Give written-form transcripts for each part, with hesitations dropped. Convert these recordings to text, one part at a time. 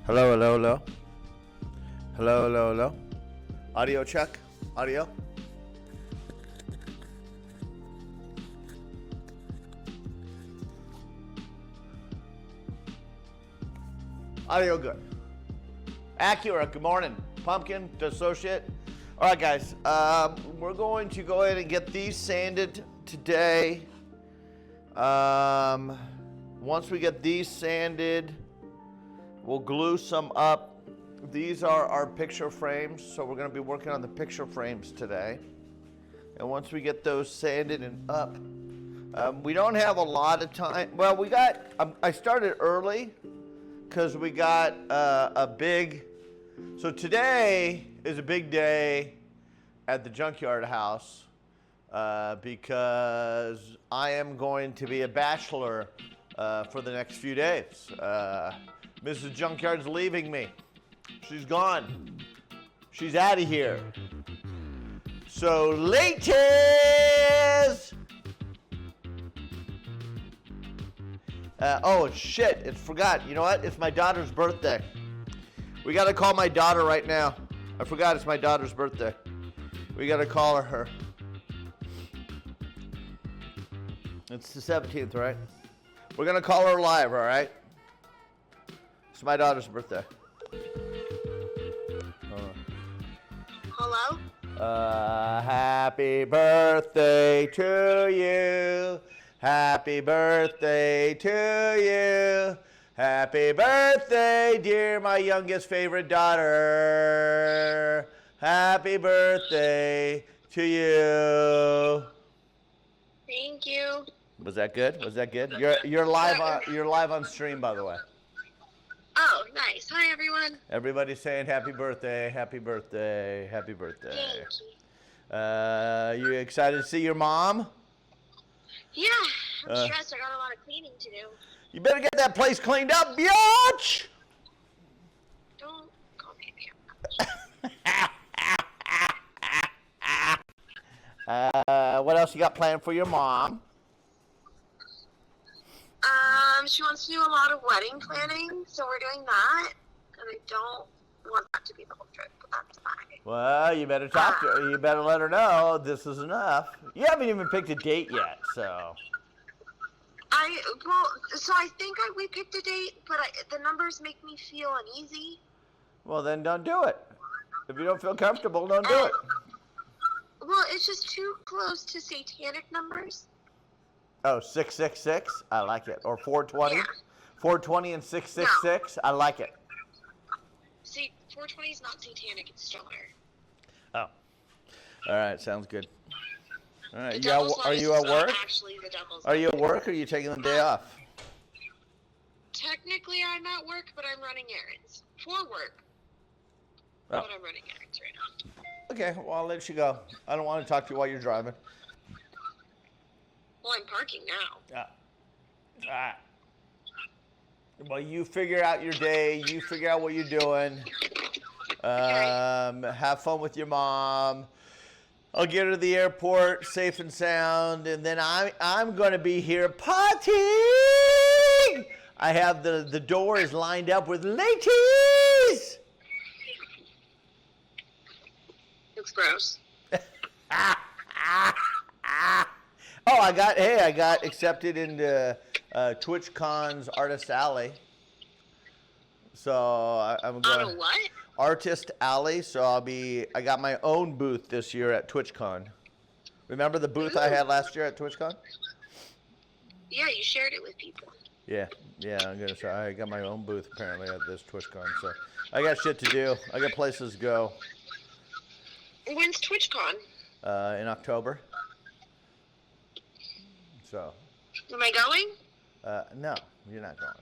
Hello, hello, hello. Hello, hello, hello. Audio check. Audio. Audio good. Accurate. Good morning. Pumpkin, Dissociate. All right, guys. We're going to go ahead and get these sanded today. Once we get these sanded, we'll glue some up. These are our picture frames, so we're going to be working on the picture frames today. And once we get those sanded and up, we don't have a lot of time. Well, I started early because we got so today is a big day at the junkyard house because I am going to be a bachelor for the next few days. Mrs. Junkyard's leaving me. She's gone. She's out of here. So, ladies! Oh, shit. It's forgot. You know what? It's my daughter's birthday. We got to call my daughter right now. I forgot it's my daughter's birthday. We got to call her. It's the 17th, right? We're going to call her live, all right? It's my daughter's birthday. Hello? Happy birthday to you. Happy birthday to you. Happy birthday, dear my youngest favorite daughter. Happy birthday to you. Thank you. Was that good? Was that good? You're live on stream, by the way. Oh, nice. Hi, everyone. Everybody's saying happy birthday, happy birthday, happy birthday. Thank you. You excited to see your mom? Yeah, I'm stressed. I got a lot of cleaning to do. You better get that place cleaned up, biatch! Don't call me a What else you got planned for your mom? She wants to do a lot of wedding planning, so we're doing that. And I don't want that to be the whole trip, but that's fine. Well, you better talk to her. You better let her know this is enough. You haven't even picked a date yet, so. So I think we picked a date, but the numbers make me feel uneasy. Well, then don't do it. If you don't feel comfortable, don't do it. Well, it's just too close to satanic numbers. Oh, 666? I like it. Or 420? Yeah. 420 and 666? No. I like it. See, 420 is not satanic, it's stellar. Oh. All right, sounds good. All right, are you at work? Are you at work or are you taking the day off? Technically, I'm at work, but I'm running errands. For work. Oh. But I'm running errands right now. Okay, well, I'll let you go. I don't want to talk to you while you're driving. Well, I'm parking now. Well, you figure out your day. You figure out what you're doing. Okay. Have fun with your mom. I'll get her to the airport safe and sound, and then I'm going to be here partying. I have the doors lined up with ladies. Looks gross. Oh, I got accepted into TwitchCon's Artist Alley. So I'm going. On a what? Artist Alley. So I got my own booth this year at TwitchCon. Remember the booth I had last year at TwitchCon? Yeah, you shared it with people. Yeah. I got my own booth apparently at this TwitchCon. So I got shit to do. I got places to go. When's TwitchCon? In October. So. Am I going? No, you're not going.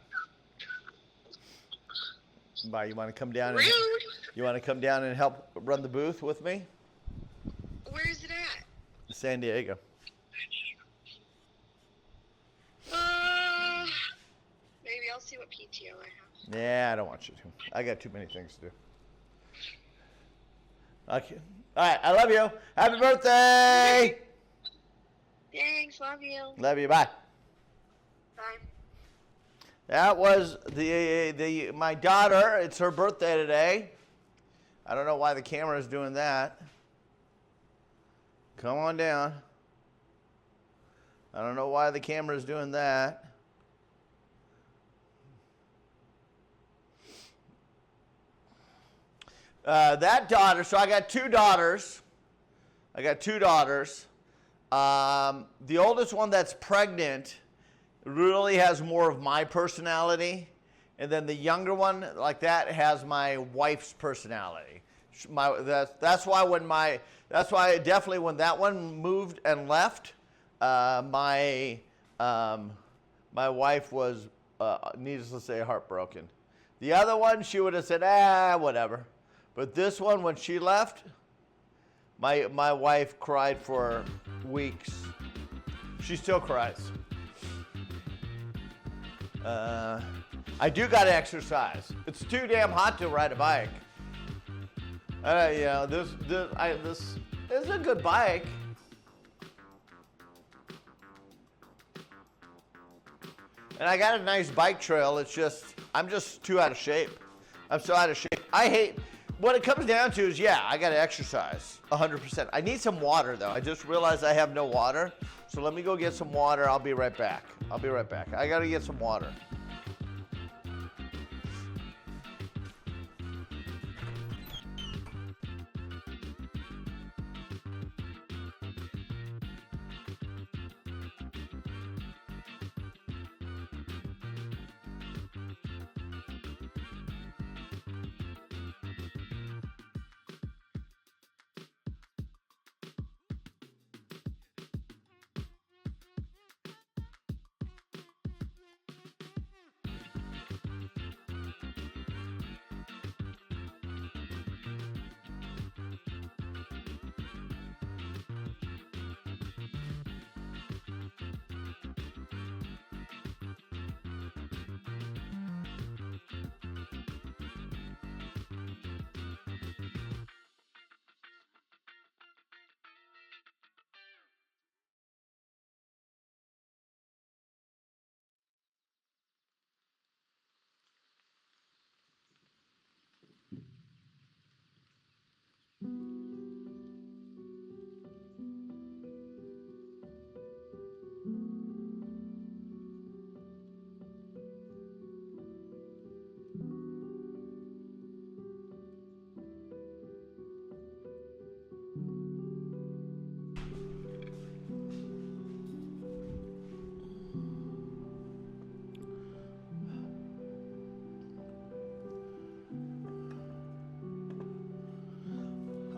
Why, you want to come down? Rude. You want to come down and help run the booth with me? Where is it at? San Diego. Maybe I'll see what PTO I have. Yeah, I don't want you to. I got too many things to do. Okay. All right, I love you. Happy birthday. Thanks, love you. Love you, bye. Bye. That was my daughter. It's her birthday today. I don't know why the camera is doing that. Come on down. I don't know why the camera is doing that. That daughter, so I got two daughters. The oldest one that's pregnant really has more of my personality. And then the younger one, like that, has my wife's personality. That's why definitely when that one moved and left, my wife was, needless to say, heartbroken. The other one, she would have said, whatever. But this one, when she left, my wife cried for weeks. She still cries. I do got to exercise. It's too damn hot to ride a bike. This is a good bike. And I got a nice bike trail. It's just, I'm just too out of shape. I'm so out of shape. What it comes down to is, I got to exercise 100%. I need some water, though. I just realized I have no water. So let me go get some water. I'll be right back. I got to get some water.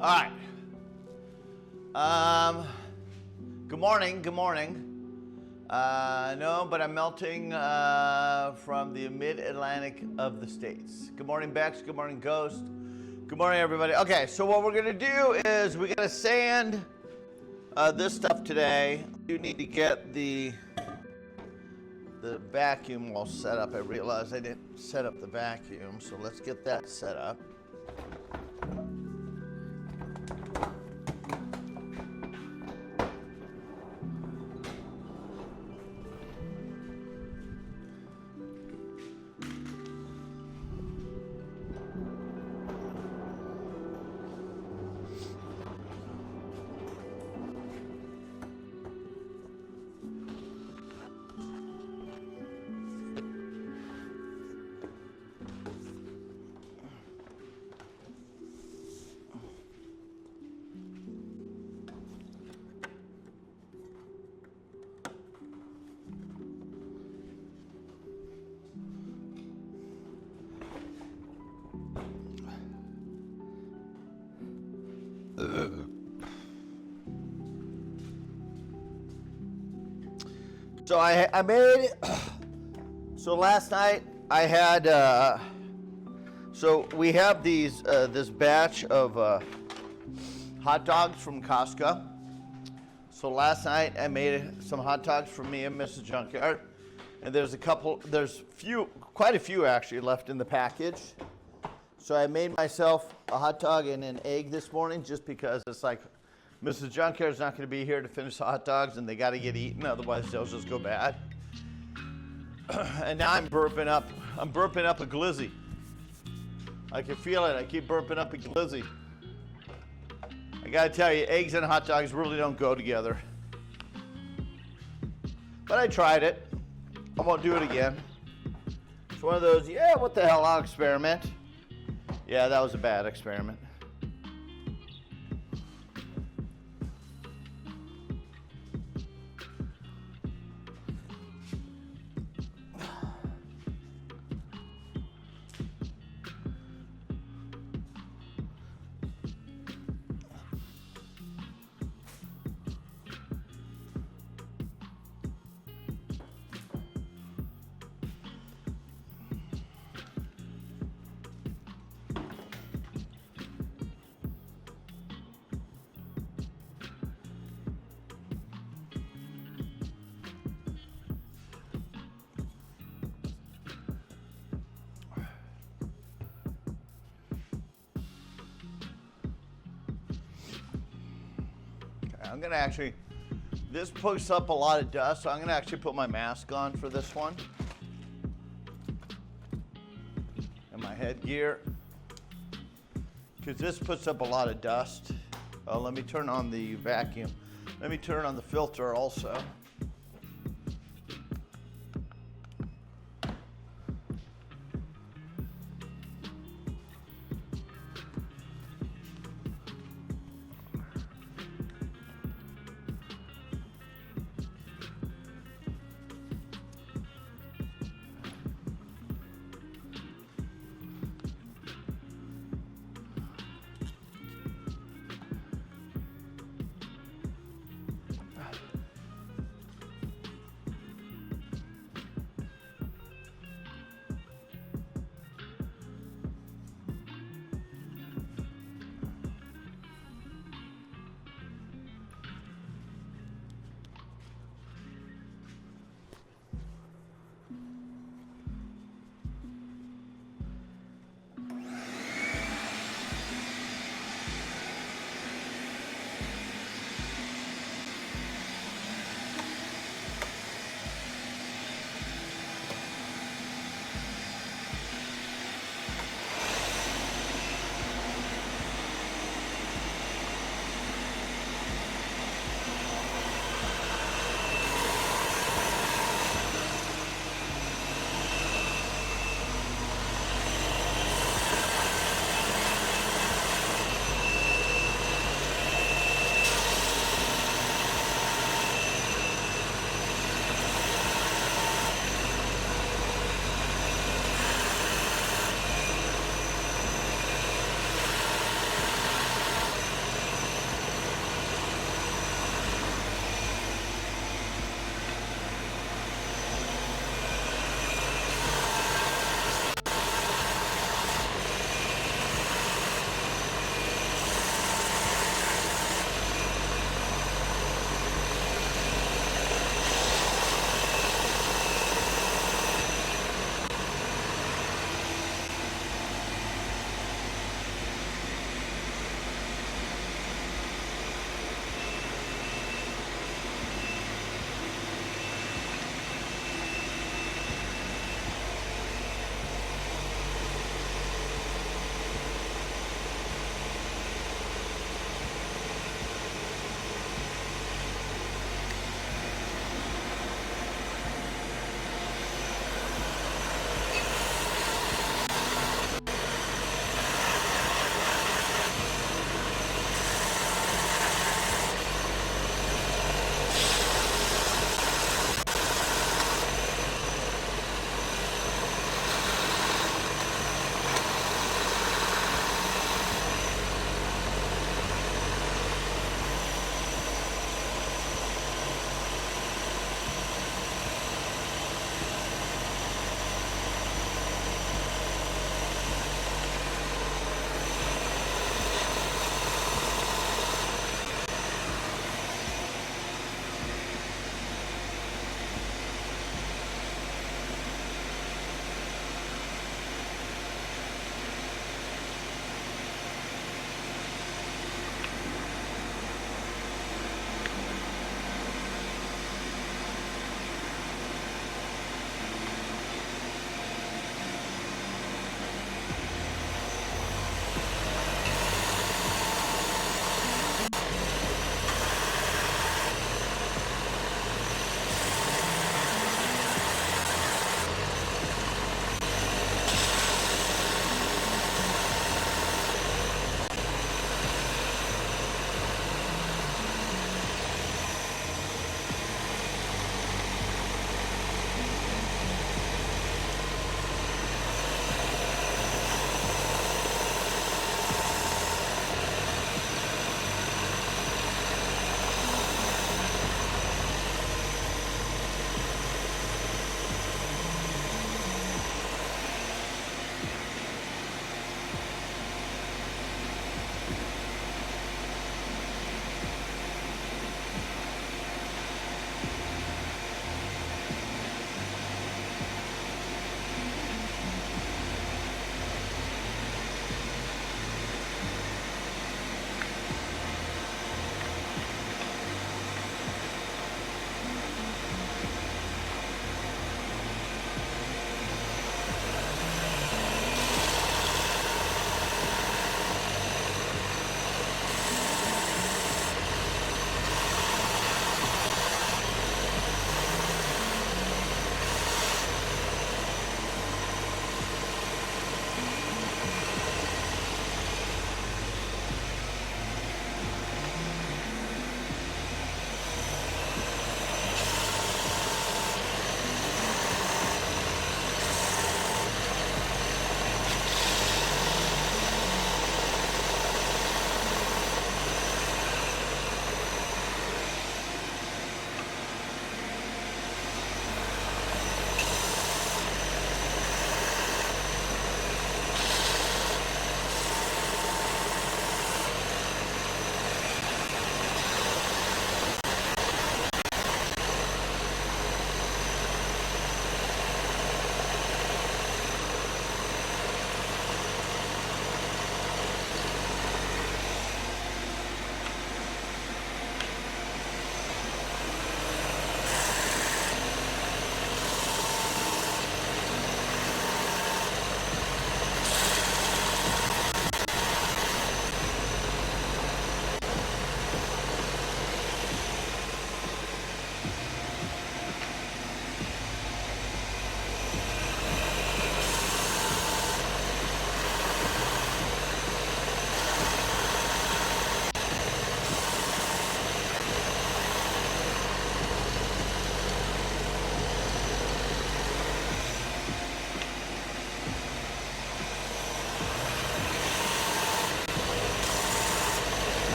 All right. Good morning. No, but I'm melting from the mid-Atlantic of the States. Good morning, Bex. Good morning, Ghost. Good morning, everybody. Okay, so what we're going to do is we're going to sand this stuff today. You need to get the vacuum all set up. I realized I didn't set up the vacuum, so let's get that set up. So I made, so last night I had, so we have these, this batch of hot dogs from Costco. So last night I made some hot dogs for me and Mrs. Junkyard. And there's quite a few actually left in the package. So I made myself a hot dog and an egg this morning just because it's like, Mrs. Junkyard's not going to be here to finish the hot dogs, and they got to get eaten, otherwise they'll just go bad. And now I'm burping up a glizzy. I can feel it. I keep burping up a glizzy. I gotta tell you, eggs and hot dogs really don't go together. But I tried it. I won't do it again. It's one of those, yeah, what the hell, I'll experiment. Yeah, that was a bad experiment. I'm gonna actually, this picks up a lot of dust, so I'm gonna actually put my mask on for this one. And my headgear, because this puts up a lot of dust. Oh, let me turn on the vacuum. Let me turn on the filter also.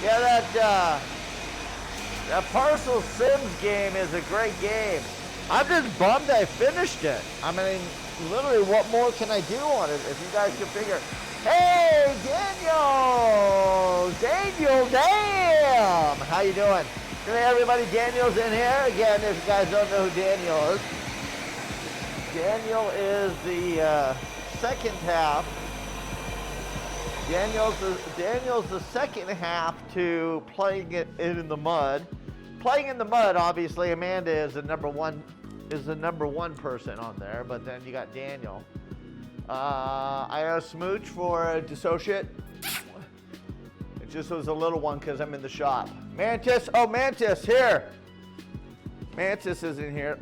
Yeah, that Parcel Sims game is a great game. I'm just bummed I finished it. I mean, literally, what more can I do on it if you guys can figure? Hey, Daniel! Daniel, damn! How you doing? Hey, everybody, Daniel's in here. Again, if you guys don't know who Daniel is. Daniel is the second half. Daniel's the second half to playing it in the mud. Playing in the mud, obviously, Amanda is the number one person on there, but then you got Daniel. I got a smooch for a dissociate. It just was a little one because I'm in the shop. Mantis, oh Mantis, here. Mantis is in here.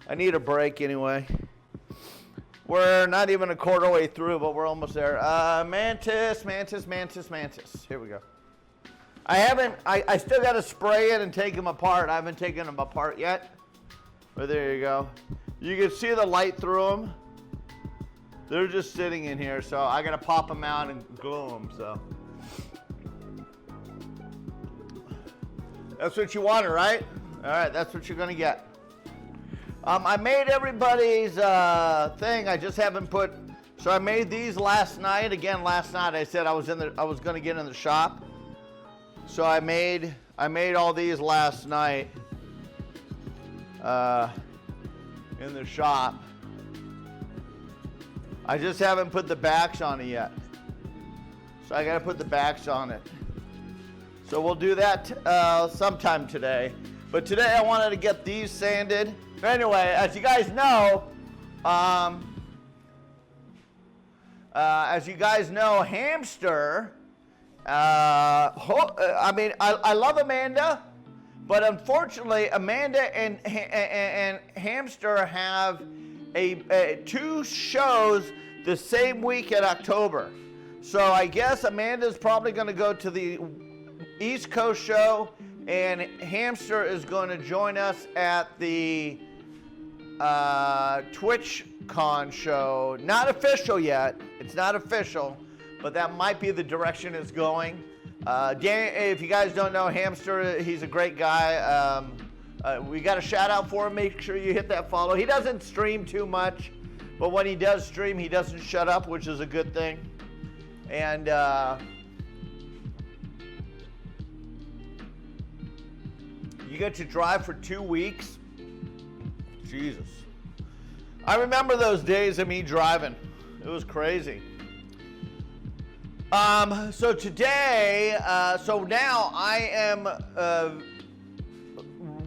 I need a break anyway. We're not even a quarter way through, but we're almost there. Mantis. Here we go. I still got to spray it and take them apart. I haven't taken them apart yet. But there you go. You can see the light through them. They're just sitting in here, so I got to pop them out and glue them, so. That's what you wanted, right? All right, that's what you're going to get. I made everybody's thing. I just haven't put. So I made these last night. Again, last night I said I was going to get in the shop. So I made all these last night in the shop. I just haven't put the backs on it yet. So I got to put the backs on it. So we'll do that sometime today. But today I wanted to get these sanded. Anyway, as you guys know, Hamster, I love Amanda, but unfortunately, Amanda and Hamster have two shows the same week in October. So I guess Amanda's probably going to go to the East Coast show, and Hamster is going to join us at the TwitchCon show. Not official yet. It's not official, but that might be the direction it's going. If you guys don't know Hamster, he's a great guy. We got a shout out for him. Make sure you hit that follow. He doesn't stream too much, but when he does stream, he doesn't shut up, which is a good thing. And you get to drive for 2 weeks. Jesus. I remember those days of me driving. It was crazy. So today, so now I am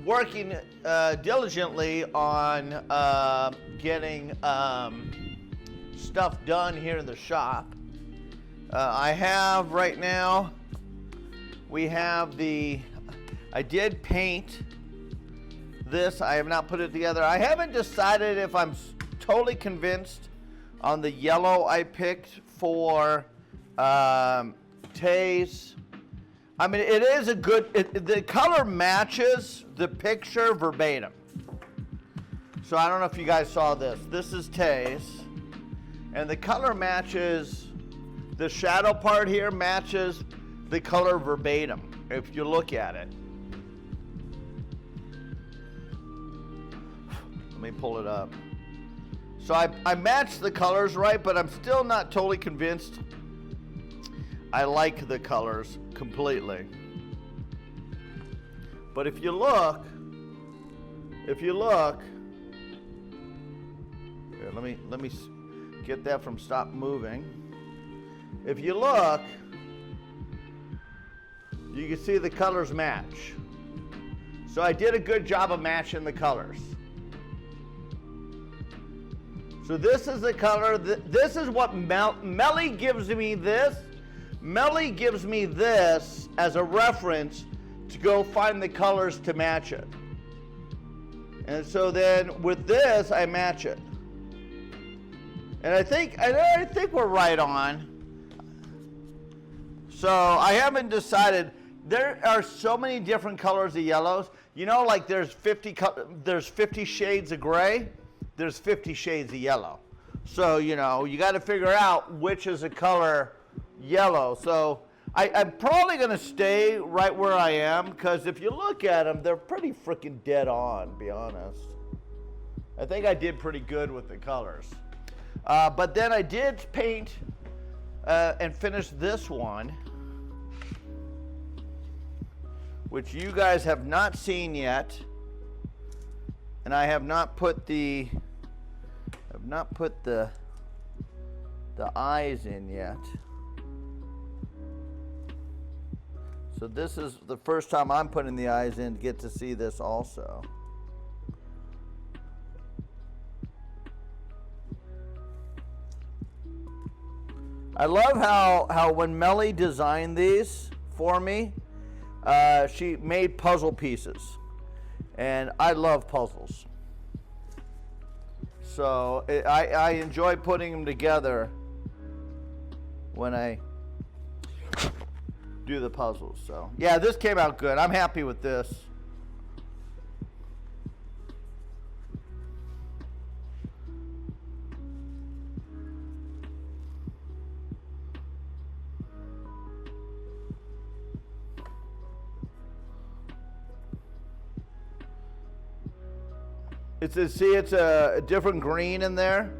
working diligently on getting stuff done here in the shop. I have right now, I did paint this. I have not put it together. I haven't decided if I'm totally convinced on the yellow I picked for Tay's. I mean, it is a good, the color matches the picture verbatim. So I don't know if you guys saw this. This is Tay's, and the color matches, the shadow part here matches the color verbatim, if you look at it. Let me pull it up. So I matched the colors right, but I'm still not totally convinced I like the colors completely. But if you look, here, let me get that from stop moving. If you look, you can see the colors match. So I did a good job of matching the colors. So this is the color. This is what Melly gives me this. Melly gives me this as a reference to go find the colors to match it. And so then with this, I match it. And I think we're right on. So I haven't decided. There are so many different colors of yellows. You know, like there's 50 shades of gray. There's 50 shades of yellow. So, you know, you got to figure out which is a color yellow. So I'm probably going to stay right where I am, because if you look at them, they're pretty freaking dead on, to be honest. I think I did pretty good with the colors. But then I did paint and finish this one, which you guys have not seen yet. And I have not put the eyes in yet. So this is the first time I'm putting the eyes in to get to see this also. I love how when Melly designed these for me, she made puzzle pieces. And I love puzzles. So I enjoy putting them together when I do the puzzles. So yeah, this came out good. I'm happy with this. It's a different green in there.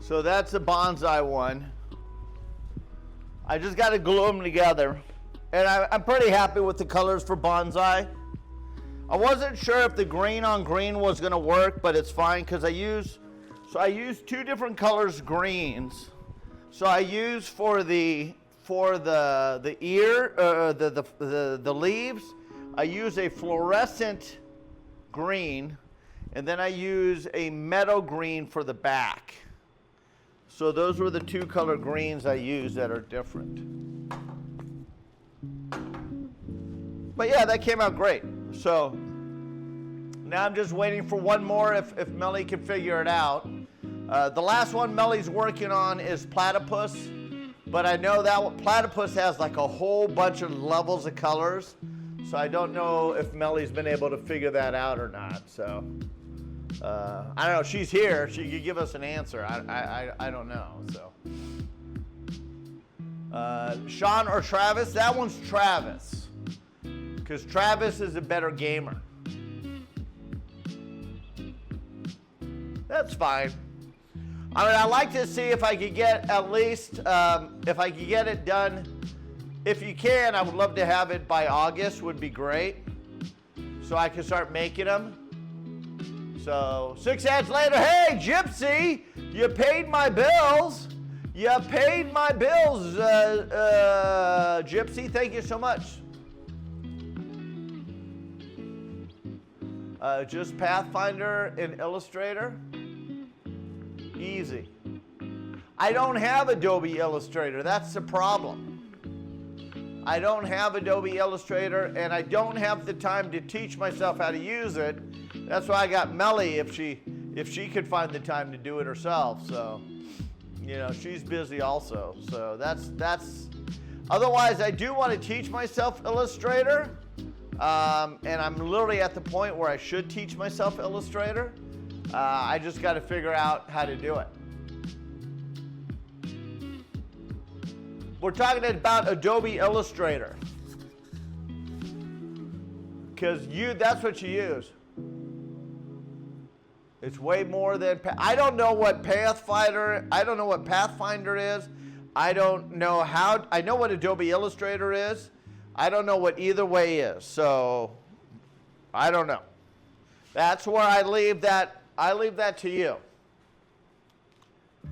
So that's the bonsai one. I just got to glue them together. And I'm pretty happy with the colors for bonsai. I wasn't sure if the green on green was going to work, but it's fine because I use two different colors greens. So I use for the ear, the leaves, I use a fluorescent green, and then I use a meadow green for the back. So those were the two color greens I used that are different. But yeah, that came out great. So now I'm just waiting for one more if Melly can figure it out. The last one Melly's working on is platypus, but I know that platypus has like a whole bunch of levels of colors, so I don't know if Melly's been able to figure that out or not. So I don't know. She's here. She could give us an answer. I don't know. So Sean or Travis? That one's Travis, because Travis is a better gamer. That's fine. I mean, I'd like to see if I could get at least, if I could get it done. If you can, I would love to have it by August, would be great. So I can start making them. So 6 ads later, hey, Gypsy, you paid my bills. You paid my bills, Gypsy. Thank you so much. Just Pathfinder in Illustrator. Easy. I don't have Adobe Illustrator. That's the problem. I don't have Adobe Illustrator, and I don't have the time to teach myself how to use it. That's why I got Melly if she could find the time to do it herself. So, you know, she's busy also. So that's. Otherwise, I do want to teach myself Illustrator. And I'm literally at the point where I should teach myself Illustrator. I just got to figure out how to do it. We're talking about Adobe Illustrator, because that's what you use. It's way more than I don't know what Pathfinder. I don't know what Pathfinder is. I don't know how. I know what Adobe Illustrator is. I don't know what either way is. So I don't know. That's where I leave that. I leave that to you.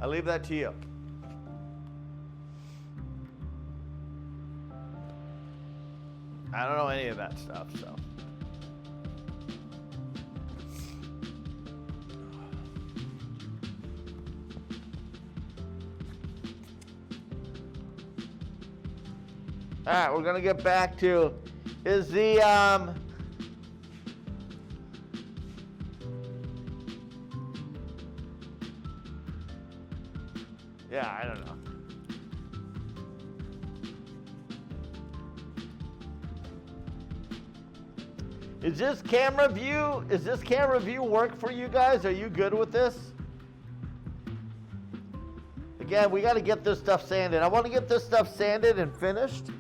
I leave that to you. I don't know any of that stuff, so. All right, we're gonna get back to, is the, yeah, I don't know. Is this camera view work for you guys? Are you good with this? Again, we got to get this stuff sanded. I want to get this stuff sanded and finished.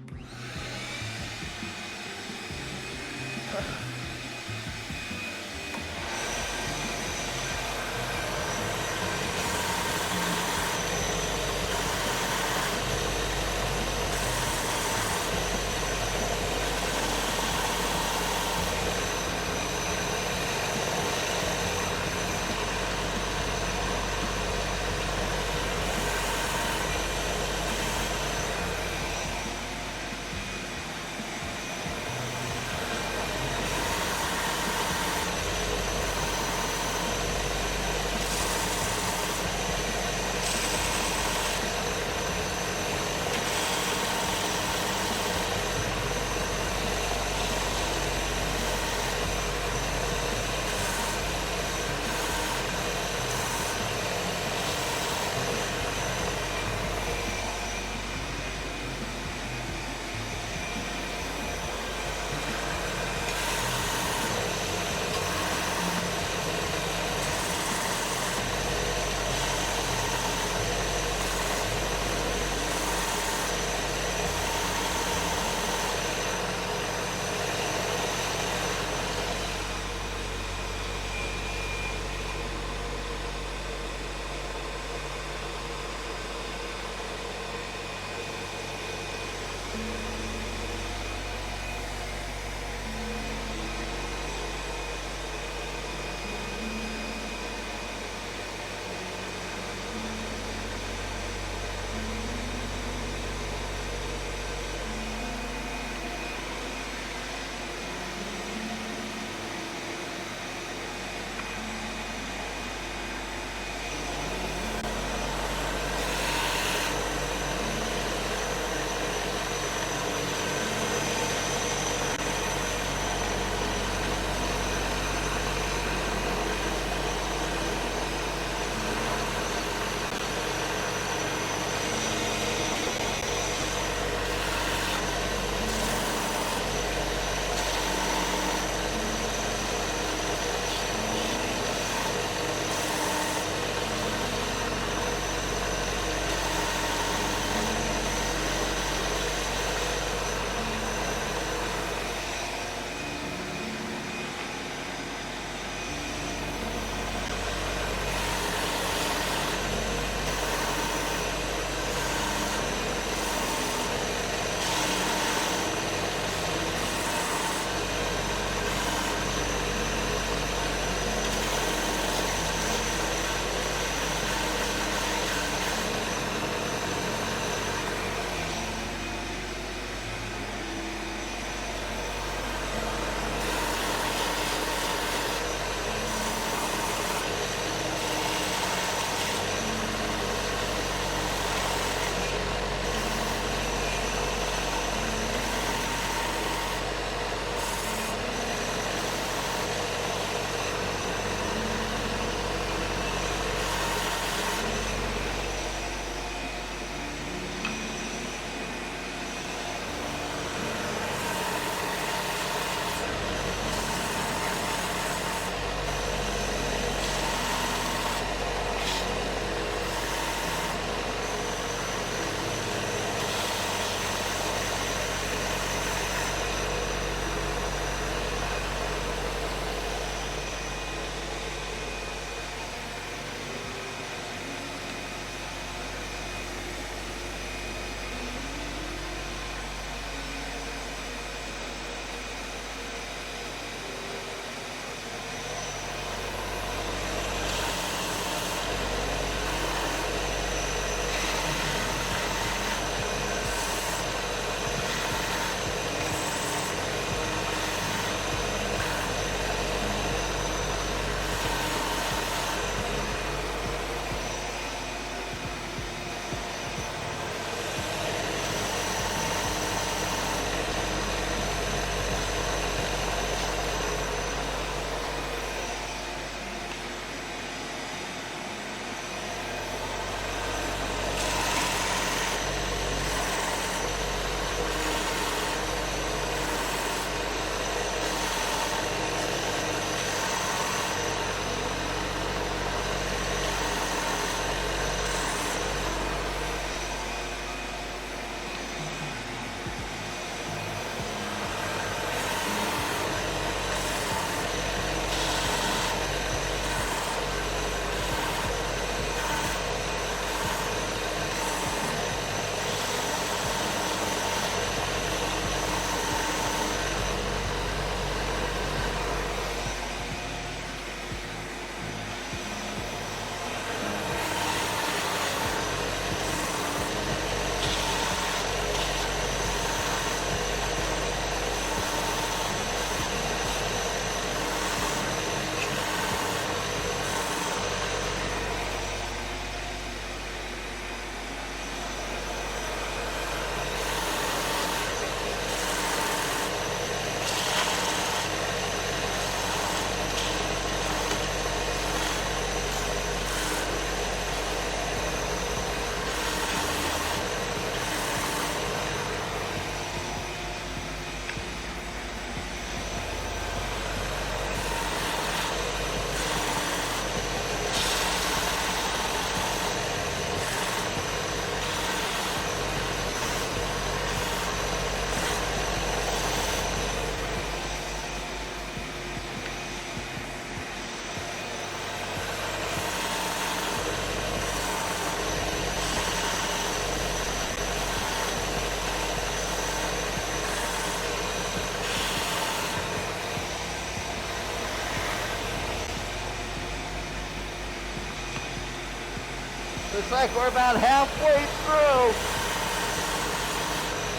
Looks like we're about halfway through.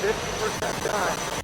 50% done.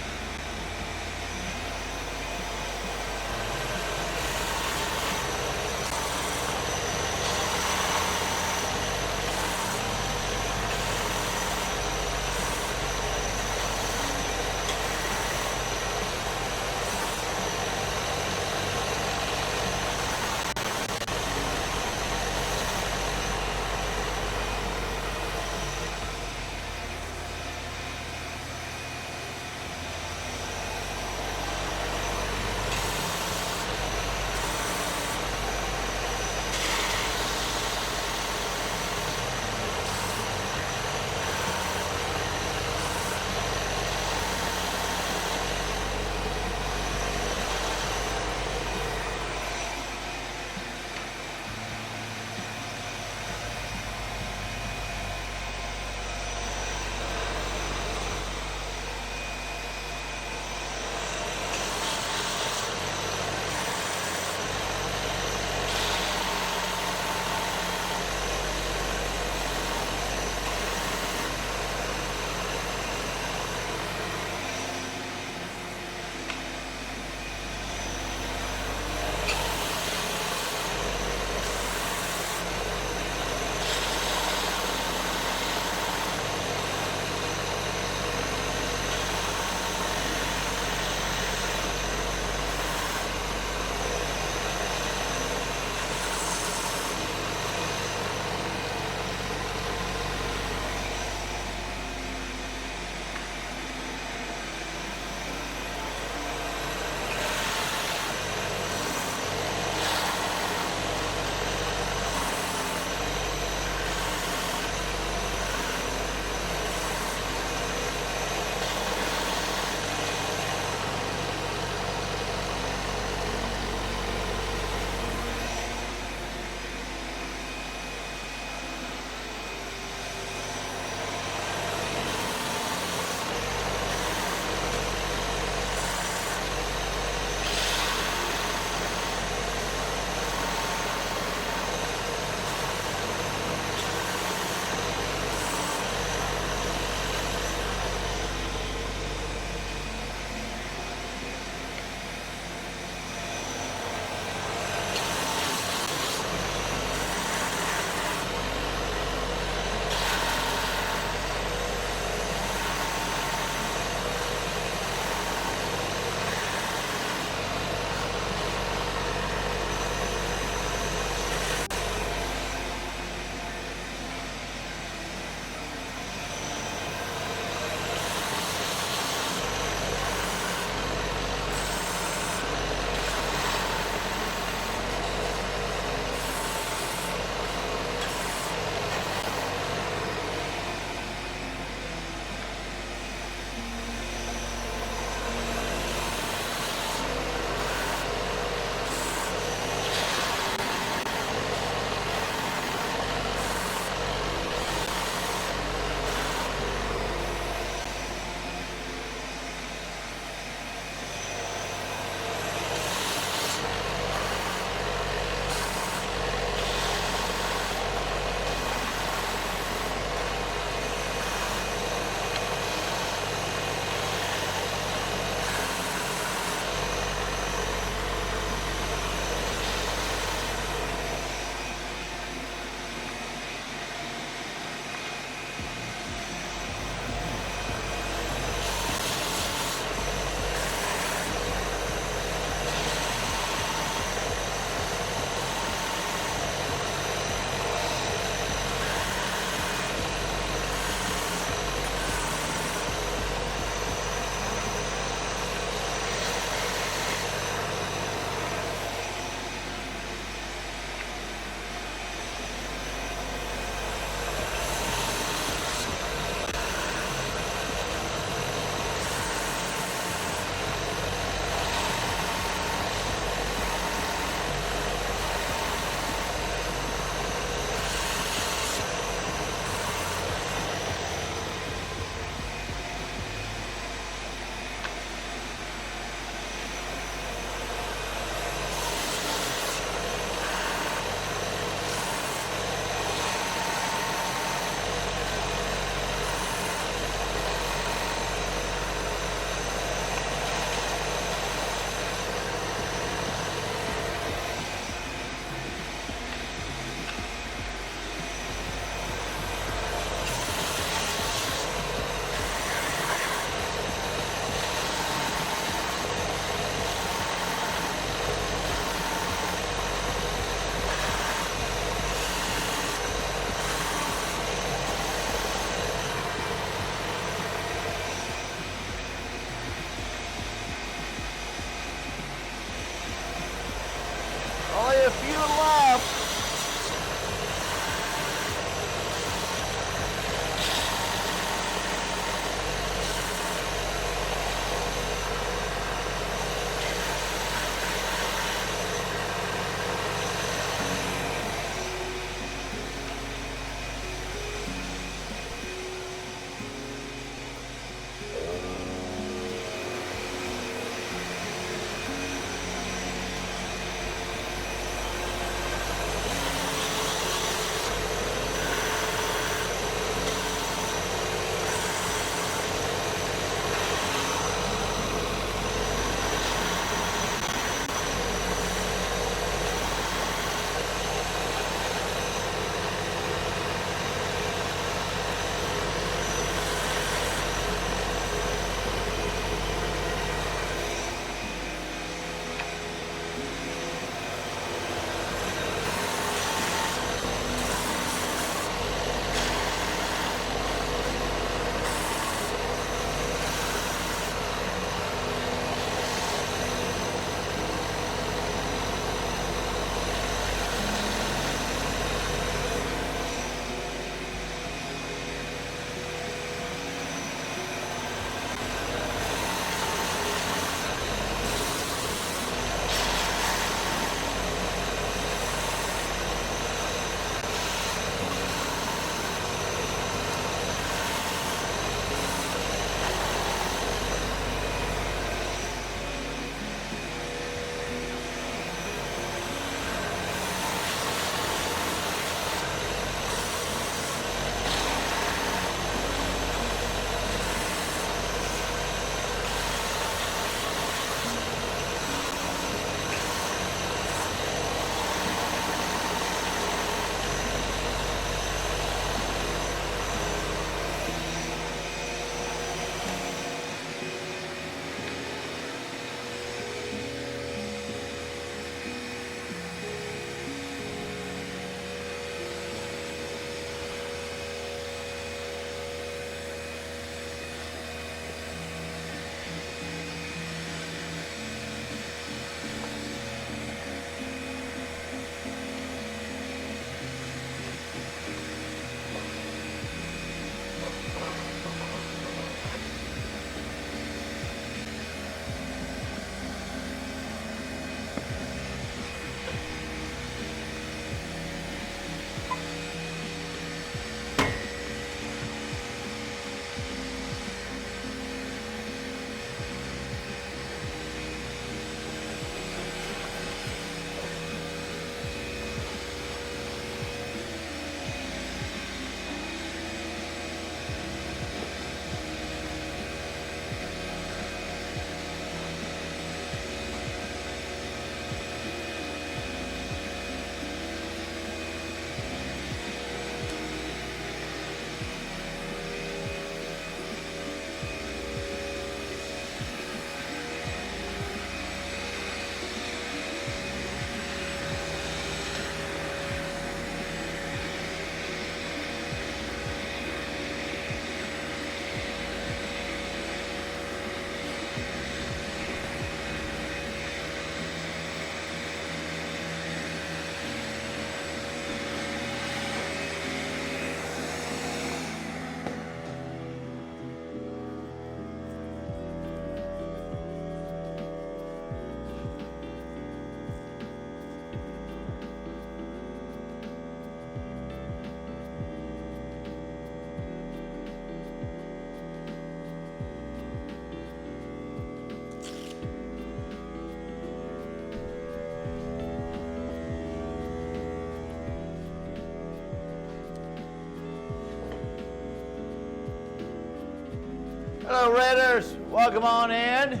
Hello, Raiders. Welcome on in.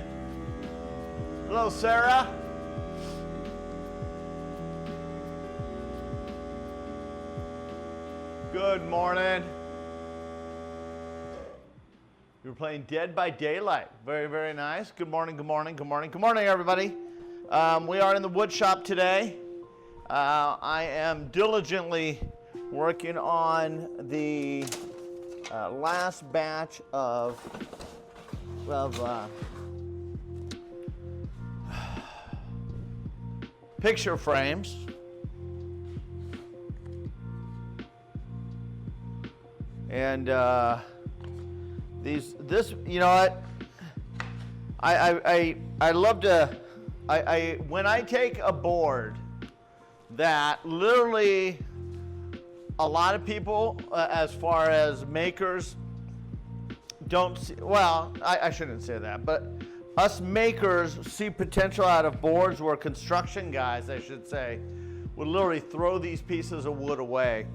Hello, Sarah. Good morning. You were playing Dead by Daylight. Very, very nice. Good morning, good morning, good morning. Good morning, everybody. We are in the Woodshop today. I am diligently working on the last batch of picture frames. And you know what? I love to, when I take a board that literally a lot of people, as far as makers, don't see, well, I shouldn't say that, but us makers see potential out of boards where construction guys, I should say, would literally throw these pieces of wood away.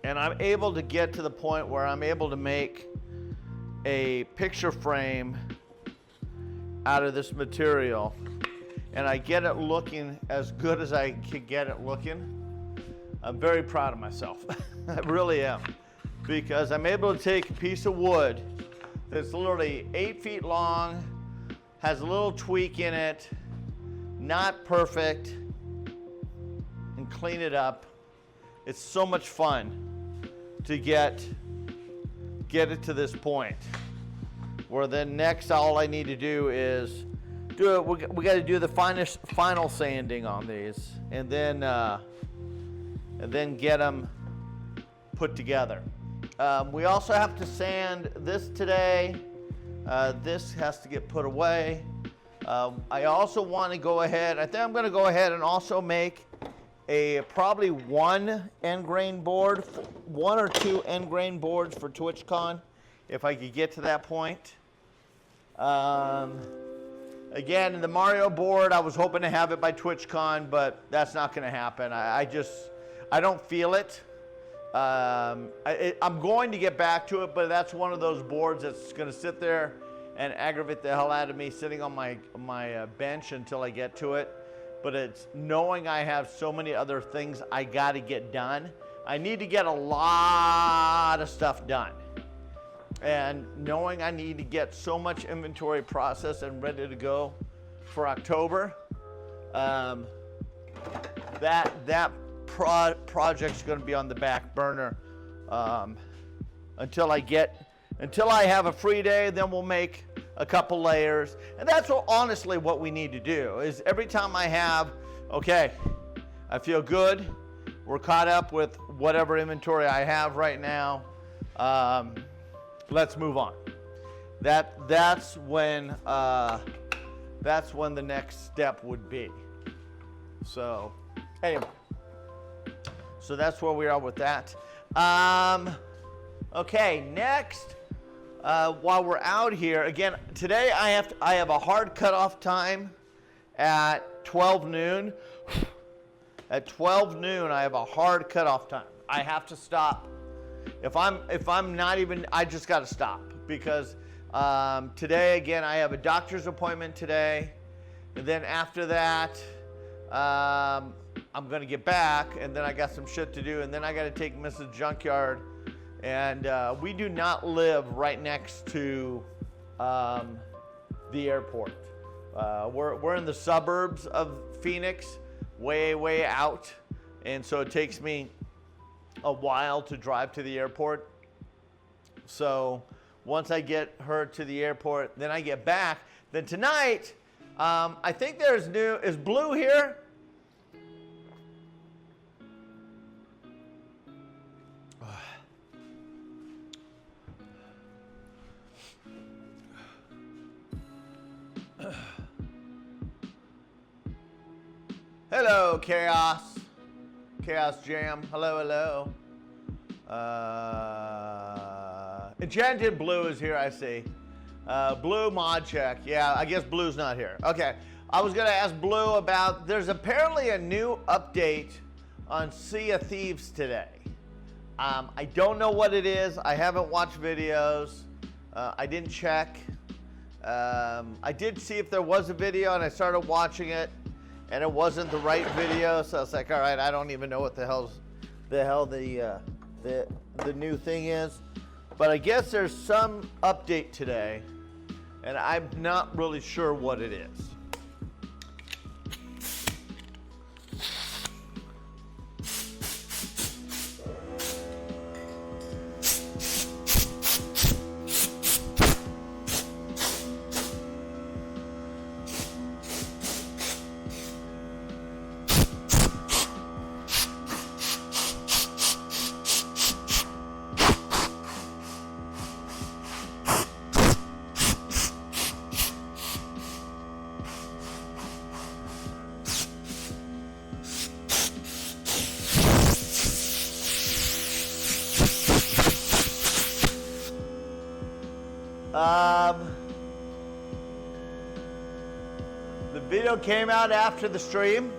And I'm able to get to the point where I'm able to make a picture frame out of this material, and I get it looking as good as I could get it looking. I'm very proud of myself. I really am, because I'm able to take a piece of wood that's literally 8 feet long, has a little tweak in it, not perfect, and clean it up. It's so much fun to get it to this point, where then next all I need to do is do it. We got to do the final sanding on these, and then get them put together. We also have to sand this today. This has to get put away. I also want to go ahead. I think I'm going to go ahead and also make probably one or two end grain boards for TwitchCon, if I could get to that point. Again, the Mario board, I was hoping to have it by TwitchCon, but that's not going to happen. I don't feel it. I'm going to get back to it, but that's one of those boards that's going to sit there and aggravate the hell out of me sitting on my bench until I get to it. But it's knowing I have so many other things I got to get done. I need to get a lot of stuff done. And knowing I need to get so much inventory processed and ready to go for October, that project's going to be on the back burner until I have a free day. Then we'll make a couple layers, and that's honestly what we need to do. Is every time I have, okay, I feel good, we're caught up with whatever inventory I have right now, let's move on. That's when the next step would be. So anyway, so that's where we are with that. Okay, next. While we're out here, again, today I have a hard cutoff time at 12 noon. At 12 noon, I have a hard cutoff time. I have to stop. If I'm not even, I just got to stop, because today, again, I have a doctor's appointment today, and then after that, I'm going to get back, and then I got some shit to do, and then I got to take Mrs. Junkyard. And we do not live right next to the airport. We're in the suburbs of Phoenix, way out. And so it takes me a while to drive to the airport. So once I get her to the airport, then I get back. Then tonight, I think is Blue here? Hello, Chaos Jam. Hello. Enchanted Blue is here, I see. Blue mod check. Yeah, I guess Blue's not here. Okay, I was gonna ask Blue about, there's apparently a new update on Sea of Thieves today. I don't know what it is. I haven't watched videos. I didn't check. I did see if there was a video, and I started watching it, and it wasn't the right video. So I was like, all right, I don't even know what the hell the new thing is. But I guess there's some update today, and I'm not really sure what it is. The video came out after the stream.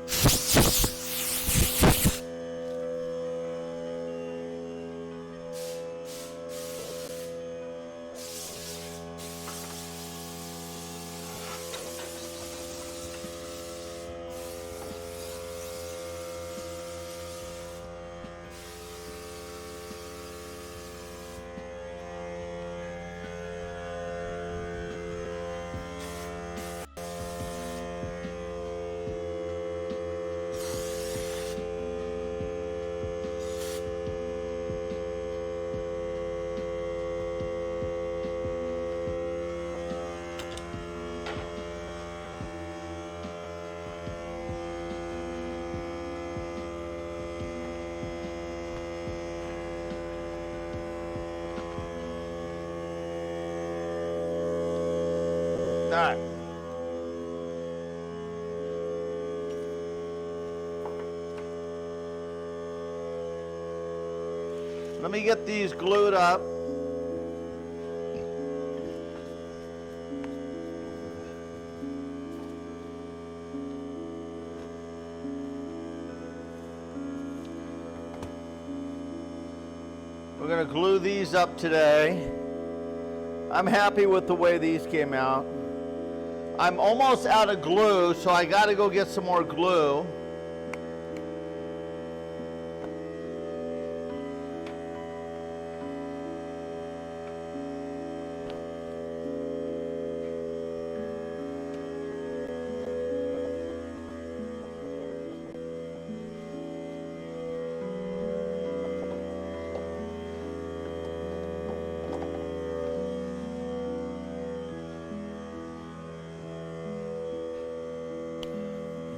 All right. Let me get these glued up. We're going to glue these up today. I'm happy with the way these came out. I'm almost out of glue, so I got to go get some more glue.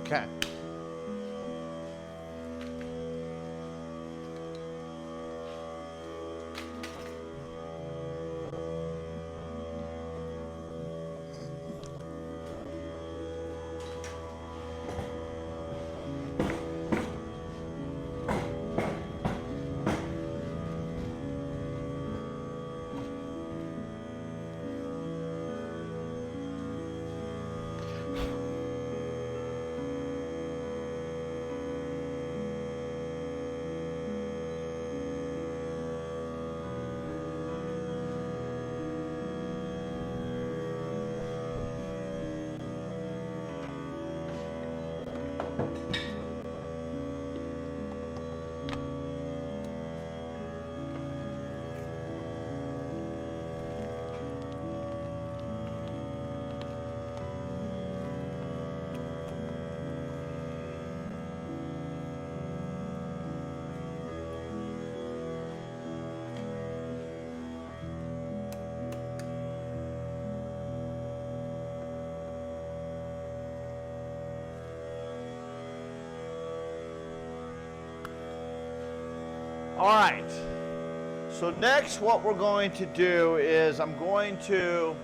Okay. All right. So next, what we're going to do is I'm going to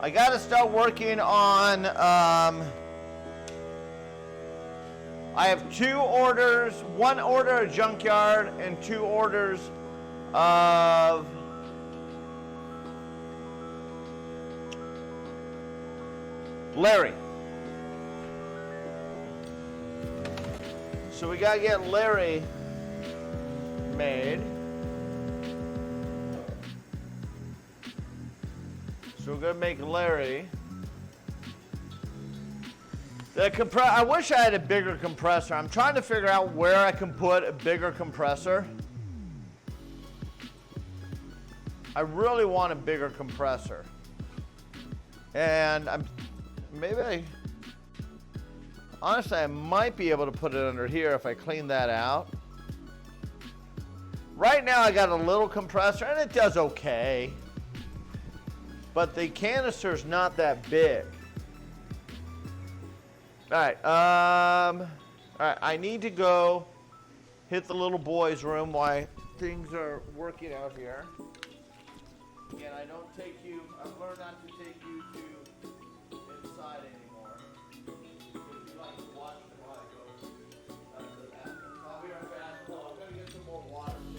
I got to start working on. I have 2 orders, 1 order at Junkyard and 2 orders of Larry. So we gotta get Larry made. So we're gonna make Larry. I wish I had a bigger compressor. I'm trying to figure out where I can put a bigger compressor. I really want a bigger compressor. And honestly, I might be able to put it under here if I clean that out. Right now I got a little compressor and it does okay. But the canister's not that big. All right, I need to go hit the little boy's room while things are working out here. Again, I've learned not to take you to inside anymore. Because you like to watch them while I go to the bathroom. I'll be right back. Oh, I'm going to get some more water too.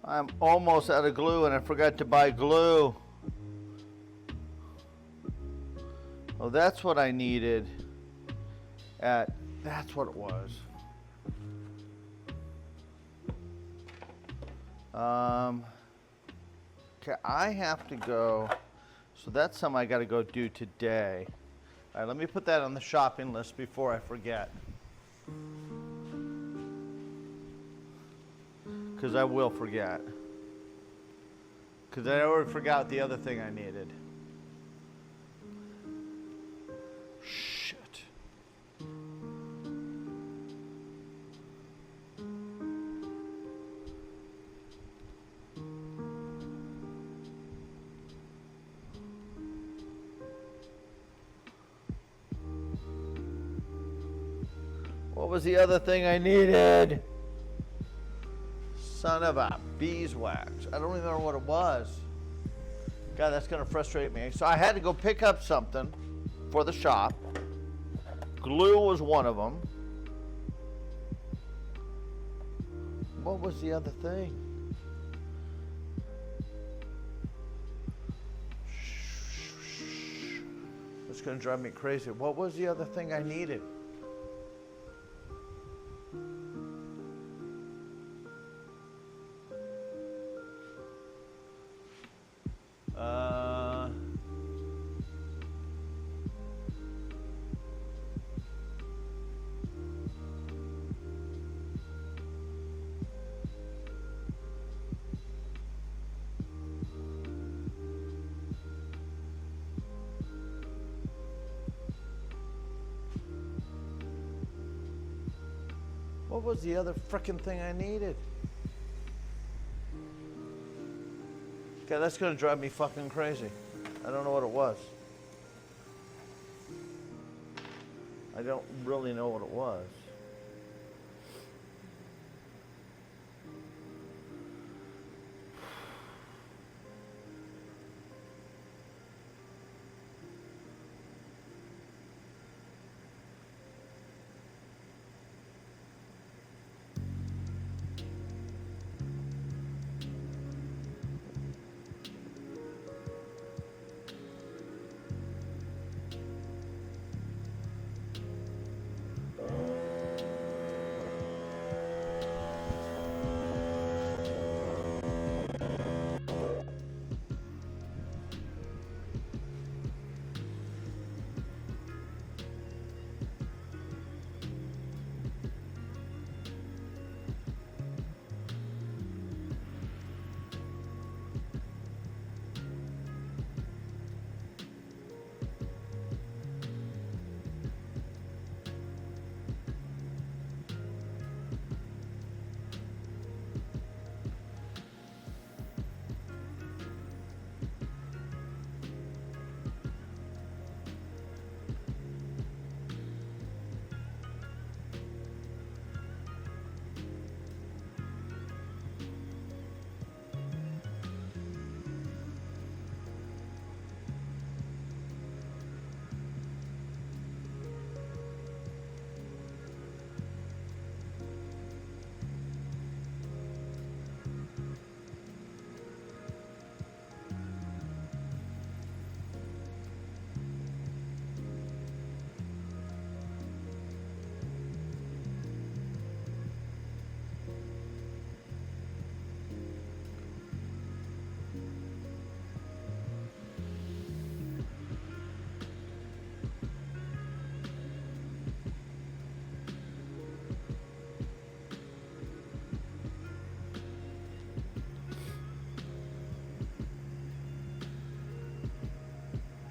I'm almost out of glue and I forgot to buy glue. Oh, that's what I needed. That's what it was. Okay, I have to go. So that's something I got to go do today. All right, let me put that on the shopping list before I forget. Because I will forget. Because I already forgot the other thing I needed. Shit. What was the other thing I needed? Son of a beeswax. I don't remember what it was. God, that's going to frustrate me. So I had to go pick up something for the shop. Glue was one of them. What was the other thing? It's going to drive me crazy. What was the other thing I needed? What was the other frickin' thing I needed? God, that's gonna drive me fucking crazy. I don't know what it was. I don't really know what it was.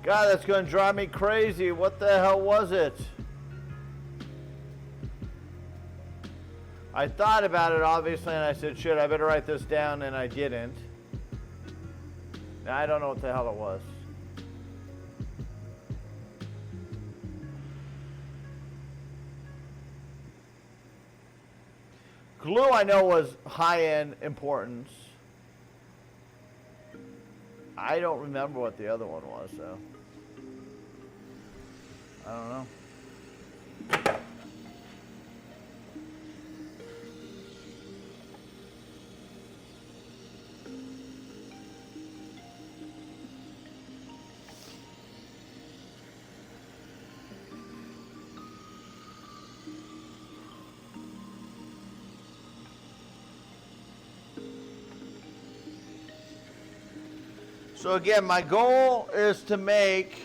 God, that's going to drive me crazy. What the hell was it? I thought about it, obviously, and I said, shit, I better write this down, and I didn't. Now, I don't know what the hell it was. Glue, I know, was high-end importance. I don't remember what the other one was, so I don't know. So again, my goal is to make,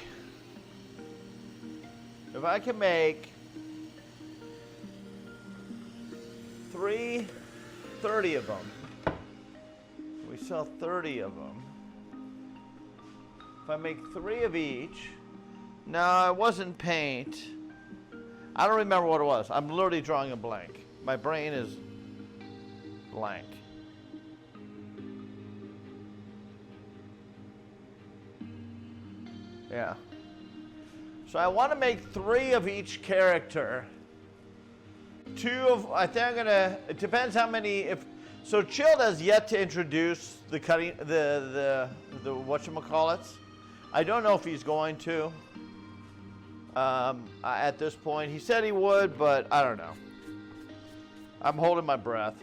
if I can make 30 of them. We sell 30 of them. If I make 3 of each, no, it wasn't paint. I don't remember what it was. I'm literally drawing a blank. My brain is blank. Yeah. So I want to make 3 of each character. 2 of, I think I'm gonna, it depends how many, so Chilled has yet to introduce the cutting, the whatchamacallits. I don't know if he's going to. At this point, he said he would, but I don't know. I'm holding my breath.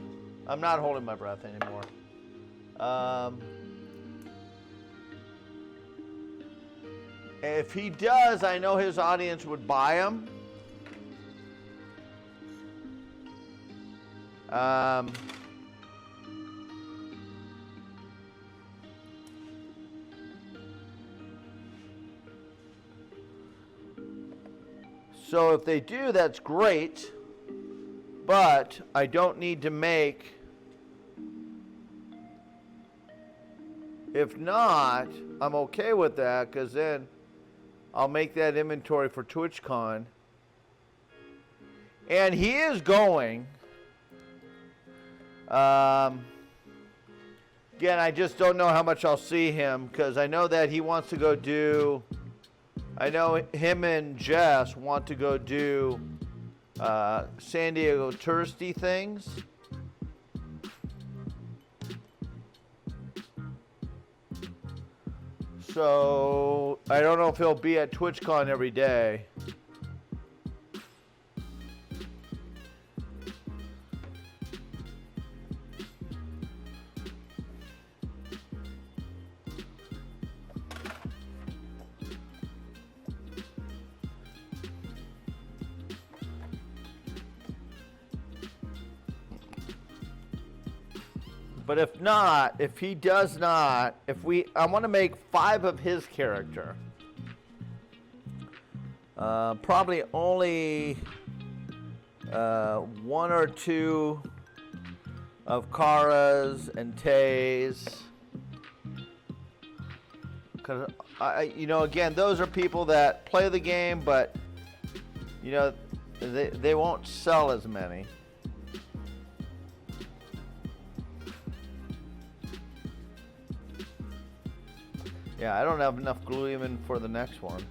I'm not holding my breath anymore. If he does, I know his audience would buy him. So if they do, that's great, but I don't need to make, if not, I'm okay with that, because then I'll make that inventory for TwitchCon. And he is going. Again, I just don't know how much I'll see him, because I know that he wants to go do, I know him and Jess want to go do San Diego touristy things. So I don't know if he'll be at TwitchCon every day. But if not, if he does not, I want to make 5 of his character. Probably only 1 or 2 of Kara's and Tay's. Because, again, those are people that play the game, but, they won't sell as many. Yeah, I don't have enough glue even for the next one.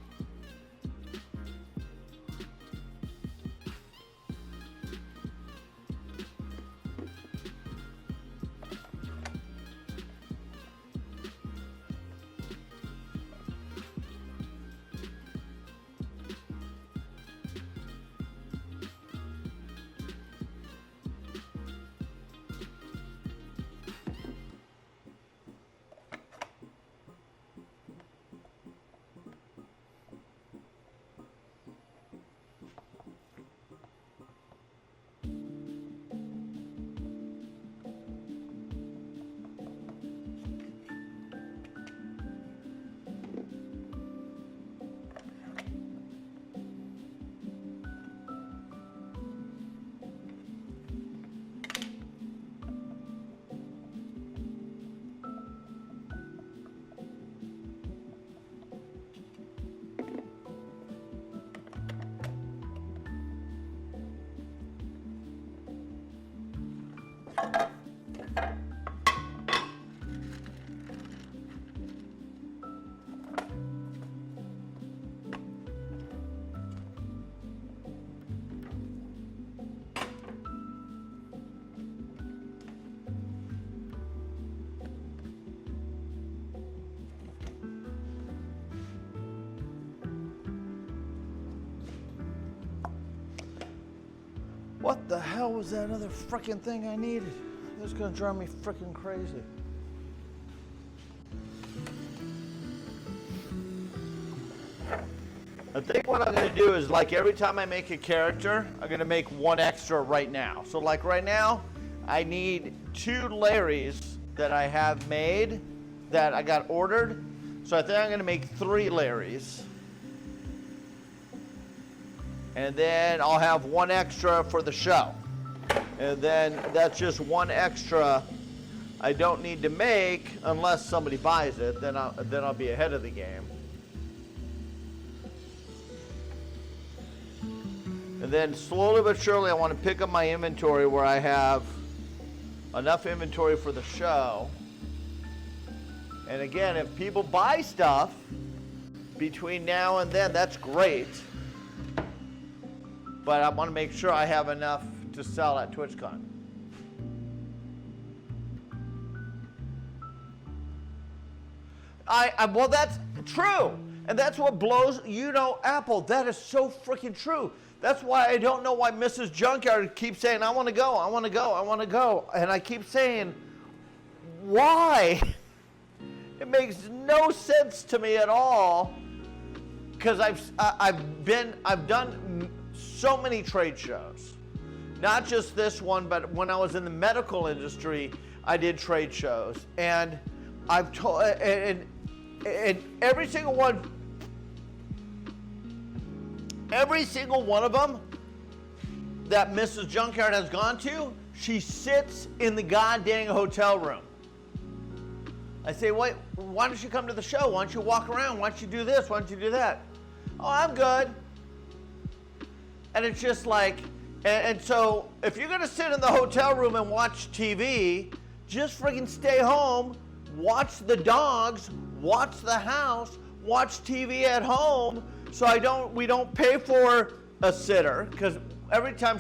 What the hell was that other freaking thing I needed? This is gonna drive me freaking crazy. I think what I'm gonna do is, like, every time I make a character, I'm gonna make 1 extra right now. So like right now, I need 2 Larrys that I have made, that I got ordered, So I think I'm going to make 3 Larrys. And then I'll have 1 extra for the show. And then that's just 1 extra I don't need to make unless somebody buys it. Then I'll be ahead of the game. And then slowly but surely I want to pick up my inventory where I have enough inventory for the show. And again, if people buy stuff between now and then, that's great. But I want to make sure I have enough to sell at TwitchCon. Well, that's true. And that's what blows, Apple, that is so freaking true. That's why I don't know why Mrs. Junkyard keeps saying, I want to go, I want to go, I want to go. And I keep saying, why? It makes no sense to me at all. Because I've done so many trade shows. Not just this one, but when I was in the medical industry, I did trade shows. And I've told, and every single one of them that Mrs. Junkyard has gone to, she sits in the goddamn hotel room. I say, wait, why don't you come to the show? Why don't you walk around? Why don't you do this? Why don't you do that? Oh, I'm good. And it's just like, and so if you're gonna sit in the hotel room and watch TV, just friggin' stay home, watch the dogs, watch the house, watch TV at home. So we don't pay for a sitter, because every time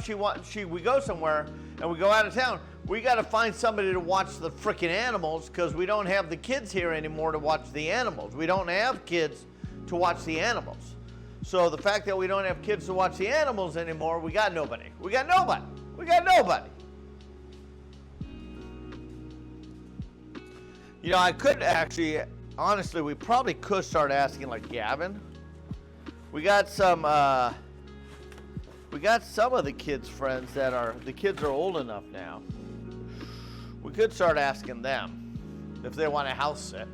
we go somewhere and we go out of town, we got to find somebody to watch the freaking animals, because we don't have the kids here anymore to watch the animals. We don't have kids to watch the animals. So the fact that we don't have kids to watch the animals anymore, we got nobody. We got nobody. We got nobody. I could actually, honestly, we probably could start asking like Gavin. We got some of the kids' friends the kids are old enough now. We could start asking them if they want a house sit.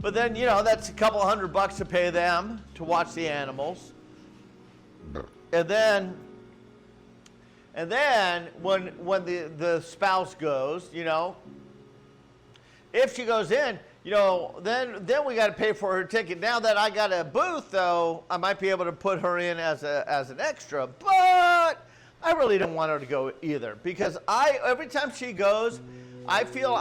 But then, that's a couple $100 to pay them to watch the animals. And then when the spouse goes, if she goes in, then we got to pay for her ticket. Now that I got a booth, though, I might be able to put her in as an extra. But I really don't want her to go either, because every time she goes, I feel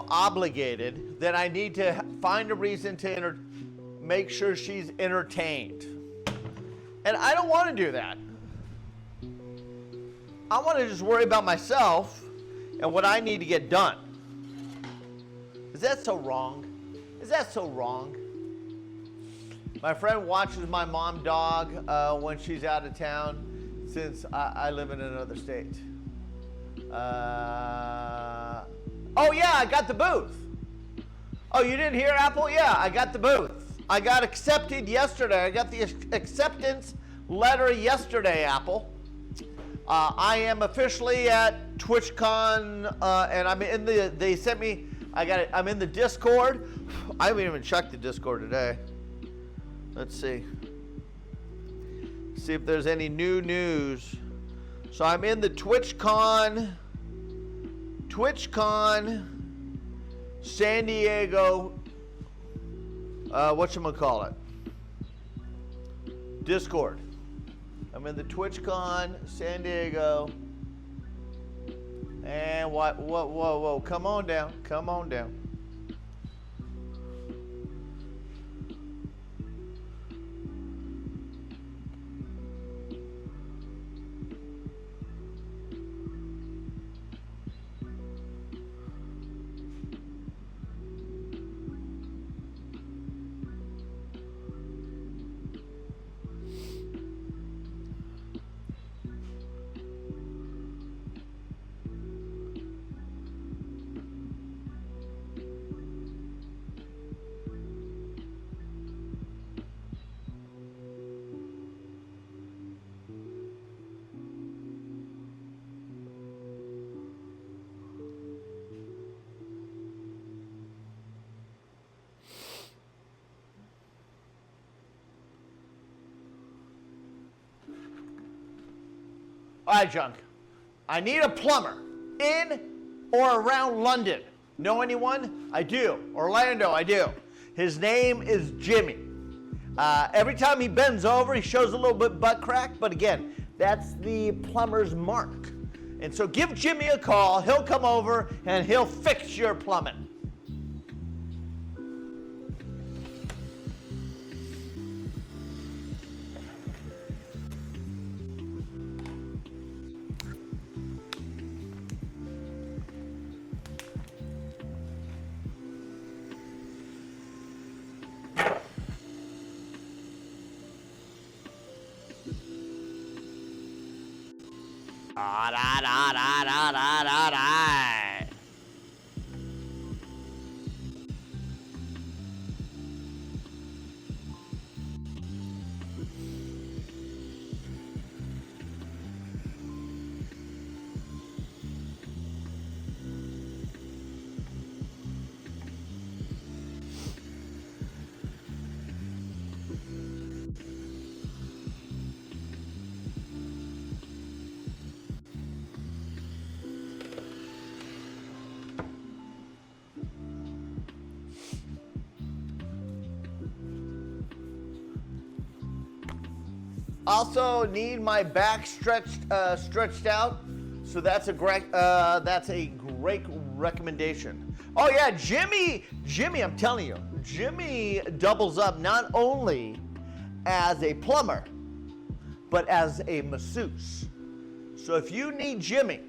obligated that I need to find a reason to make sure she's entertained. And I don't want to do that. I want to just worry about myself and what I need to get done. Is that so wrong? Is that so wrong? My friend watches my mom dog when she's out of town, since I live in another state. Oh yeah, I got the booth. Oh, you didn't hear, Apple? Yeah, I got the booth. I got accepted yesterday. I got the acceptance letter yesterday, Apple. I am officially at TwitchCon, and I'm in they sent me, I'm in the Discord. I haven't even checked the Discord today. Let's see. See if there's any new news. So I'm in the TwitchCon San Diego, whatchamacallit, Discord. I'm in the TwitchCon San Diego. And whoa, come on down. All right, Junk. I need a plumber in or around London. Know anyone? I do. Orlando, I do. His name is Jimmy. Every time he bends over, he shows a little bit butt crack, but again, that's the plumber's mark. And so give Jimmy a call. He'll come over and he'll fix your plumbing. Also need my back stretched out, so that's a great recommendation. Oh yeah, Jimmy, I'm telling you, Jimmy doubles up not only as a plumber, but as a masseuse. So if you need Jimmy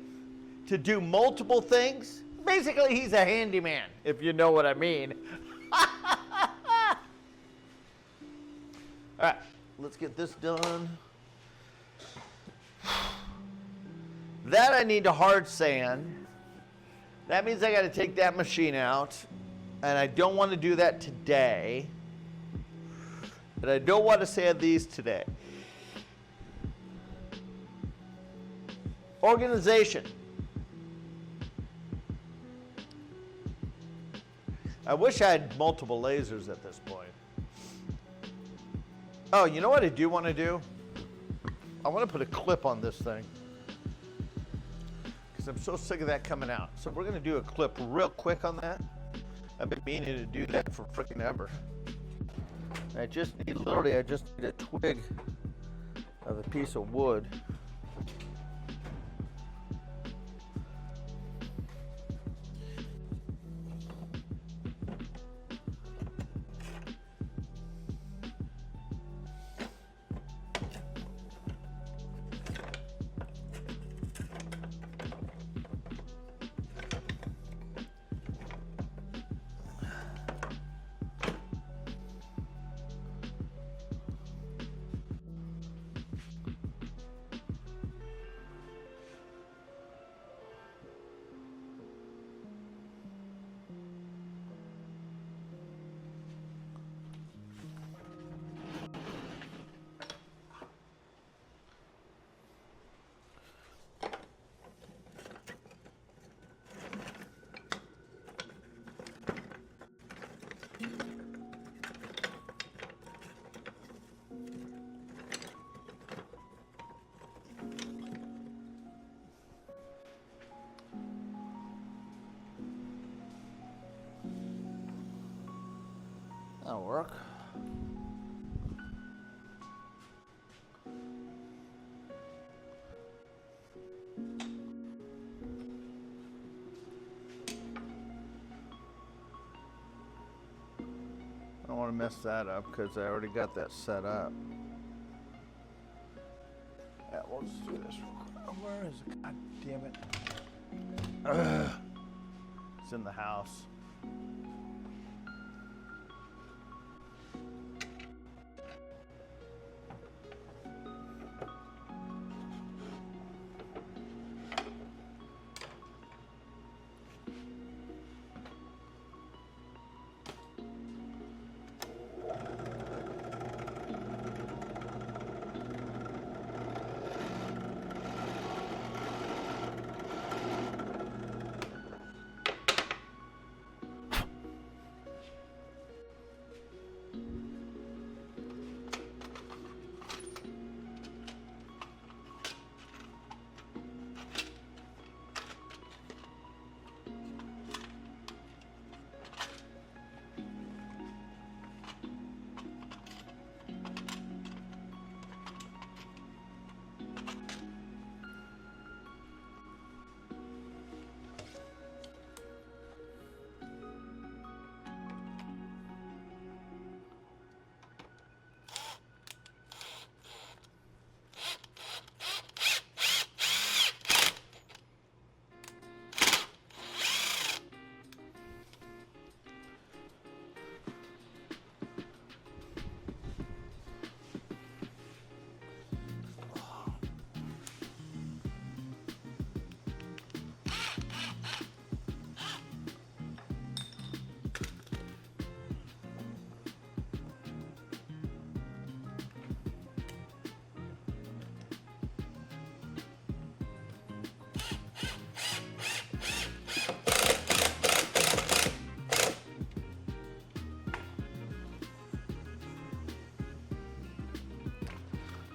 to do multiple things, basically he's a handyman, if you know what I mean. All right. Let's get this done. That I need to hard sand. That means I got to take that machine out. And I don't want to do that today. And I don't want to sand these today. Organization. I wish I had multiple lasers at this point. Oh, you know what I do want to do? I want to put a clip on this thing. Because I'm so sick of that coming out. So we're going to do a clip real quick on that. I've been meaning to do that for freaking ever. I just need a twig of a piece of wood. That'll work. I don't want to mess that up because I already got that set up. Yeah, we'll just do this real quick. Where is it? God damn it. Ugh. It's in the house.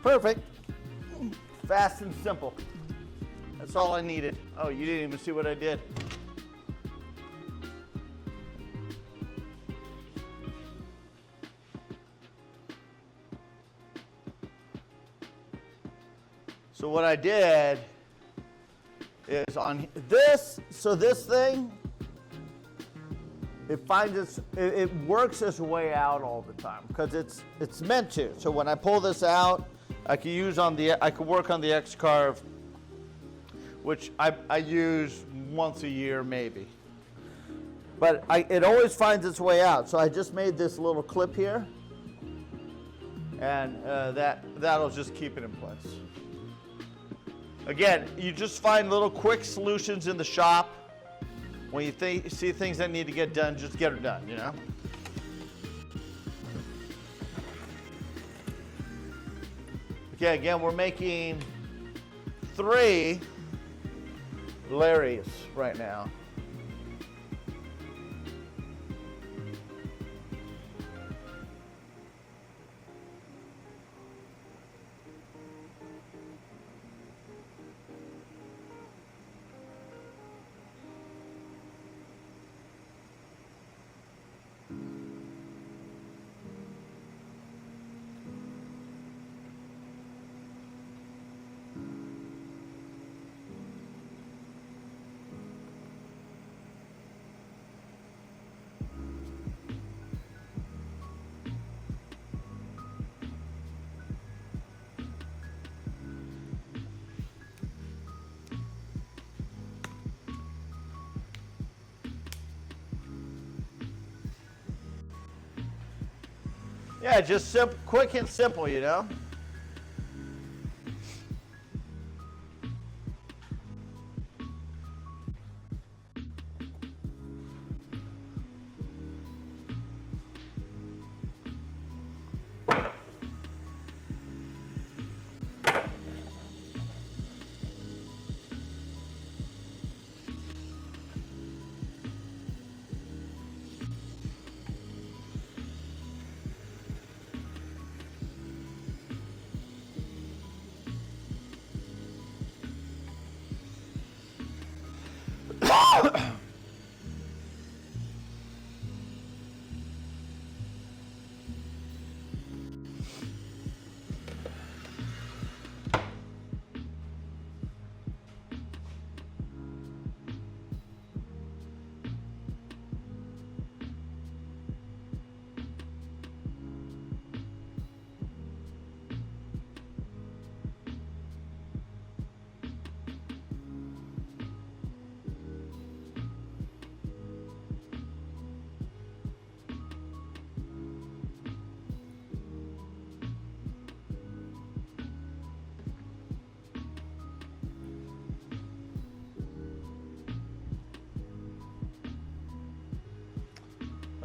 Perfect. Fast and simple. That's all I needed. Oh, you didn't even see what I did. So what I did is on this, so this thing, it works its way out all the time because it's meant to. So when I pull this out, I can work on the X-Carve, which I use once a year maybe. But it always finds its way out. So I just made this little clip here, and that'll just keep it in place. Again, you just find little quick solutions in the shop. When you see things that need to get done, just get it done, you know? Okay, again, we're making 3 Larrys right now. Yeah, just quick and simple, you know?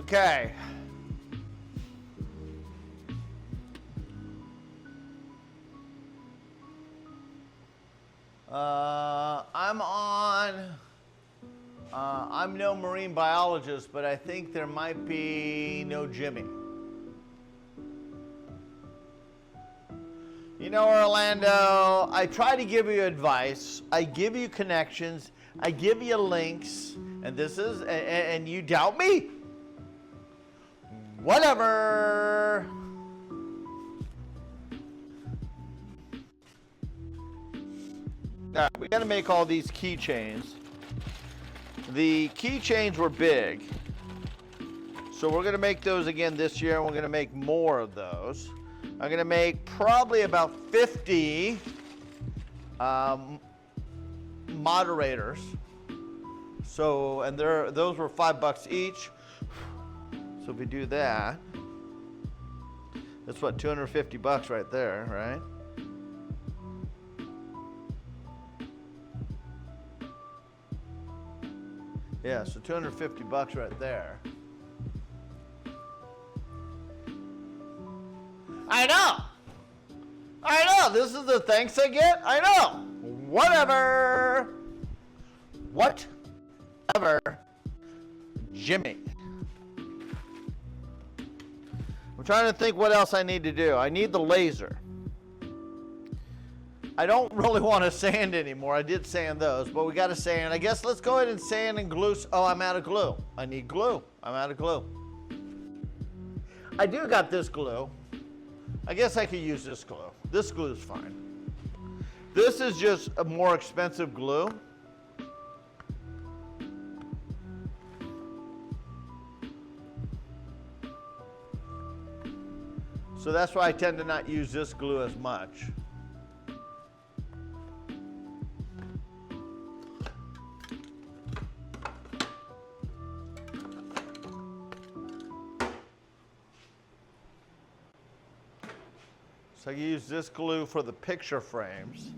Okay. I'm no marine biologist, but I think there might be no Jimmy. You know, Orlando, I try to give you advice. I give you connections. I give you links. And you doubt me? Whatever. We got to make all these keychains. The keychains were big, so we're going to make those again this year, and we're going to make more of those. I'm going to make probably about 50 moderators. So, and those were $5 each. So if we do that, that's what, $250 right there, right? Yeah, so $250 right there. I know, this is the thanks I get, I know. Whatever, Jimmy. I'm trying to think what else I need to do. I need the laser. I don't really want to sand anymore. I did sand those, but we got to sand. I guess let's go ahead and sand and glue. Oh, I'm out of glue. I need glue. I'm out of glue. I do got this glue. I guess I could use this glue. This glue is fine. This is just a more expensive glue. So that's why I tend to not use this glue as much. So I use this glue for the picture frames.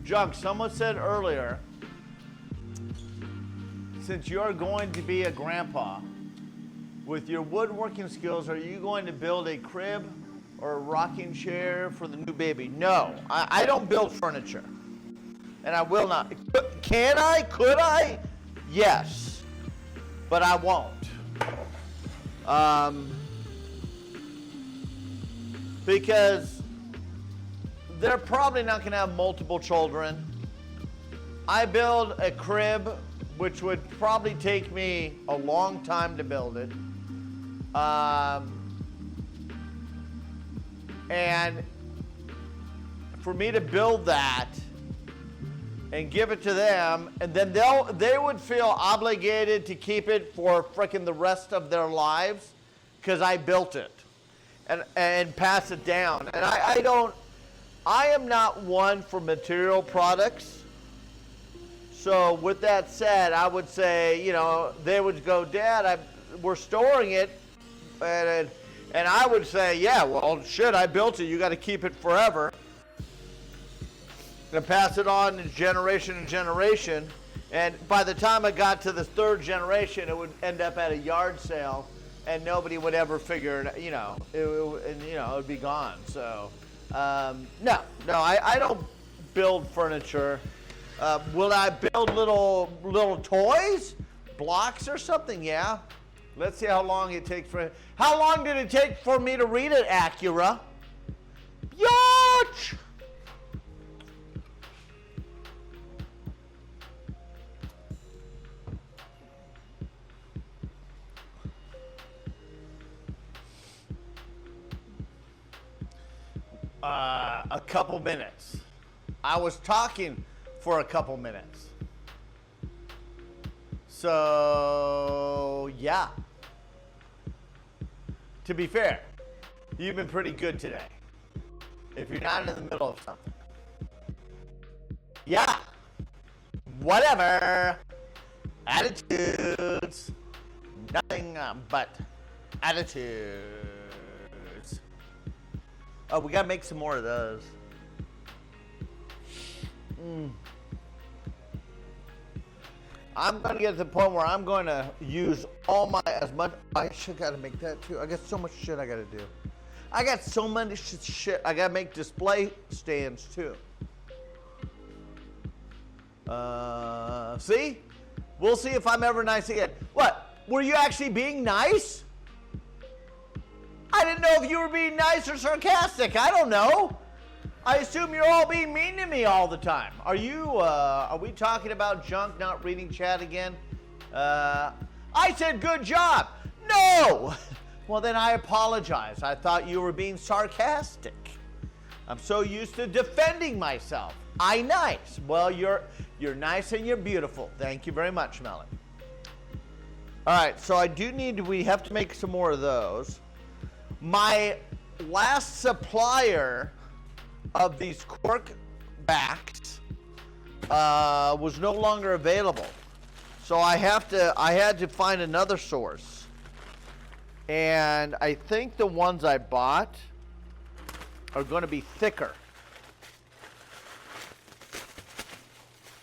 Junk, someone said earlier, since you're going to be a grandpa, with your woodworking skills, are you going to build a crib or a rocking chair for the new baby? No, I don't build furniture, and I will not. Can I? Could I? Yes, but I won't. Because they're probably not going to have multiple children. I build a crib, which would probably take me a long time to build it. And for me to build that and give it to them, and then they would feel obligated to keep it for frickin' the rest of their lives because I built it and pass it down. And I am not one for material products. So with that said, I would say, they would go, Dad, we're storing it. And I would say, yeah, well, shit, I built it. You got to keep it forever. And pass it on to generation to generation. And by the time I got to the third generation, it would end up at a yard sale. And nobody would ever figure it, it would be gone. So, no, I don't build furniture. Will I build little toys, blocks or something? Yeah. Let's see how long it takes how long did it take for me to read it, Acura? Yatch! A couple minutes. I was talking for a couple minutes. So, yeah. To be fair, you've been pretty good today. If you're not in the middle of something. Yeah. Whatever. Attitudes. Nothing but attitudes. Oh, we gotta make some more of those. I'm gonna get to the point where I'm going to use I should gotta make that too. I got so much shit I gotta do. I got so many shit. I gotta make display stands too. See? We'll see if I'm ever nice again. What? Were you actually being nice? I didn't know if you were being nice or sarcastic. I don't know. I assume you're all being mean to me all the time. Are we talking about junk not reading chat again? I said good job. No! Well, then I apologize. I thought you were being sarcastic. I'm so used to defending myself. I nice. Well, you're nice and you're beautiful. Thank you very much, Melon. All right, so we have to make some more of those. My last supplier of these cork backs was no longer available. So I had to find another source. And I think the ones I bought are going to be thicker.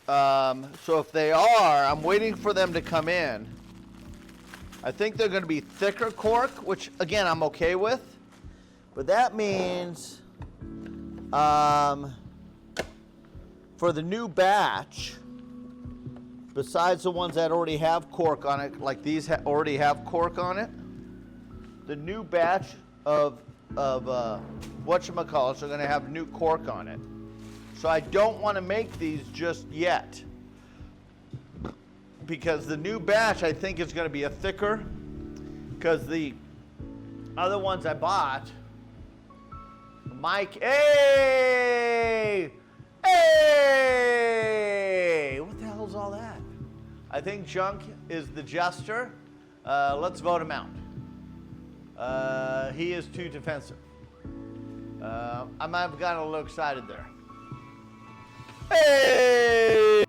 So if they are, I'm waiting for them to come in. I think they're going to be thicker cork, which again I'm okay with. But that means for the new batch, besides the ones that already have cork on it, like these already have cork on it, the new batch of whatchamacallits are going to have new cork on it. So I don't want to make these just yet, because the new batch I think is going to be a thicker, because the other ones I bought, Mike, hey, what the hell is all that? I think Junk is the jester. Let's vote him out. He is too defensive. I might have gotten a little excited there. Hey!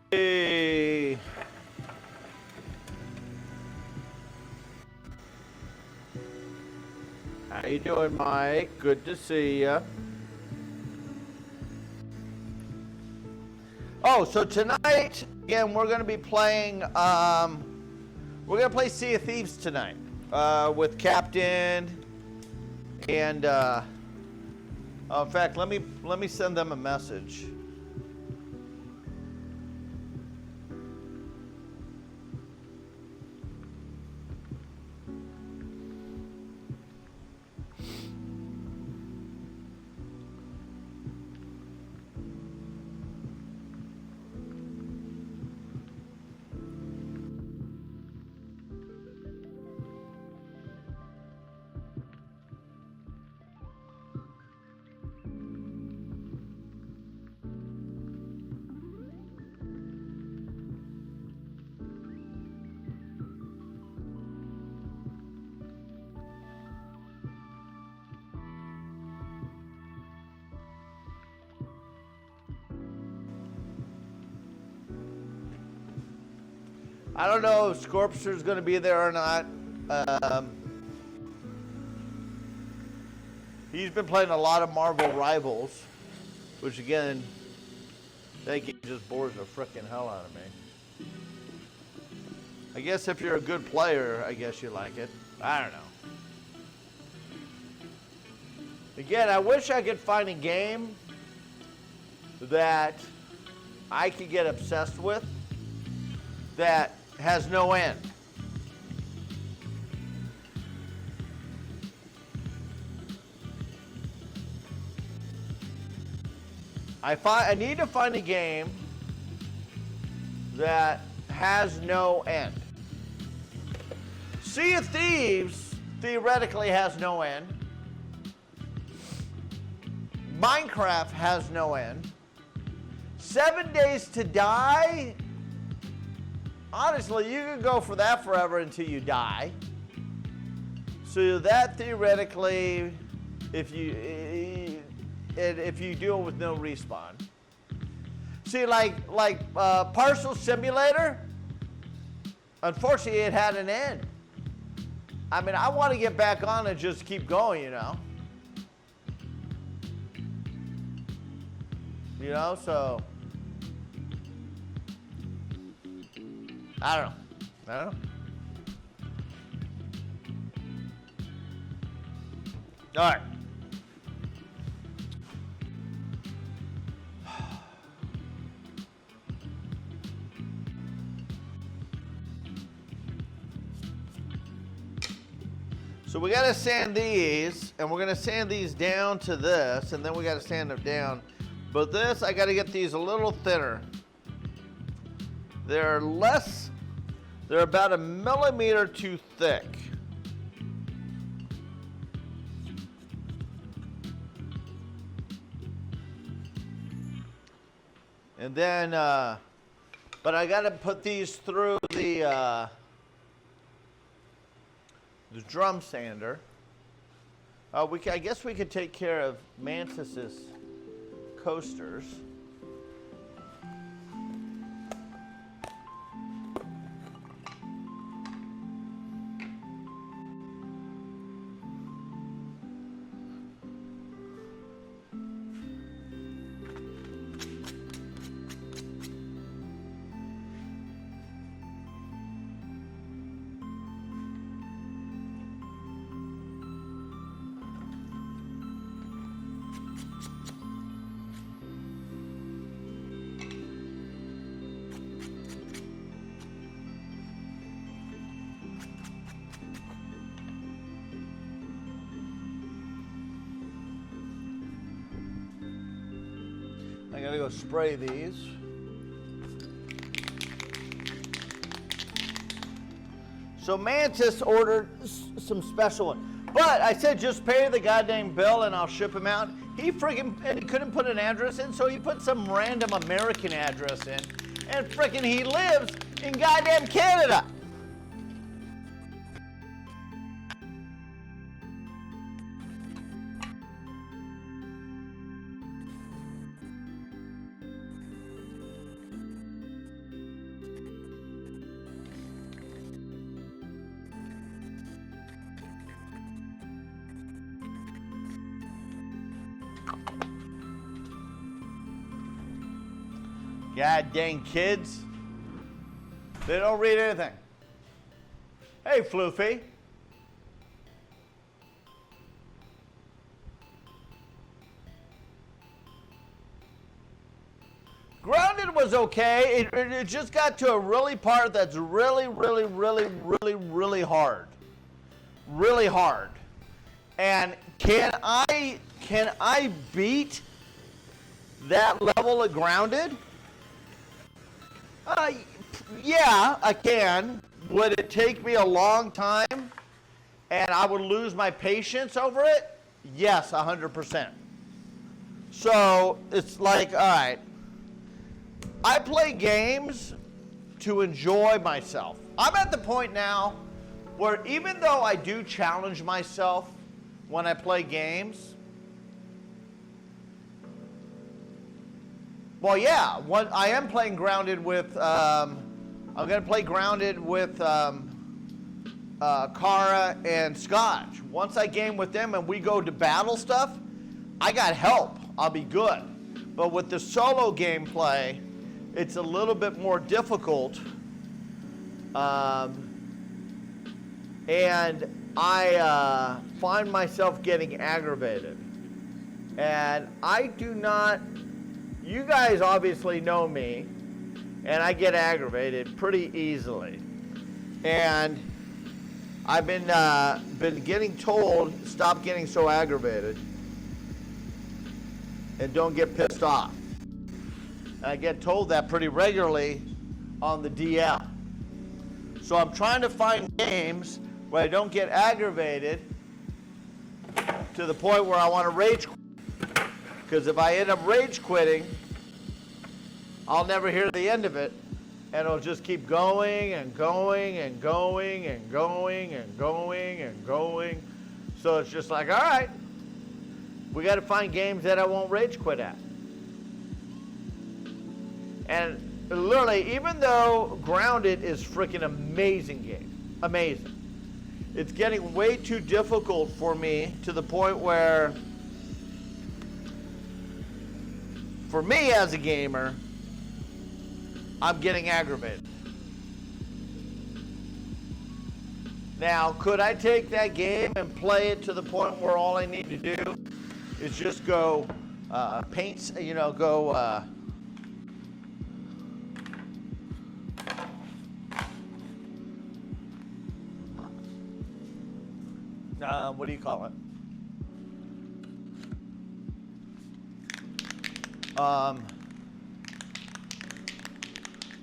How you doing, Mike? Good to see you. Oh, so tonight, again, we're going to be playing, we're going to play Sea of Thieves tonight with Captain and, in fact, let me send them a message. I don't know if Scorpster's going to be there or not. He's been playing a lot of Marvel Rivals, which again, that game just bores the frickin' hell out of me. I guess if you're a good player, I guess you like it. I don't know. Again, I wish I could find a game that I could get obsessed with that has no end. I need to find a game that has no end. Sea of Thieves theoretically has no end. Minecraft has no end. 7 Days to Die, honestly, you can go for that forever until you die. So that theoretically, if you do it with no respawn. See, like Parcel Simulator, unfortunately, it had an end. I mean, I want to get back on and just keep going, you know. You know, so I don't know. All right. So we got to sand these, and we're going to sand these down to this, and then we got to sand them down. But this, I got to get these a little thinner. They're about 1 millimeter too thick. And then, but I got to put these through the drum sander. I guess we could take care of Mantis's coasters. I gotta go spray these. So Mantis ordered some special one. But I said just pay the goddamn bill and I'll ship him out. He couldn't put an address in, so he put some random American address in. And freaking he lives in goddamn Canada. God dang kids. They don't read anything. Hey, Floofy. Grounded was okay. It just got to a really part that's really hard. Really hard. And can I beat that level of Grounded? Yeah, I can. Would it take me a long time and I would lose my patience over it? Yes, 100%. So it's like, all right, I play games to enjoy myself. I'm at the point now where even though I do challenge myself when I play games, well, yeah, I am playing Grounded with, I'm going to play Grounded with Kara and Scotch. Once I game with them and we go to battle stuff, I got help. I'll be good. But with the solo gameplay, it's a little bit more difficult. And I find myself getting aggravated. And I do not... You guys obviously know me, and I get aggravated pretty easily. And I've been getting told, stop getting so aggravated and don't get pissed off. And I get told that pretty regularly on the DL. So I'm trying to find games where I don't get aggravated to the point where I want to rage quit. Because if I end up rage quitting, I'll never hear the end of it, and it'll just keep going and going and going and going and going and going. So it's just like, all right, we got to find games that I won't rage quit at. And literally, even though Grounded is freaking amazing game, amazing, it's getting way too difficult for me to the point where, for me as a gamer, I'm getting aggravated. Now, could I take that game and play it to the point where all I need to do is just go paint, go what do you call it?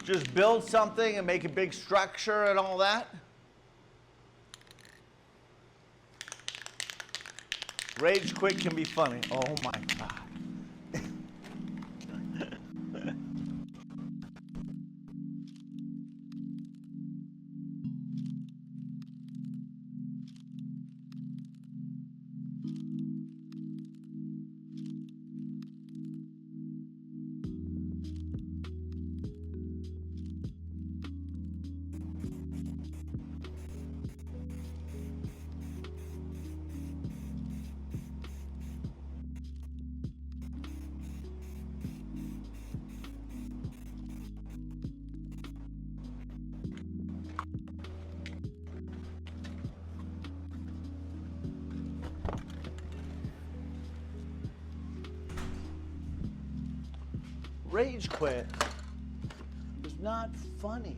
Just build something and make a big structure and all that. Rage quit can be funny. Oh my God. Rage quit is not funny.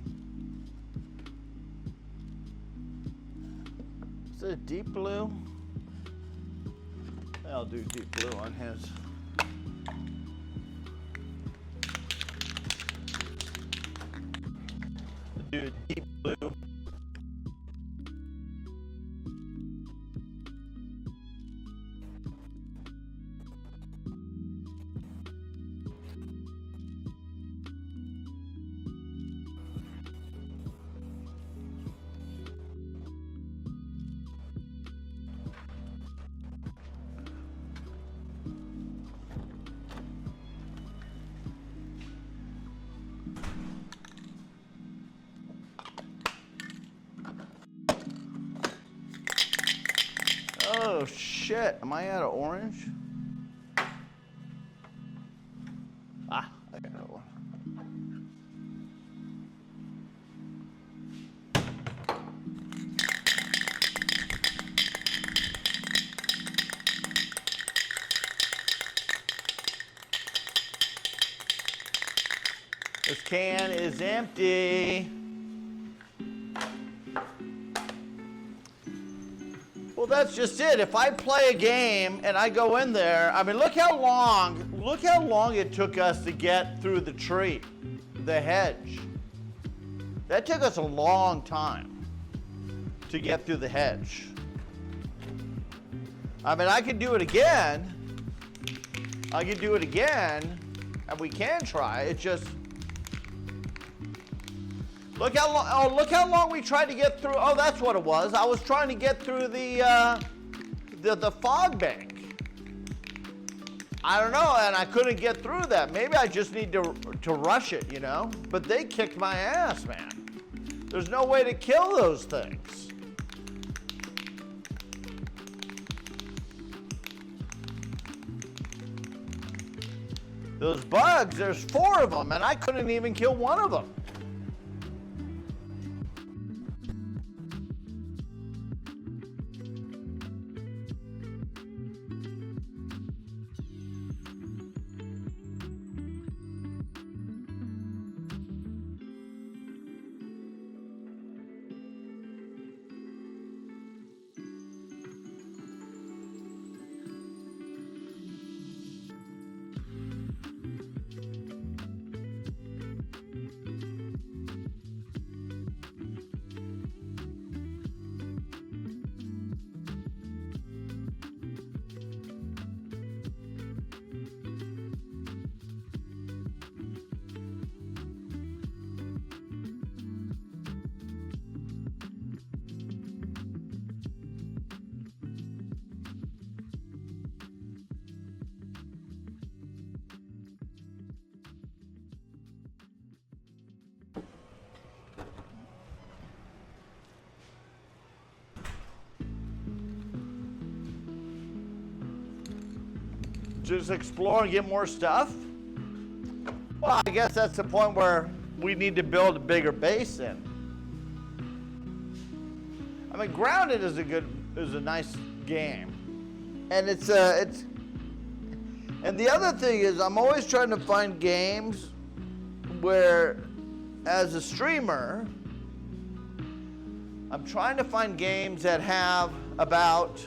Is it a deep blue? I'll do deep blue on his. Do deep blue. Oh shit, am I out of orange? Ah, I got one. This can is empty. Well, that's just it. If I play a game and I go in there, I mean, look how long it took us to get through the tree, the hedge. That took us a long time to get through the hedge. I mean, I could do it again. And we can try. It's just, look how long. Oh, look how long we tried to get through. Oh, that's what it was. I was trying to get through the fog bank. I don't know, and I couldn't get through that. Maybe I just need to rush it, you know. But they kicked my ass, man. There's no way to kill those things. Those bugs, there's 4 of them, and I couldn't even kill one of them. Just explore and get more stuff? Well, I guess that's the point where we need to build a bigger base in. I mean, Grounded is a nice game. And and the other thing is I'm always trying to find games where, as a streamer, I'm trying to find games that have about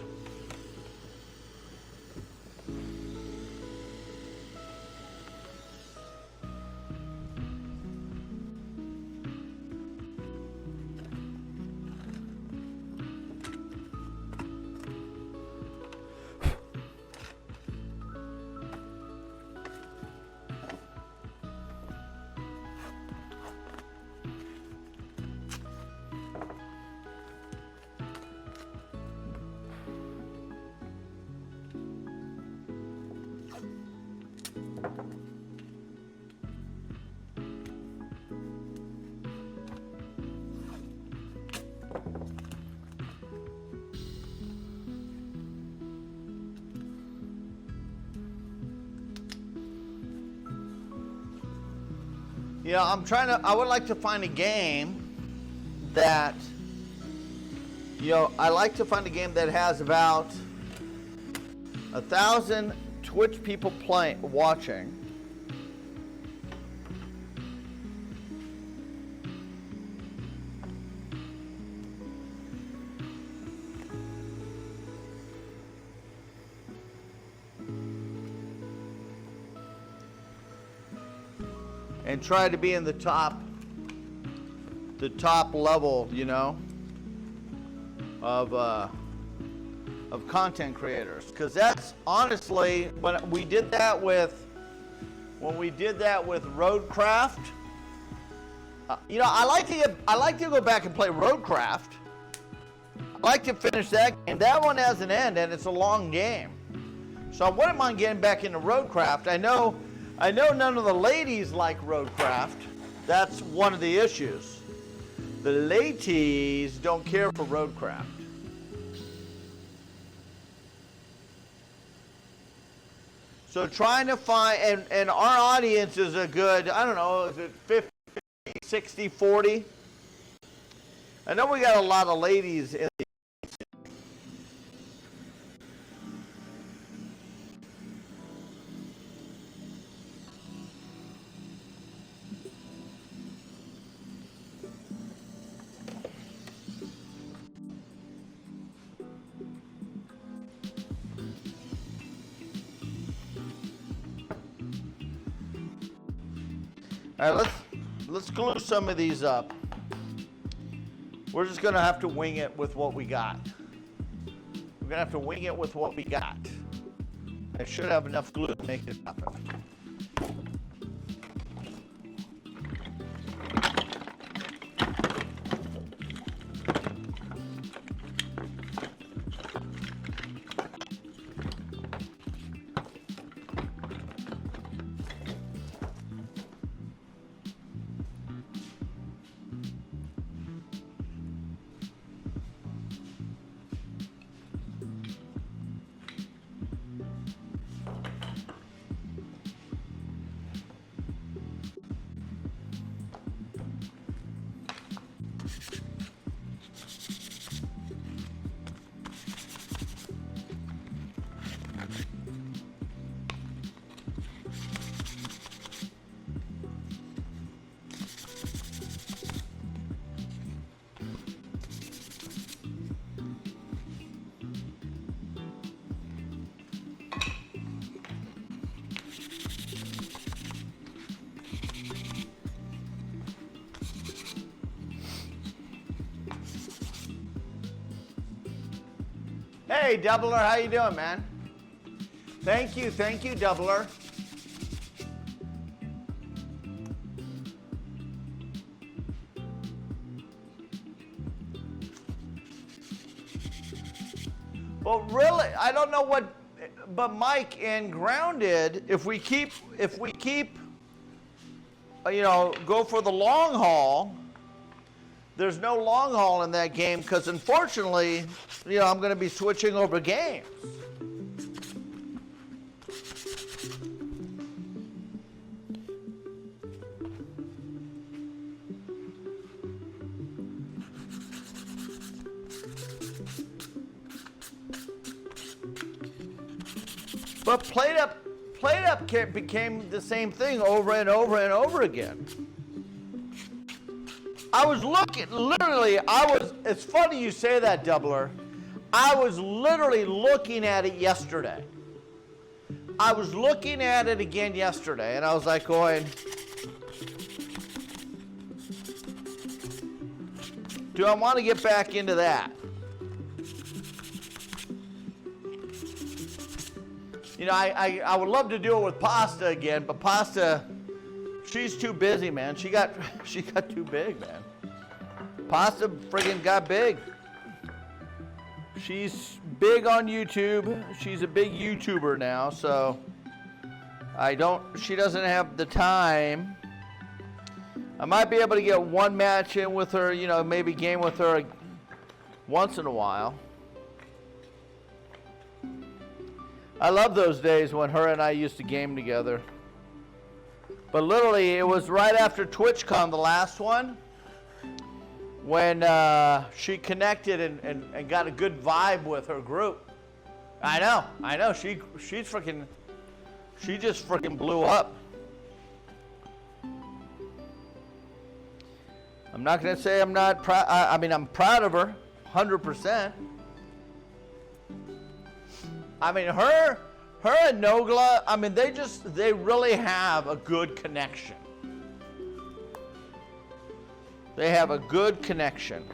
I would like to find a game that, I like to find a game that has about 1,000 Twitch people watching. And try to be in the top level, of content creators. Because that's honestly when we did that with Roadcraft. I like to go back and play Roadcraft. I like to finish that game. That one has an end, and it's a long game. So I wouldn't mind getting back into Roadcraft. I know none of the ladies like Roadcraft. That's one of the issues. The ladies don't care for Roadcraft. So trying to find, and our audience is a good, I don't know, is it 50, 60, 40? I know we got a lot of ladies in the All right, let's glue some of these up. We're just gonna have to wing it with what we got. We're gonna have to wing it with what we got. I should have enough glue to make it happen. Hey, Doubler, how you doing, man? Thank you, Doubler. Well, really, I don't know what, but Mike and Grounded, if we keep, go for the long haul. There's no long haul in that game because, unfortunately, I'm going to be switching over games. But Played Up became the same thing over and over and over again. I was looking, literally, it's funny you say that, Doubler. I was literally looking at it yesterday. I was looking at it again yesterday, and I was like going, do I want to get back into that? You know, I would love to do it with Pasta again, but Pasta, she's too busy, man. She got too big, man. Pasta friggin' got big. She's big on YouTube. She's a big YouTuber now, so she doesn't have the time. I might be able to get one match in with her, you know, maybe game with her once in a while. I love those days when her and I used to game together. But literally, it was right after TwitchCon, the last one, when she connected and got a good vibe with her group. I know. She just freaking blew up. I'm not gonna say I'm not proud. I mean, I'm proud of her, 100%. I mean, her and Nogla. I mean, they really have a good connection. They have a good connection.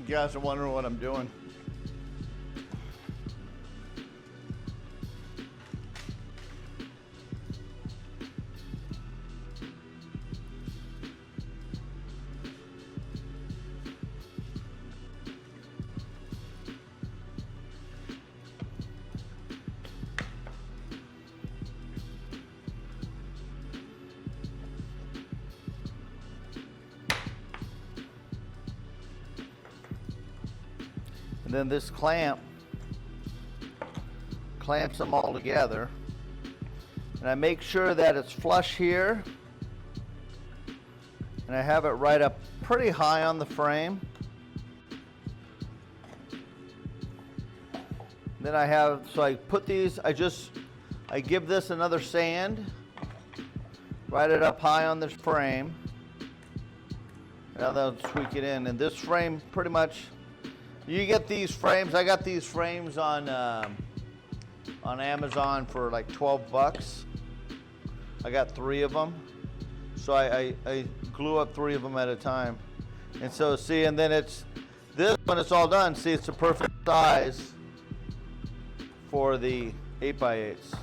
You guys are wondering what I'm doing. And then this clamps them all together. And I make sure that it's flush here. And I have it right up pretty high on the frame. Then I put these, I give this another sand. Write it up high on this frame. Now that'll tweak it in. And this frame pretty much, you get these frames. I got these frames on Amazon for like 12 bucks. I got 3 of them. So I glue up 3 of them at a time. And so see, and then this when it's all done, see, it's the perfect size for the 8x8s.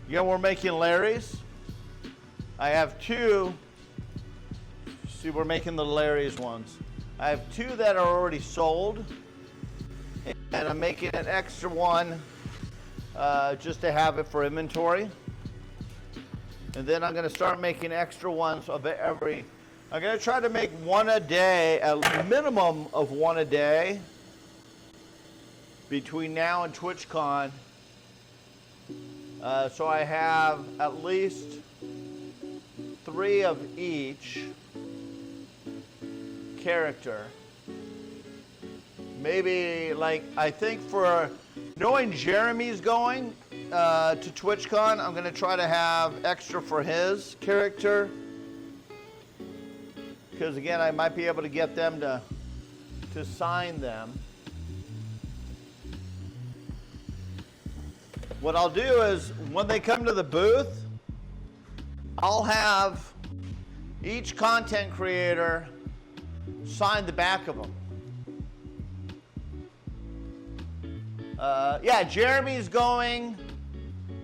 Yeah, we're making Larry's. I have 2. See, we're making the Larry's ones. I have 2 that are already sold. And I'm making an extra one just to have it for inventory. And then I'm going to start making extra ones of every. I'm going to try to make one a day, a minimum of one a day. between now and TwitchCon. So I have at least 3 of each character. Maybe, like, I think for knowing Jeremy's going to TwitchCon, I'm going to try to have extra for his character. Because, again, I might be able to get them to sign them. What I'll do is, when they come to the booth, I'll have each content creator sign the back of them. Yeah, Jeremy's going,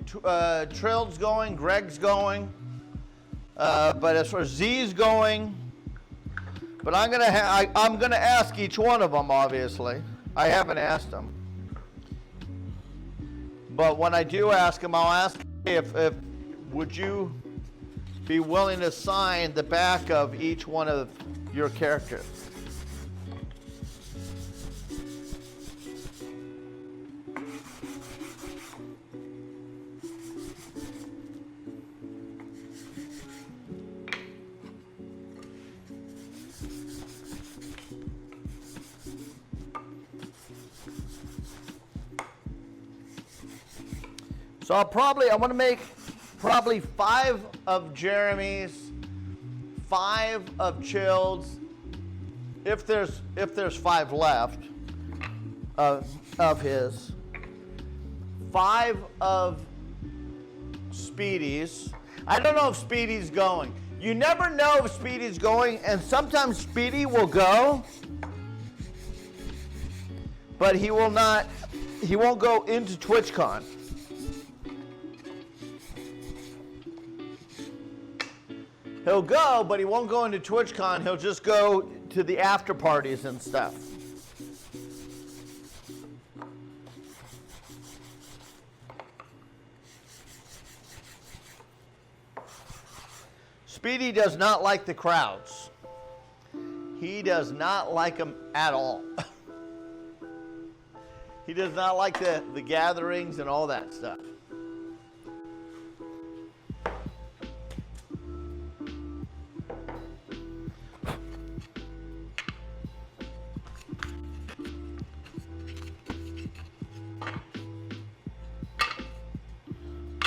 Trill's going, Greg's going, but as far as Z's going, but I'm gonna ask each one of them. Obviously, I haven't asked them, but when I do ask them, I'll ask if would you be willing to sign the back of each one of your characters. So I want to make probably 5 of Jeremy's, 5 of Chill's, if there's 5 left of his, 5 of Speedy's. I don't know if Speedy's going. You never know if Speedy's going, and sometimes Speedy will go, but he won't go into TwitchCon. He'll go, but he won't go into TwitchCon. He'll just go to the after parties and stuff. Speedy does not like the crowds. He does not like them at all. He does not like the gatherings and all that stuff.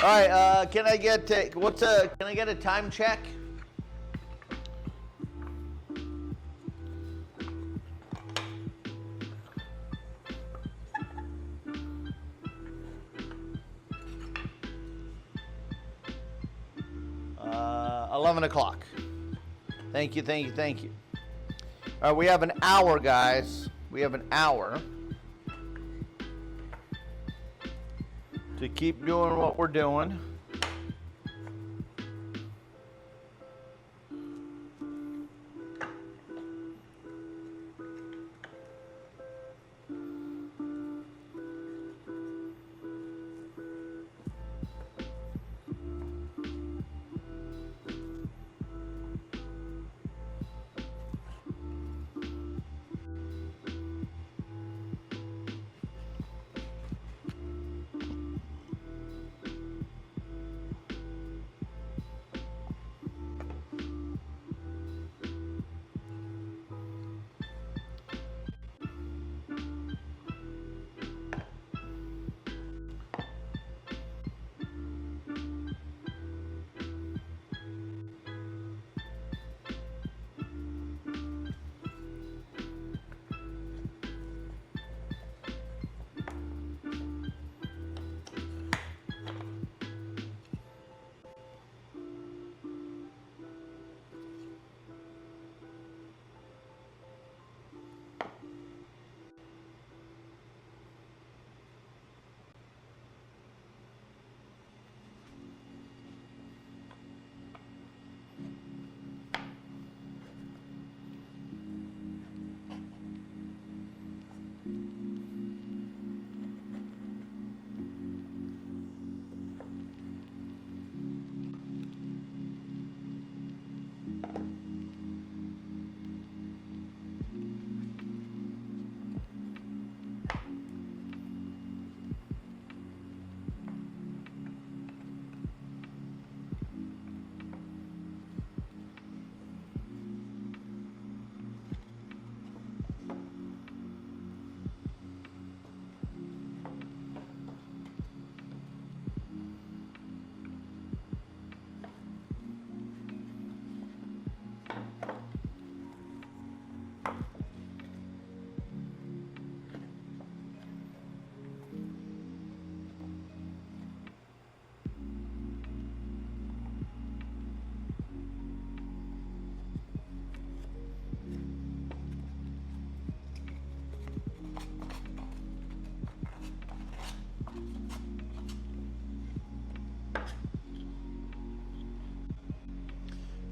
All right, can I get a time check? Uh, 11 o'clock. Thank you. All right, we have an hour, guys. We have an hour to keep doing what we're doing.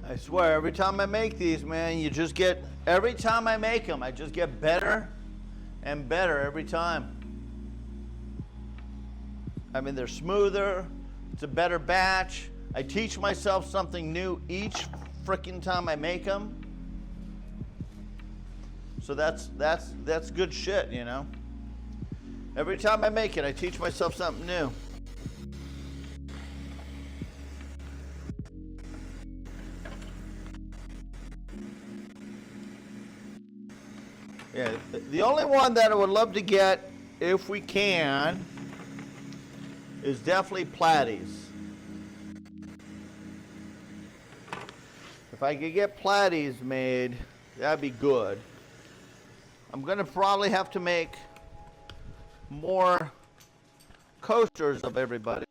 I swear, every time I make these, man, every time I make them, I just get better and better every time. I mean, they're smoother, it's a better batch. I teach myself something new each freaking time I make them. So that's good shit, you know? Every time I make it, I teach myself something new. Yeah, the only one that I would love to get, if we can, is definitely platies. If I could get platies made, that'd be good. I'm gonna probably have to make more coasters of everybody's,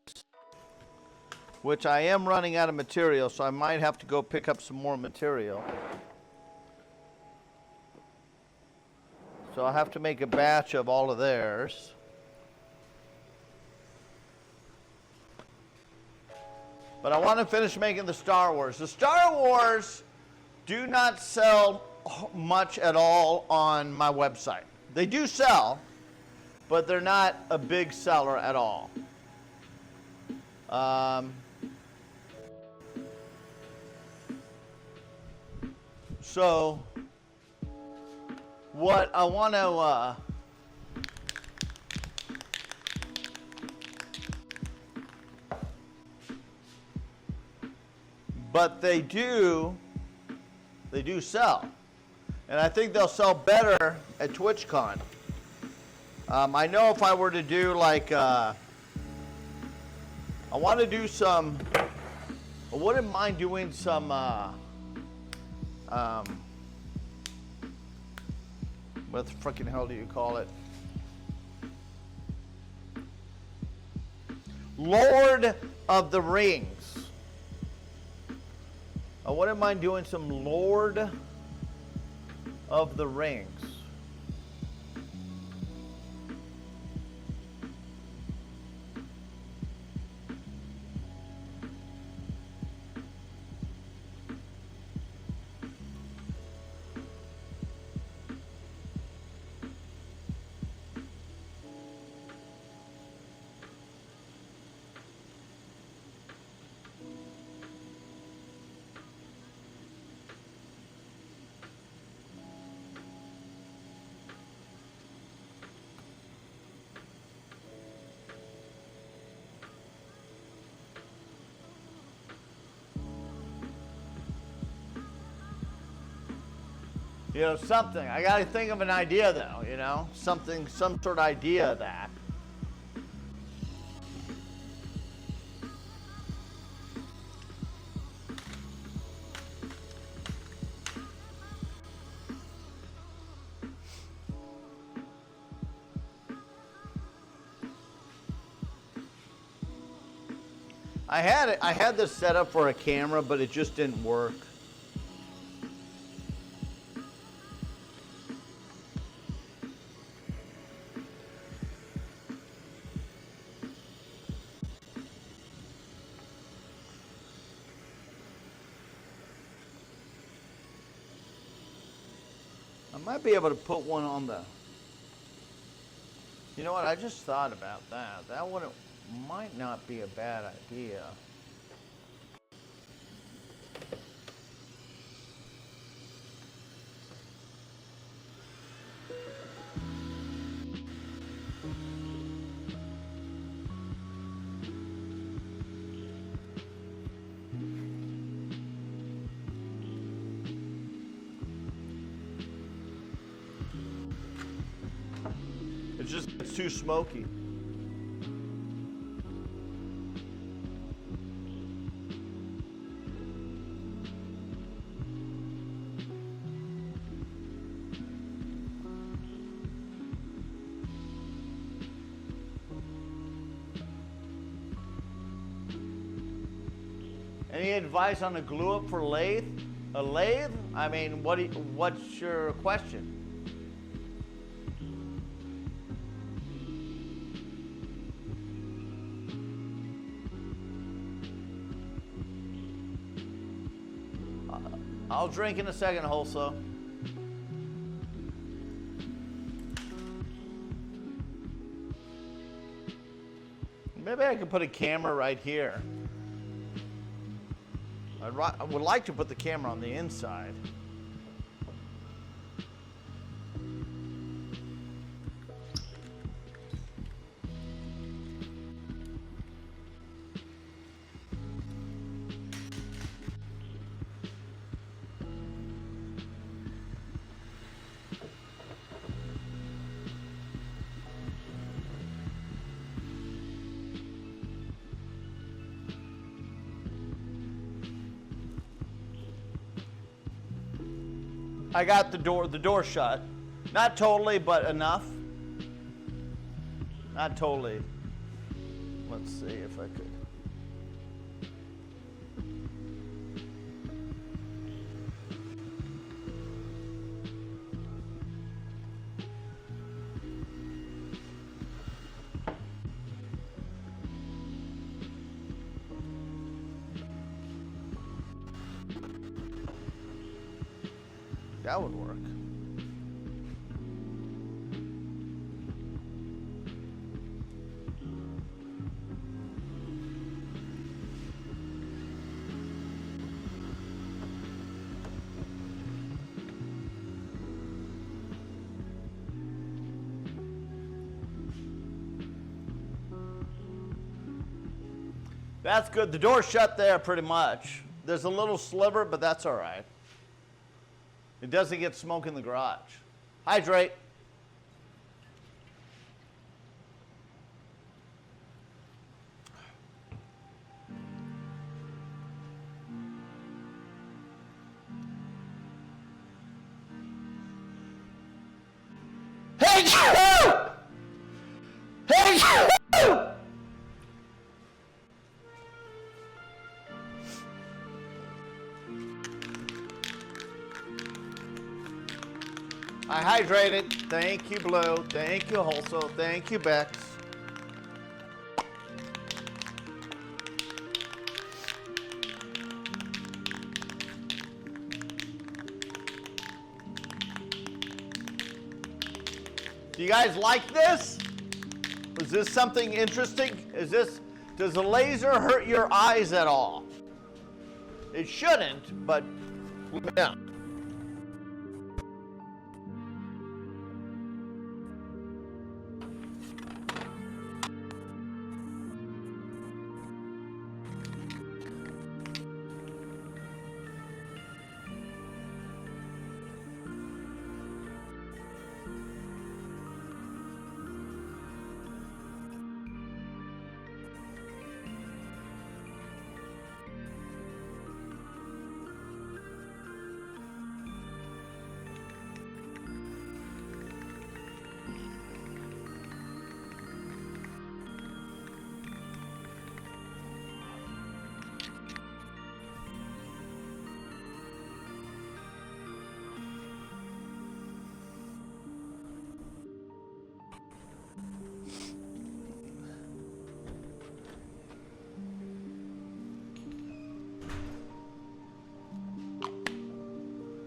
which I am running out of material, so I might have to go pick up some more material. So I'll have to make a batch of all of theirs. But I want to finish making the Star Wars. The Star Wars do not sell much at all on my website. They do sell, but they're not a big seller at all. So what I want to but they do sell, and I think they'll sell better at TwitchCon. I know if I were to do like I want to do some, I wouldn't mind doing some what the frickin' hell do you call it? Lord of the Rings. I wouldn't mind doing some Lord of the Rings. You know, something. I got to think of an idea, though, you know? Something, some sort of idea of that. I had this set up for a camera, but it just didn't work. I might be able to put one on the... You know what? I just thought about that. That one might not be a bad idea. It's too smoky. Any advice on a glue up for lathe? A lathe? I mean, what's your question? I'll drink in a second, Hulso. Maybe I could put a camera right here. I would like to put the camera on the inside. I got the door shut. Not totally, but enough. Not totally. Let's see if I could. That would work. That's good. The door's shut there pretty much. There's a little sliver, but that's all right. It doesn't get smoke in the garage. Hydrate. Hey! Hey! I hydrated. Thank you, Blue. Thank you, Hulso. Thank you, Bex. Do you guys like this? Is this something interesting? Does the laser hurt your eyes at all? It shouldn't, but yeah.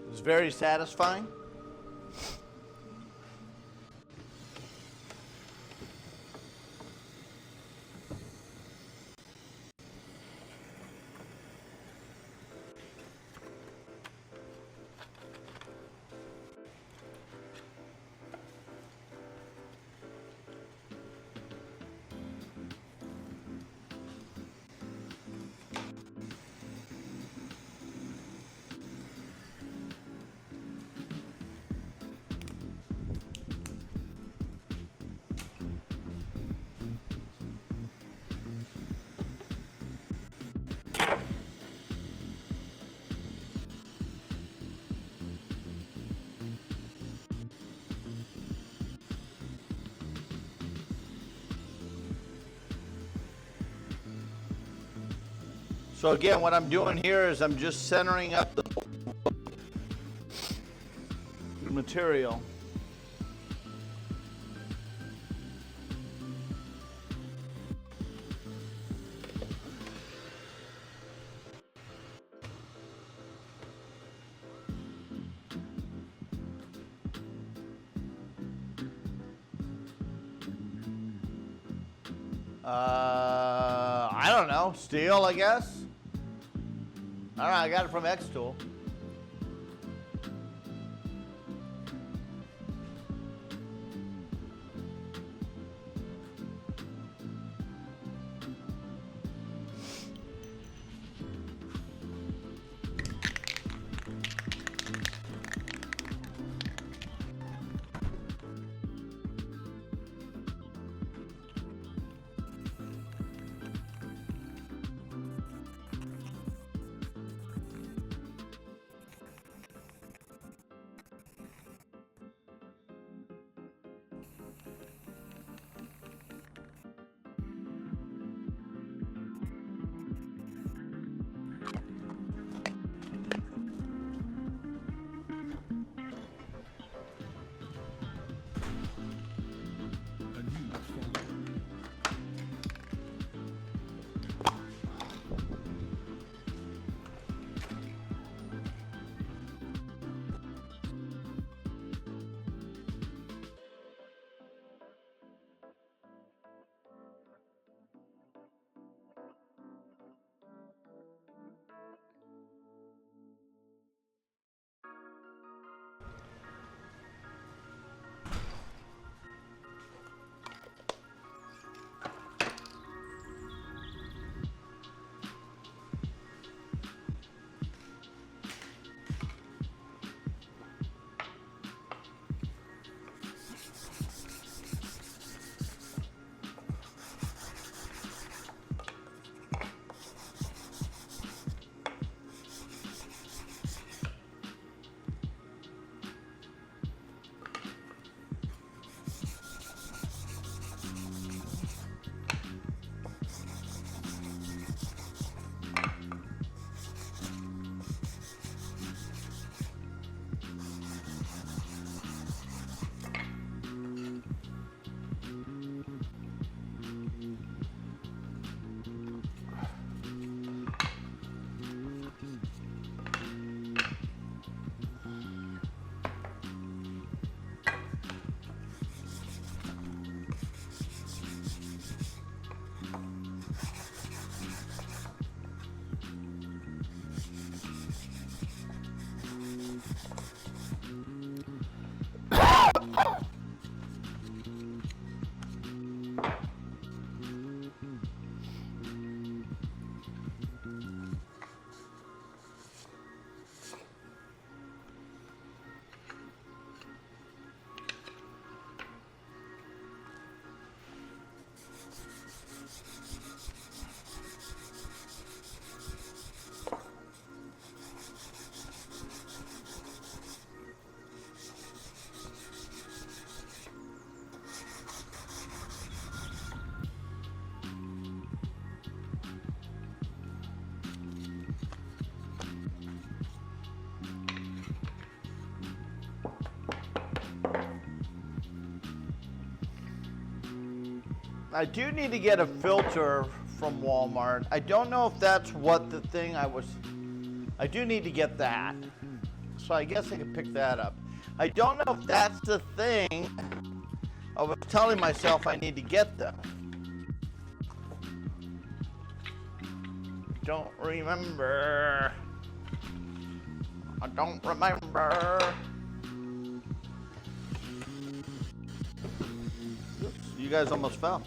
It's very satisfying. So again, what I'm doing here is I'm just centering up the material. I don't know, steel, I guess. I don't know, I got it from X-Tool. I do need to get a filter from Walmart. I don't know if that's what the thing I do need to get that. So I guess I can pick that up. I don't know if that's the thing I was telling myself I need to get though. Don't remember. I don't remember. Oops, you guys almost fell.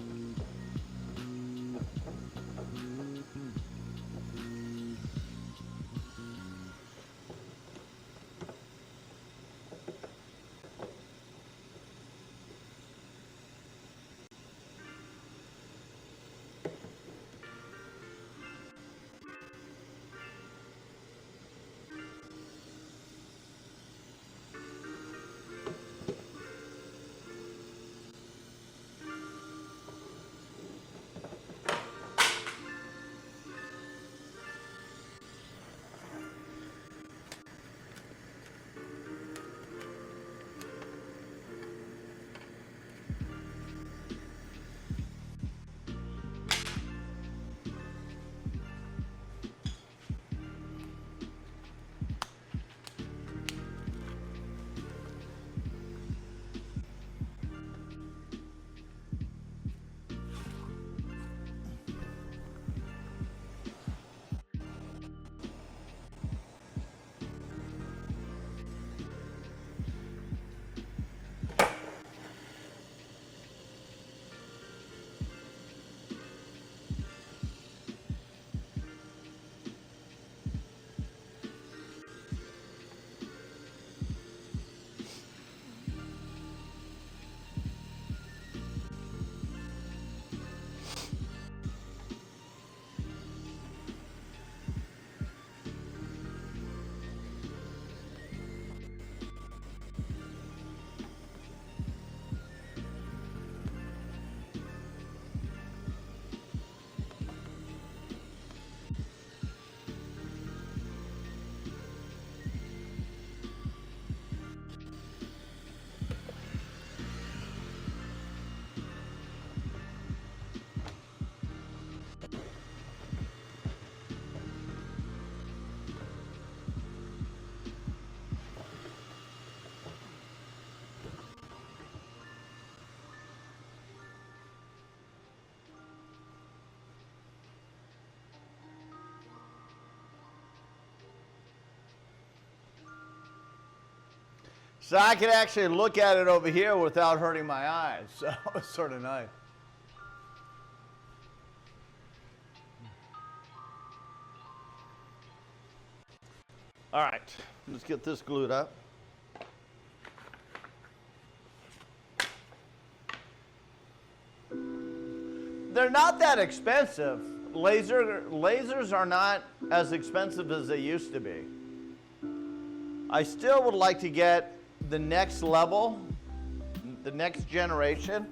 So I can actually look at it over here without hurting my eyes. So it's sort of nice. All right, let's get this glued up. They're not that expensive. Lasers are not as expensive as they used to be. I still would like to get the next level, the next generation.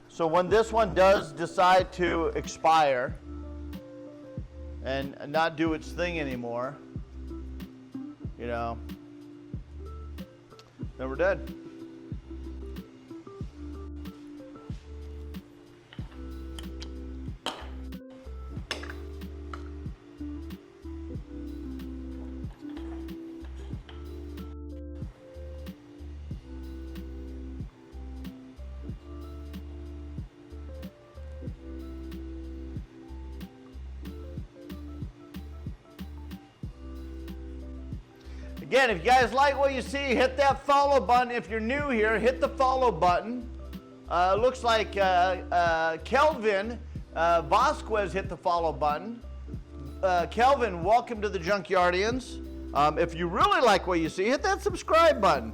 So when this one does decide to expire and not do its thing anymore, you know, then we're dead. Again, if you guys like what you see, hit that follow button. If you're new here, hit the follow button. Looks like Kelvin Vasquez hit the follow button. Kelvin, welcome to the Junkyardians. If you really like what you see, hit that subscribe button.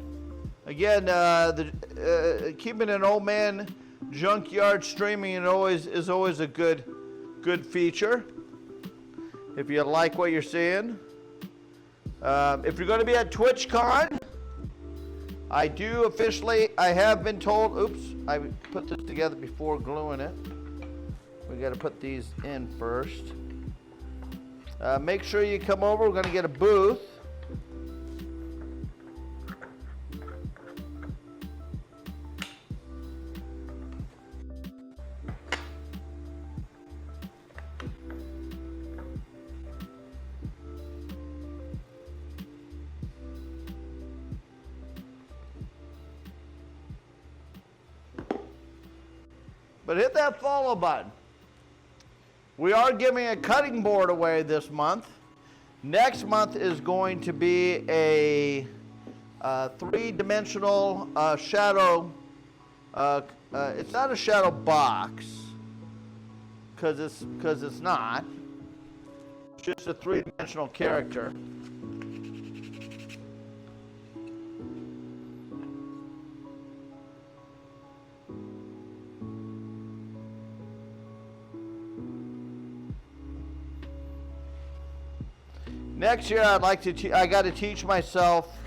Again, keeping an old man junkyard streaming is always a good feature. If you like what you're seeing. If you're going to be at TwitchCon, I have been told, oops, I put this together before gluing it. We got to put these in first. Make sure you come over. We're going to get a booth. But hit that follow button. We are giving a cutting board away this month. Next month is going to be a three-dimensional shadow. It's not a shadow box because it's not. It's just a three-dimensional character. Next year, I'd like to. I got to teach myself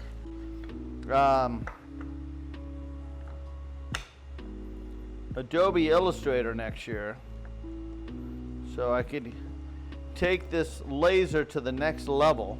Adobe Illustrator next year, so I could take this laser to the next level.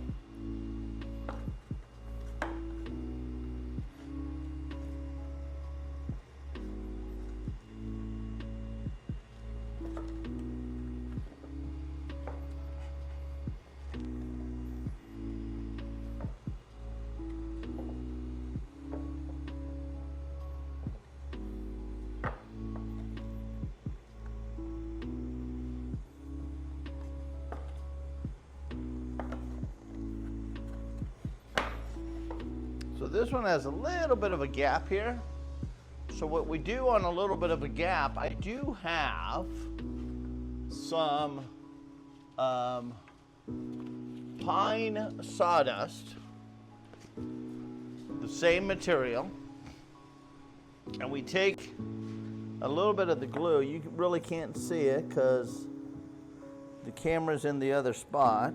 So this one has a little bit of a gap here. So what we do on a little bit of a gap, I do have some pine sawdust, the same material, and we take a little bit of the glue. You really can't see it because the camera's in the other spot.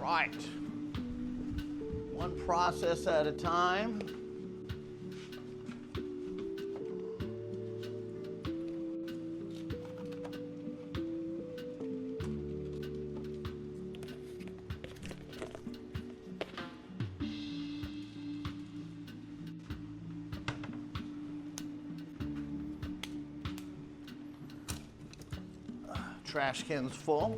right. One process at a time. Trash can's full.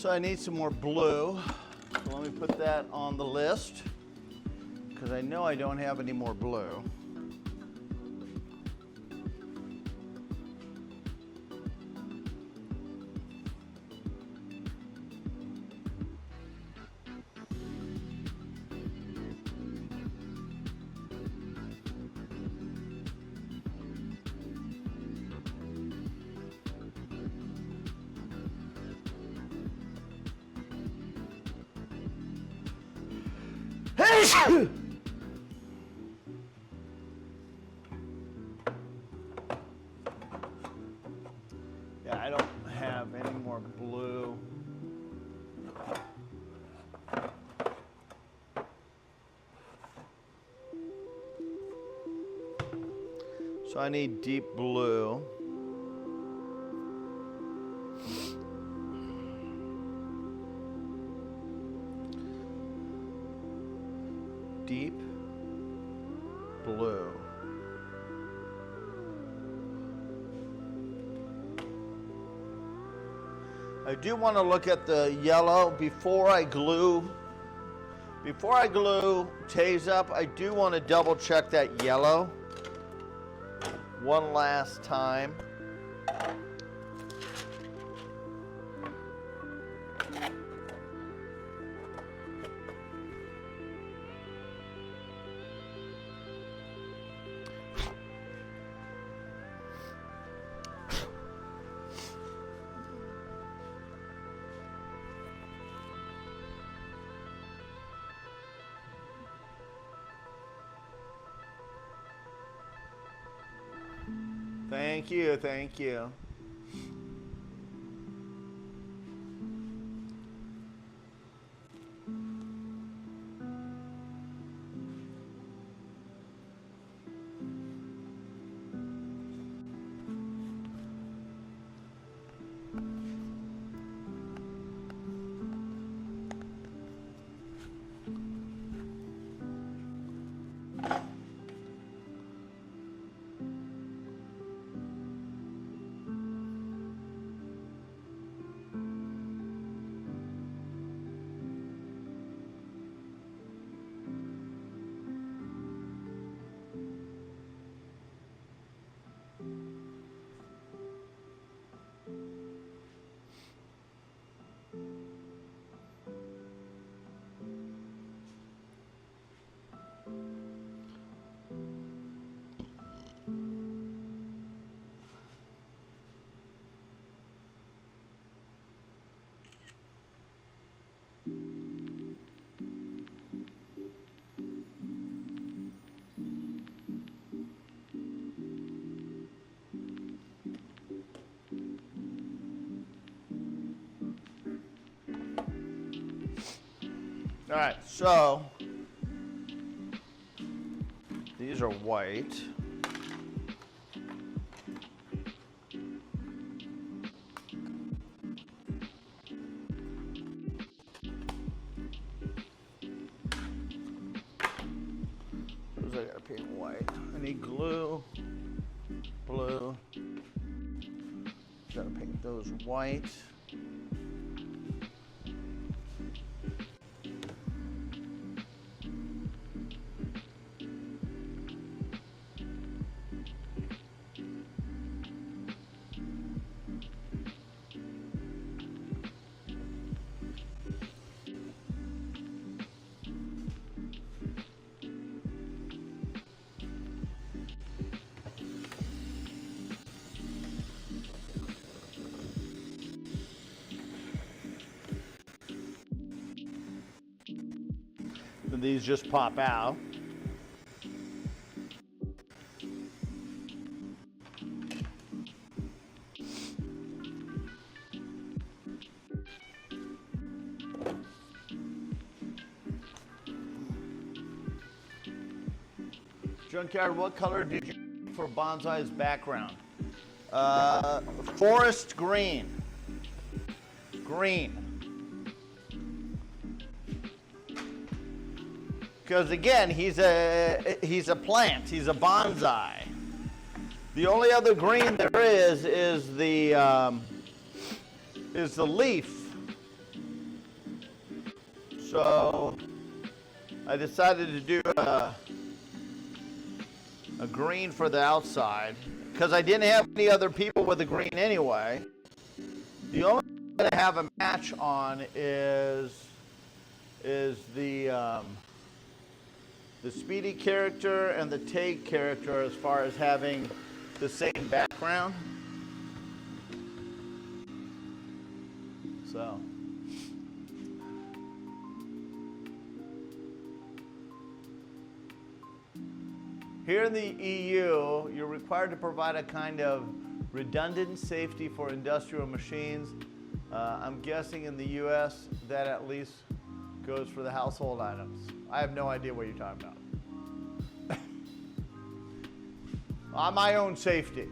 So I need some more blue. So let me put that on the list because I know I don't have any more blue. Yeah, I don't have any more blue. So I need deep blue. Deep blue. I do want to look at the yellow before I glue. Before I glue Taze up, I do want to double check that yellow one last time. Thank you, thank you. All right, so these are white. Those I gotta paint white. I need glue, blue. Gotta paint those white. And these just pop out. Junkyard, what color did you pick for Bonsai's background? Forest green. Green. Because again, he's a plant. He's a bonsai. The only other green there is the leaf. So I decided to do a green for the outside because I didn't have any other people with a green anyway. The only thing that I have a match on is the Speedy character and the Take character as far as having the same background. So. Here in the EU, you're required to provide a kind of redundant safety for industrial machines. I'm guessing in the US that at least goes for the household items. I have no idea what you're talking about. On my own safety.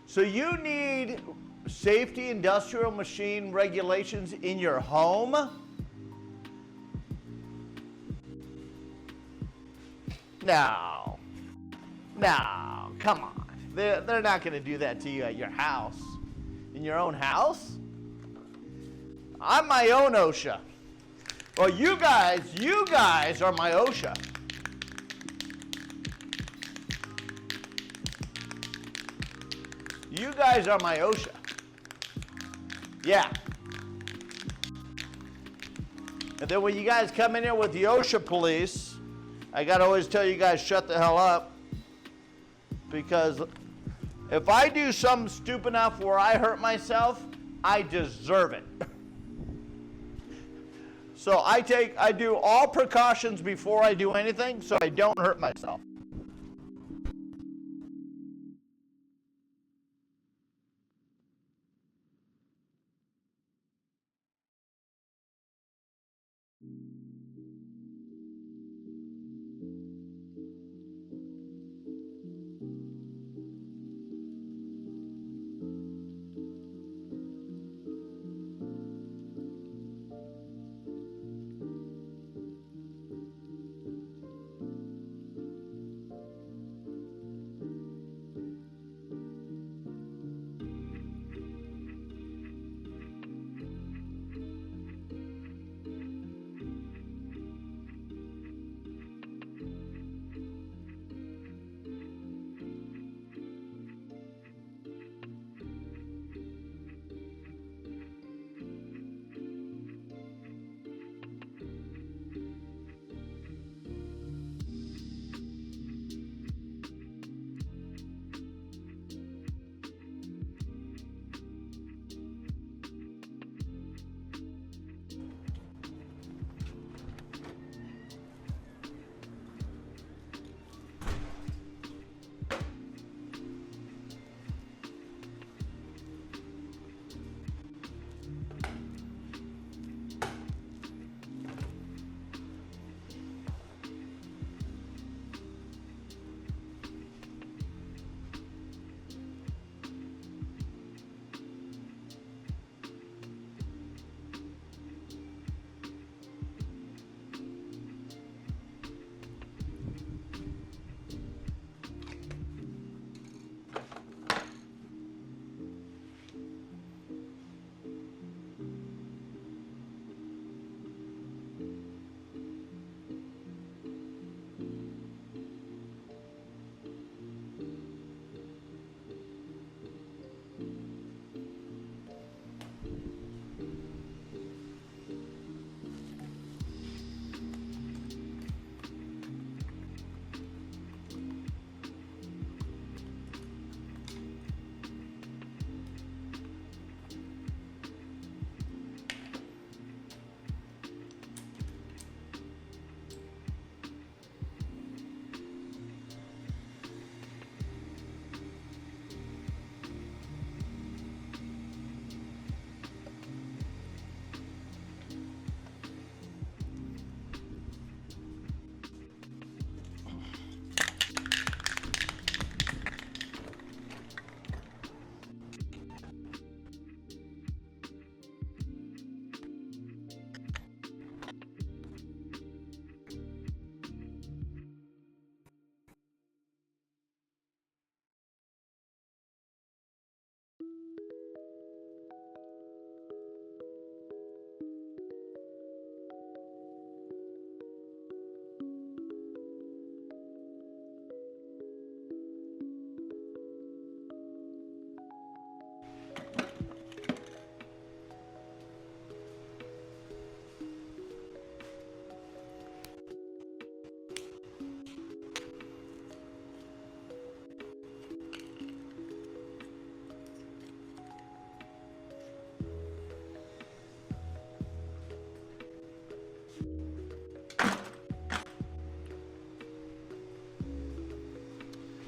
So you need safety industrial machine regulations in your home? No, come on. They're not going to do that to you at your house. In your own house? I'm my own OSHA. Well, you guys are my OSHA. You guys are my OSHA. Yeah. And then when you guys come in here with the OSHA police, I got to always tell you guys, shut the hell up. Because if I do something stupid enough where I hurt myself, I deserve it. So I do all precautions before I do anything so I don't hurt myself.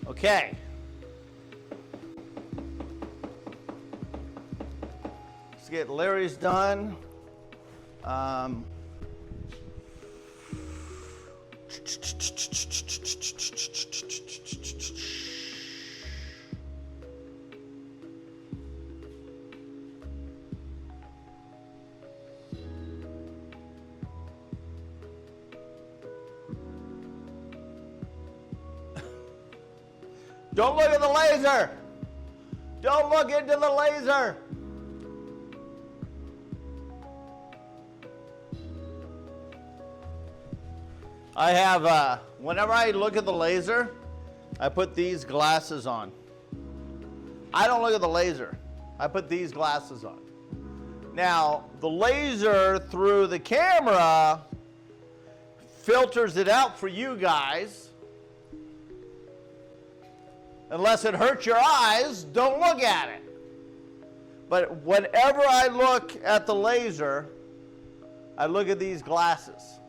Okay. Let's get Larry's done. Don't look at the laser. Don't look into the laser. I have, whenever I look at the laser, I put these glasses on. I don't look at the laser. I put these glasses on. Now, the laser through the camera filters it out for you guys. Unless it hurts your eyes, don't look at it. But whenever I look at the laser, I look at these glasses.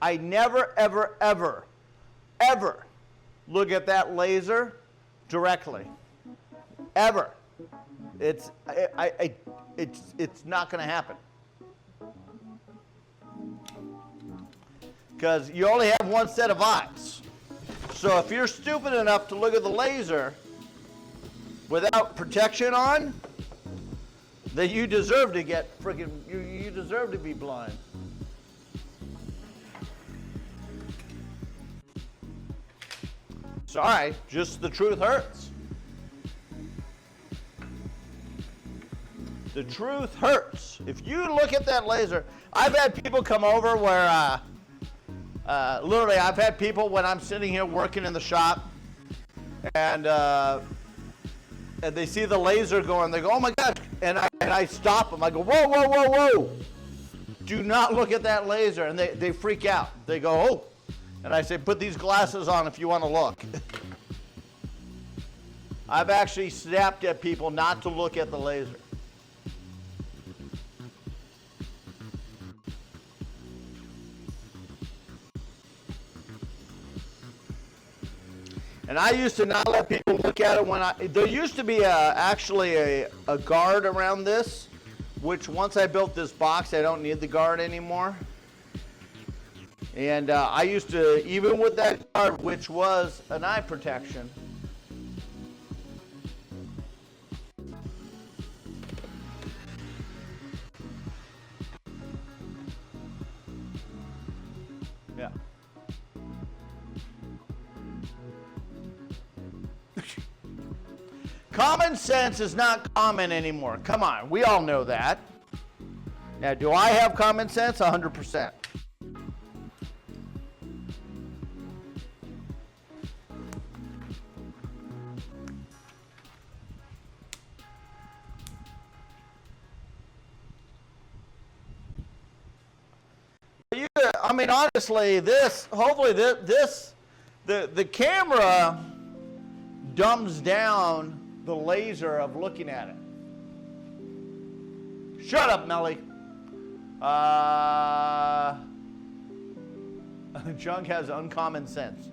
I never, ever, ever, ever look at that laser directly. Ever. It's not going to happen. Because you only have one set of eyes. So if you're stupid enough to look at the laser without protection on, then you deserve to get freaking, you deserve to be blind. Sorry, just the truth hurts. The truth hurts. If you look at that laser, I've had people come over where, literally, I've had people when I'm sitting here working in the shop, and they see the laser going, they go, oh my gosh, and I stop them. I go, whoa, whoa, whoa, whoa. Do not look at that laser. And they freak out. They go, oh. And I say, put these glasses on if you want to look. I've actually snapped at people not to look at the laser. And I used to not let people look at it there used to be actually a guard around this, which once I built this box, I don't need the guard anymore. And I used to, even with that guard, which was an eye protection, yeah. Common sense is not common anymore. Come on, we all know that. Now, do I have common sense? 100%. I mean, honestly, hopefully the camera dumbs down the laser of looking at it. Shut up, Melly. Junk has uncommon sense.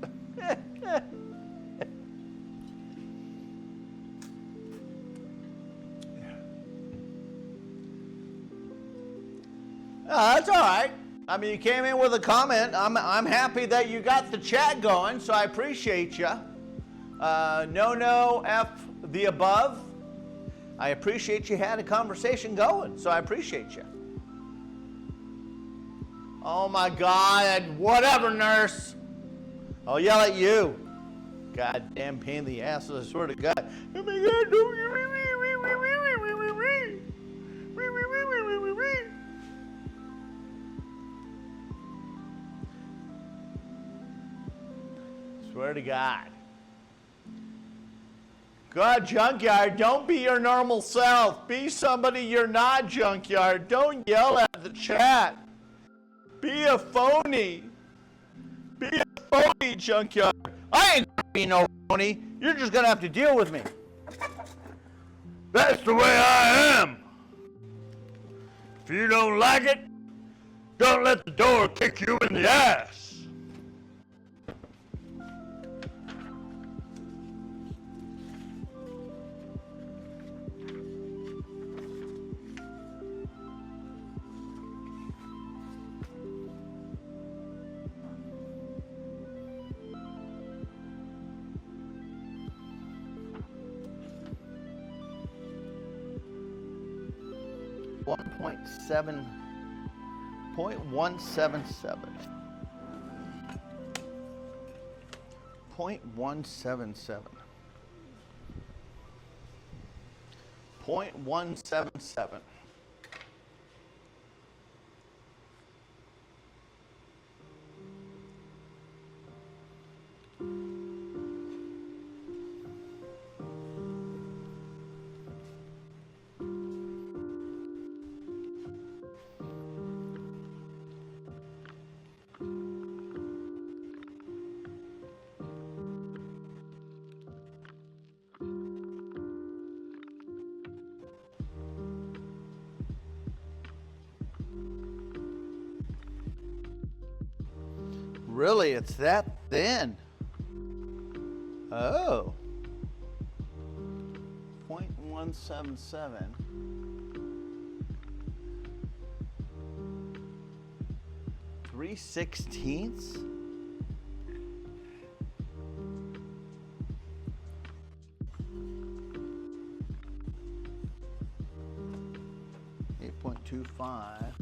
That's all right. I mean, you came in with a comment. I'm happy that you got the chat going, so I appreciate you. No, F the above. I appreciate you had a conversation going, so I appreciate you. Oh my God, whatever, nurse. I'll yell at you. Goddamn pain in the ass, I swear to God. Oh my God, don't. Swear to God. God, Junkyard, don't be your normal self. Be somebody you're not, Junkyard. Don't yell at the chat. Be a phony. Be a phony, Junkyard. I ain't gonna be no phony. You're just gonna have to deal with me. That's the way I am. If you don't like it, don't let the door kick you in the ass. Point 177. Point 177. Point 177. Really, it's that thin. Oh. 0.177. 3/16. 8.25.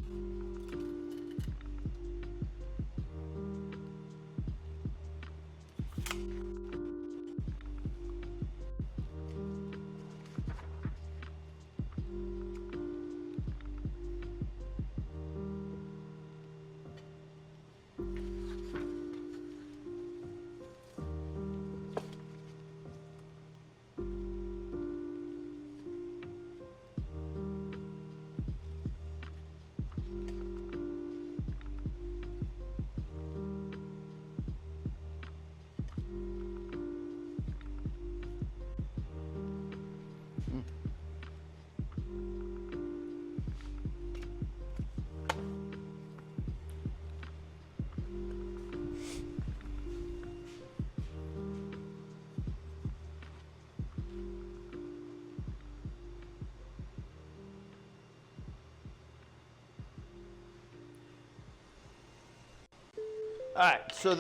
All right, so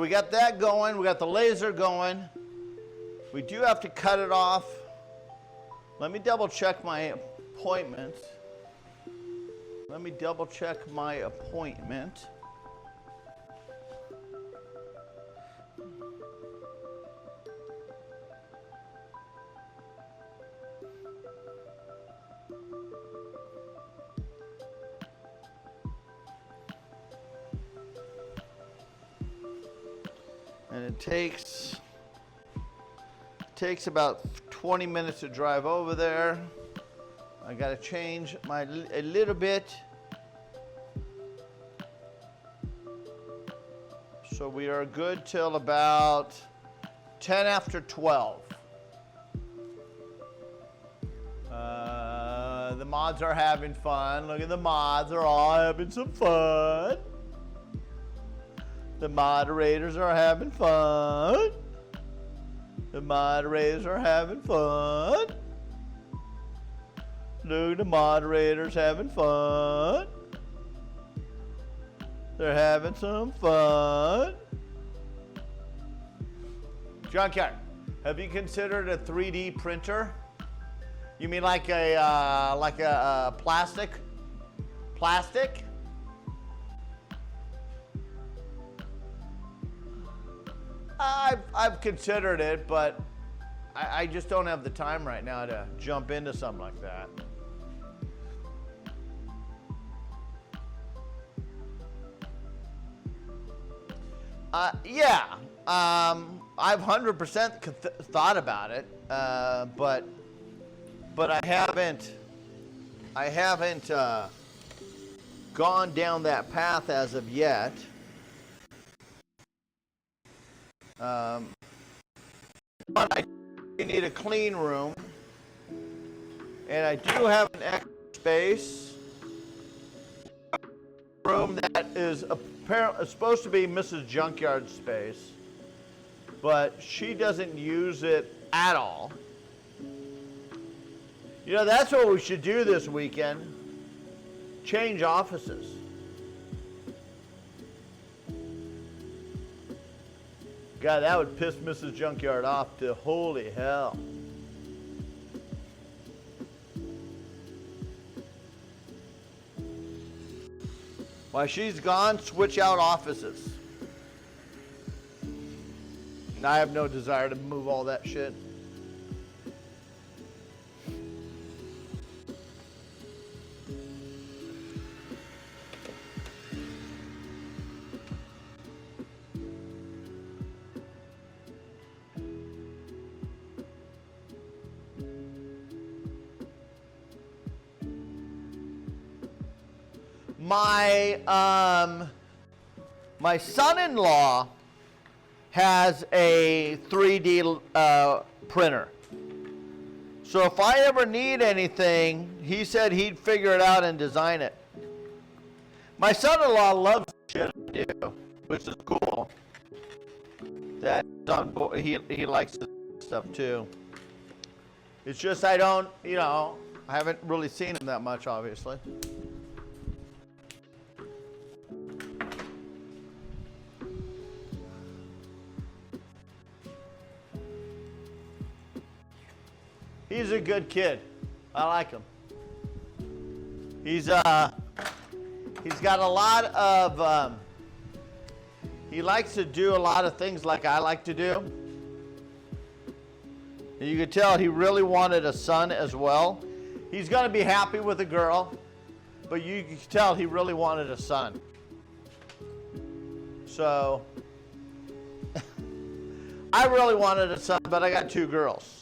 we got that going. We got the laser going. We do have to cut it off. Let me double check my appointment. And it takes about 20 minutes to drive over there. I got to change a little bit. So we are good till about 10 after 12. The mods are having fun. Look at the mods, they're all having some fun. The moderators are having fun. The moderators are having fun. Look, the moderators having fun. They're having some fun. Junkyard, have you considered a 3D printer? You mean like a plastic? Plastic? I've considered it, but I just don't have the time right now to jump into something like that. Yeah, I've 100% thought about it, but I haven't gone down that path as of yet. But I need a clean room, and I do have an extra space room that is apparently supposed to be Mrs. Junkyard's space, but she doesn't use it at all. You know, that's what we should do this weekend. Change offices. God, that would piss Mrs. Junkyard off to holy hell. While she's gone, switch out offices. And I have no desire to move all that shit. My son-in-law has a 3D printer. So if I ever need anything, he said he'd figure it out and design it. My son-in-law loves shit. do, which is cool. That he likes this stuff too. It's just I don't, I haven't really seen him that much, obviously. He's a good kid. I like him. He's got a lot of he likes to do a lot of things like I like to do. And you could tell he really wanted a son as well. He's going to be happy with a girl, but you can tell he really wanted a son. So I really wanted a son, but I got 2 girls.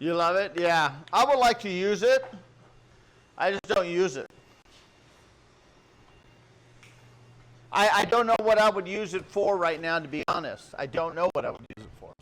You love it? Yeah. I would like to use it. I just don't use it. I don't know what I would use it for right now, to be honest. I don't know what I would use it for.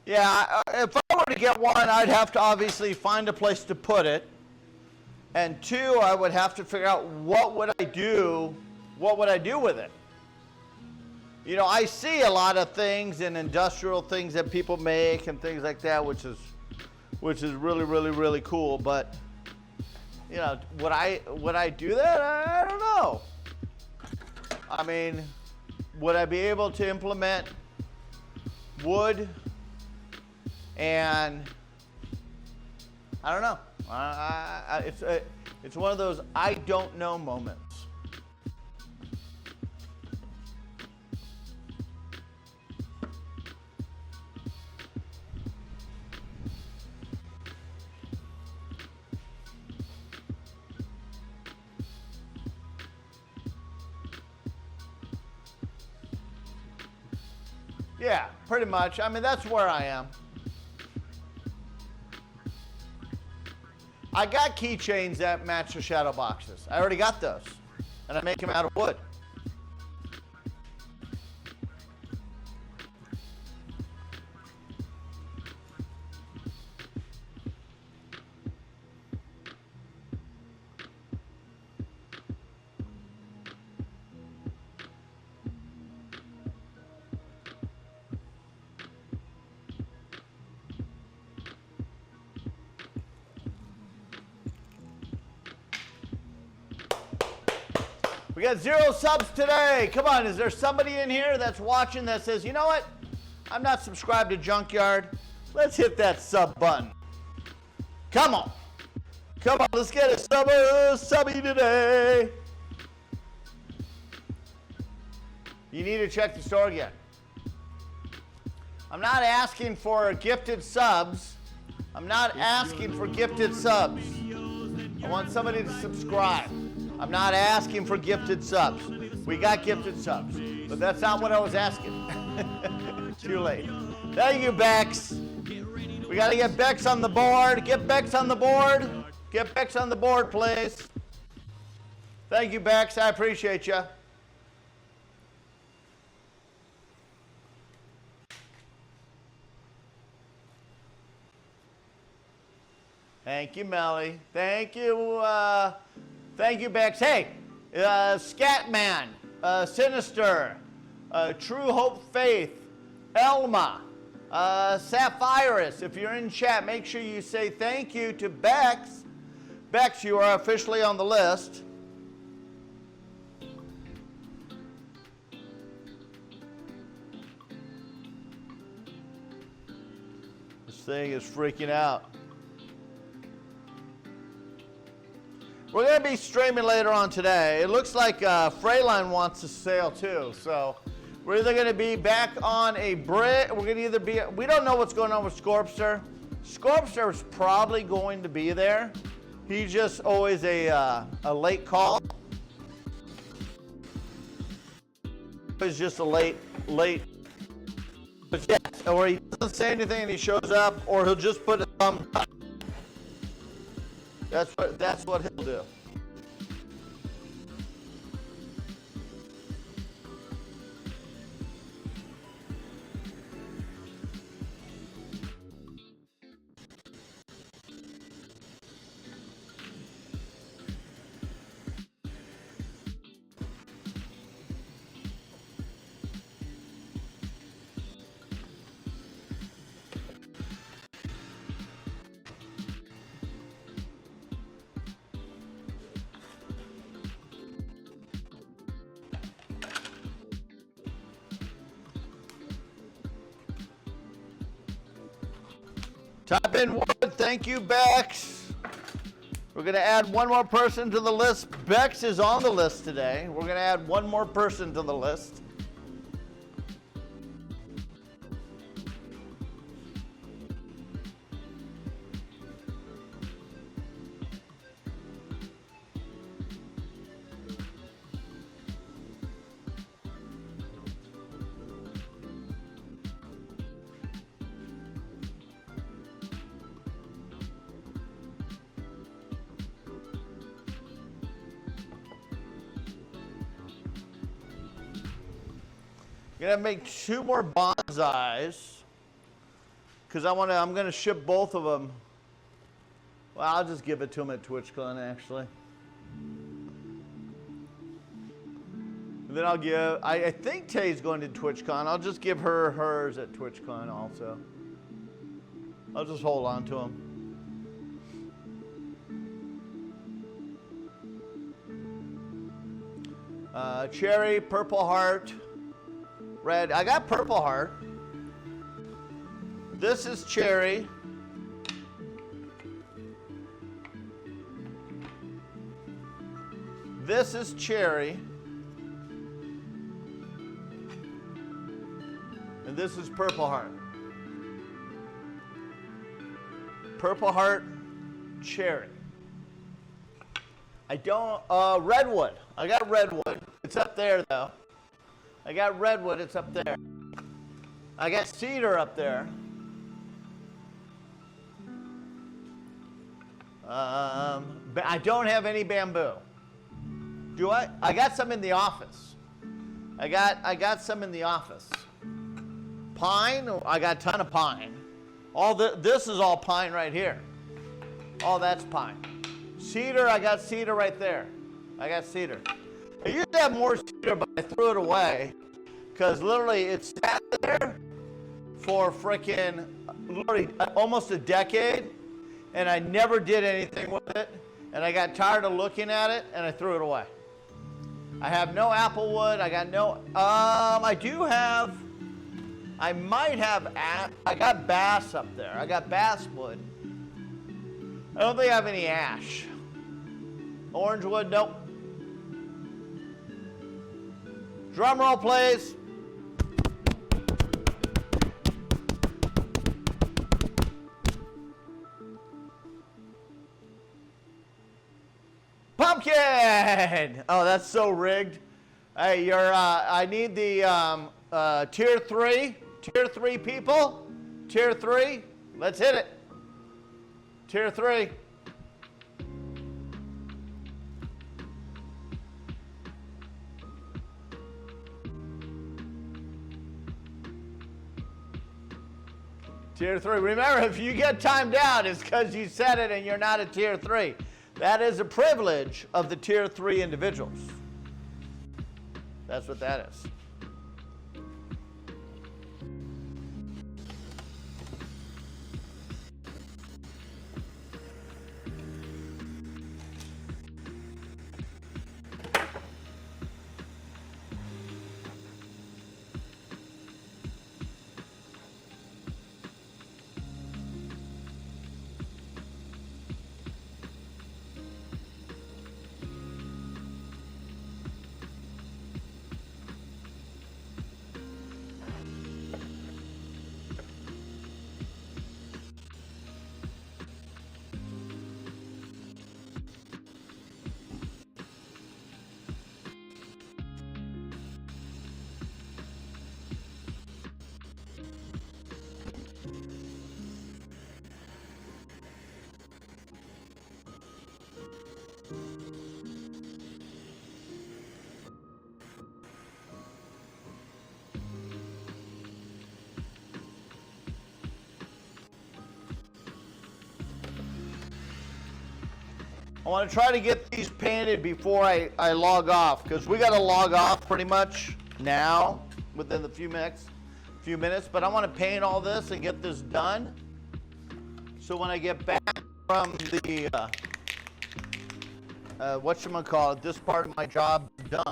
Yeah, if I were to get one, I'd have to obviously find a place to put it. And 2, I would have to figure out what would I do with it. I see a lot of things and industrial things that people make and things like that, which is really, really, really cool. But would I do that? I don't know. I mean, would I be able to implement wood? And I don't know. It's one of those I don't know moments. Yeah, pretty much. I mean, that's where I am. I got keychains that match the shadow boxes. I already got those. And I make them out of wood. We got 0 subs today. Come on, is there somebody in here that's watching that says, you know what? I'm not subscribed to Junkyard. Let's hit that sub button. Come on. Come on, let's get a subby today. You need to check the store again. I'm not asking for gifted subs. I'm not asking for gifted subs. I want somebody to subscribe. I'm not asking for gifted subs. We got gifted subs, but that's not what I was asking. Too late. Thank you, Bex. We got to get Bex on the board. Get Bex on the board. Get Bex on the board, please. Thank you, Bex. I appreciate you. Thank you, Melly. Thank you. Thank you, Bex. Hey, Scatman, Sinister, True Hope Faith, Elma, Sapphirus. If you're in chat, make sure you say thank you to Bex. Bex, you are officially on the list. This thing is freaking out. We're going to be streaming later on today. It looks like Freyline wants to sail too. So we're either going to be back on a Brit. We're going to either be, we don't know what's going on with Scorpster. Scorpster is probably going to be there. He's just always a late call. It's just a late. But yes, or he doesn't say anything and he shows up, or he'll just put a thumbs up. That's what he'll do. Type in Wood. Thank you, Bex. We're going to add one more person to the list. Bex is on the list today. We're going to add one more person to the list. I'm gonna make 2 more bonsais because I'm gonna ship both of them. Well, I'll just give it to him at TwitchCon actually. And then I'll give, I think Tay's going to TwitchCon. I'll just give her hers at TwitchCon also. I'll just hold on to them. Cherry, Purple Heart, Red. I got Purple Heart. This is Cherry. This is Cherry. And this is Purple Heart. Purple Heart, Cherry. I don't, Redwood. I got Redwood. It's up there though. I got Redwood, it's up there. I got cedar up there. I don't have any bamboo. Do I? I got some in the office. I got some in the office. Pine, I got a ton of pine. This is all pine right here. All that's pine. Cedar, I got cedar right there. I got cedar. I used to have more cedar, but I threw it away because literally it sat there for freaking literally almost a decade, and I never did anything with it, and I got tired of looking at it, and I threw it away. I have no apple wood. I got no. I do have. I might have. I got bass up there. I got bass wood. I don't think I have any ash. Orange wood, nope. Drum roll, please. Pumpkin! Oh, that's so rigged. Hey, I need the tier 3. Tier 3 people. Tier 3. Let's hit it. Tier 3. Tier 3. Remember, if you get timed out, it's because you said it and you're not a tier 3. That is a privilege of the tier 3 individuals. That's what that is. I want to try to get these painted before I log off, because we got to log off pretty much now within the few minutes. But I want to paint all this and get this done. So when I get back from the whatchamacallit, this part of my job done.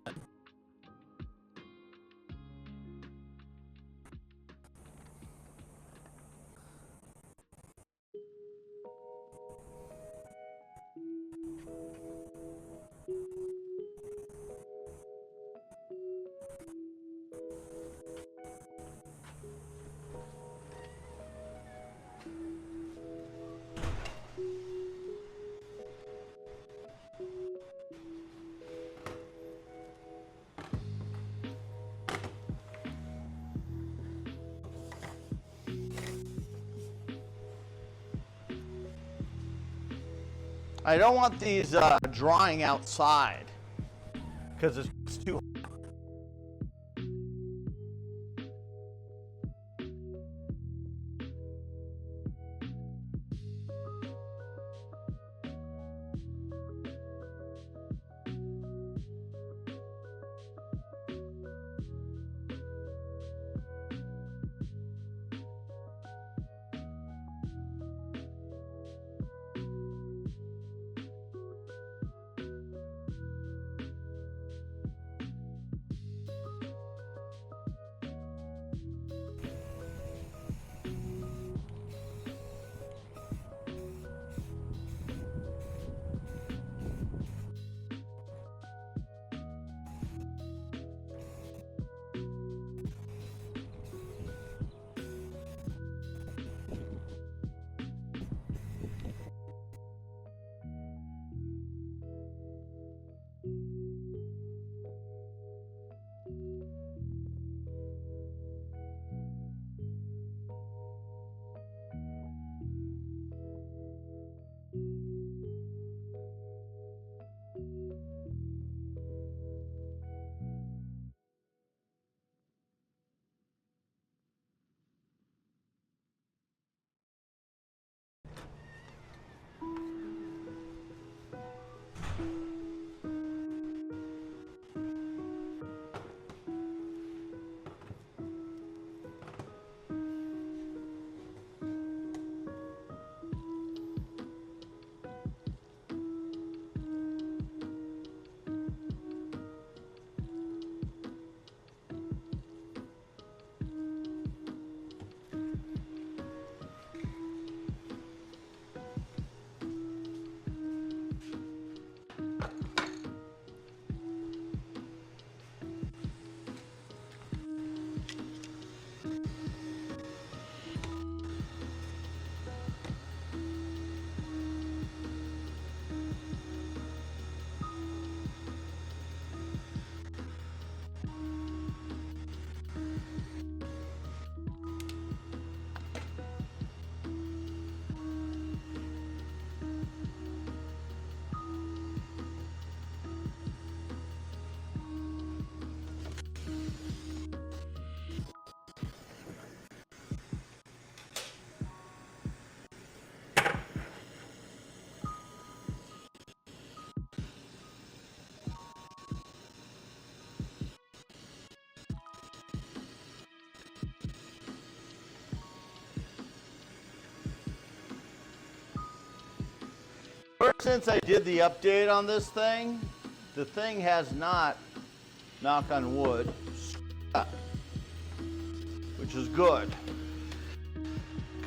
I don't want these drying outside because it's too hot. since I did the update on this thing, the thing has not, knock on wood, stuck, which is good.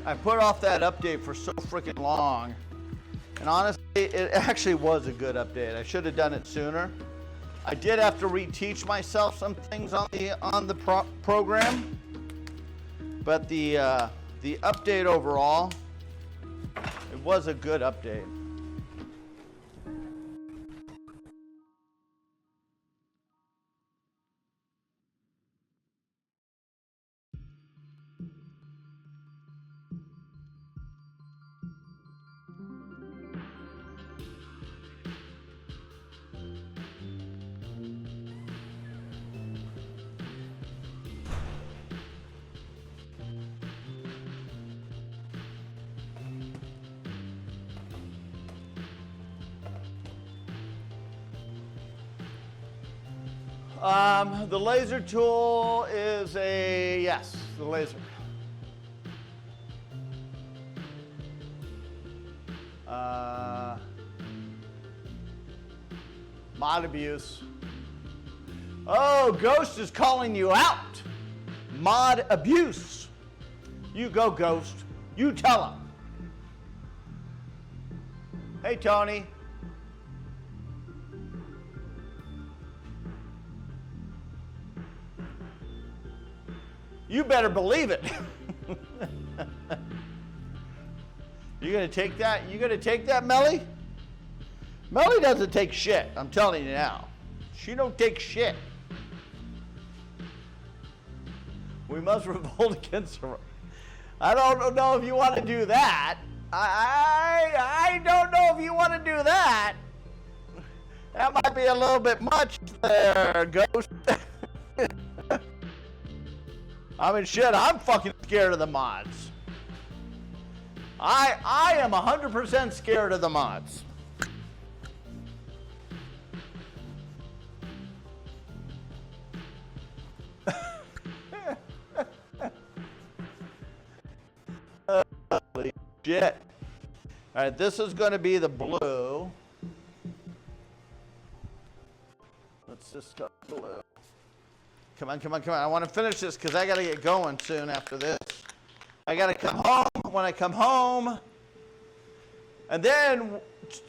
I put off that update for so freaking long, and honestly, it actually was a good update. I should have done it sooner. I did have to reteach myself some things on the program, but the update overall, it was a good update. The laser tool is yes, the laser. Mod abuse. Oh, Ghost is calling you out. Mod abuse. You go, Ghost. You tell him. Hey, Tony. You better believe it. You gonna take that? You gonna take that, Melly? Melly doesn't take shit. I'm telling you now. She don't take shit. We must revolt against her. I don't know if you want to do that. I don't know if you want to do that. That might be a little bit much there, Ghost. I mean, shit, I'm fucking scared of the mods. I am 100% scared of the mods. Holy shit. All right, this is going to be the blue. Let's just start blue. Come on, come on, come on. I want to finish this because I got to get going soon after this. I got to come home. When I come home, and then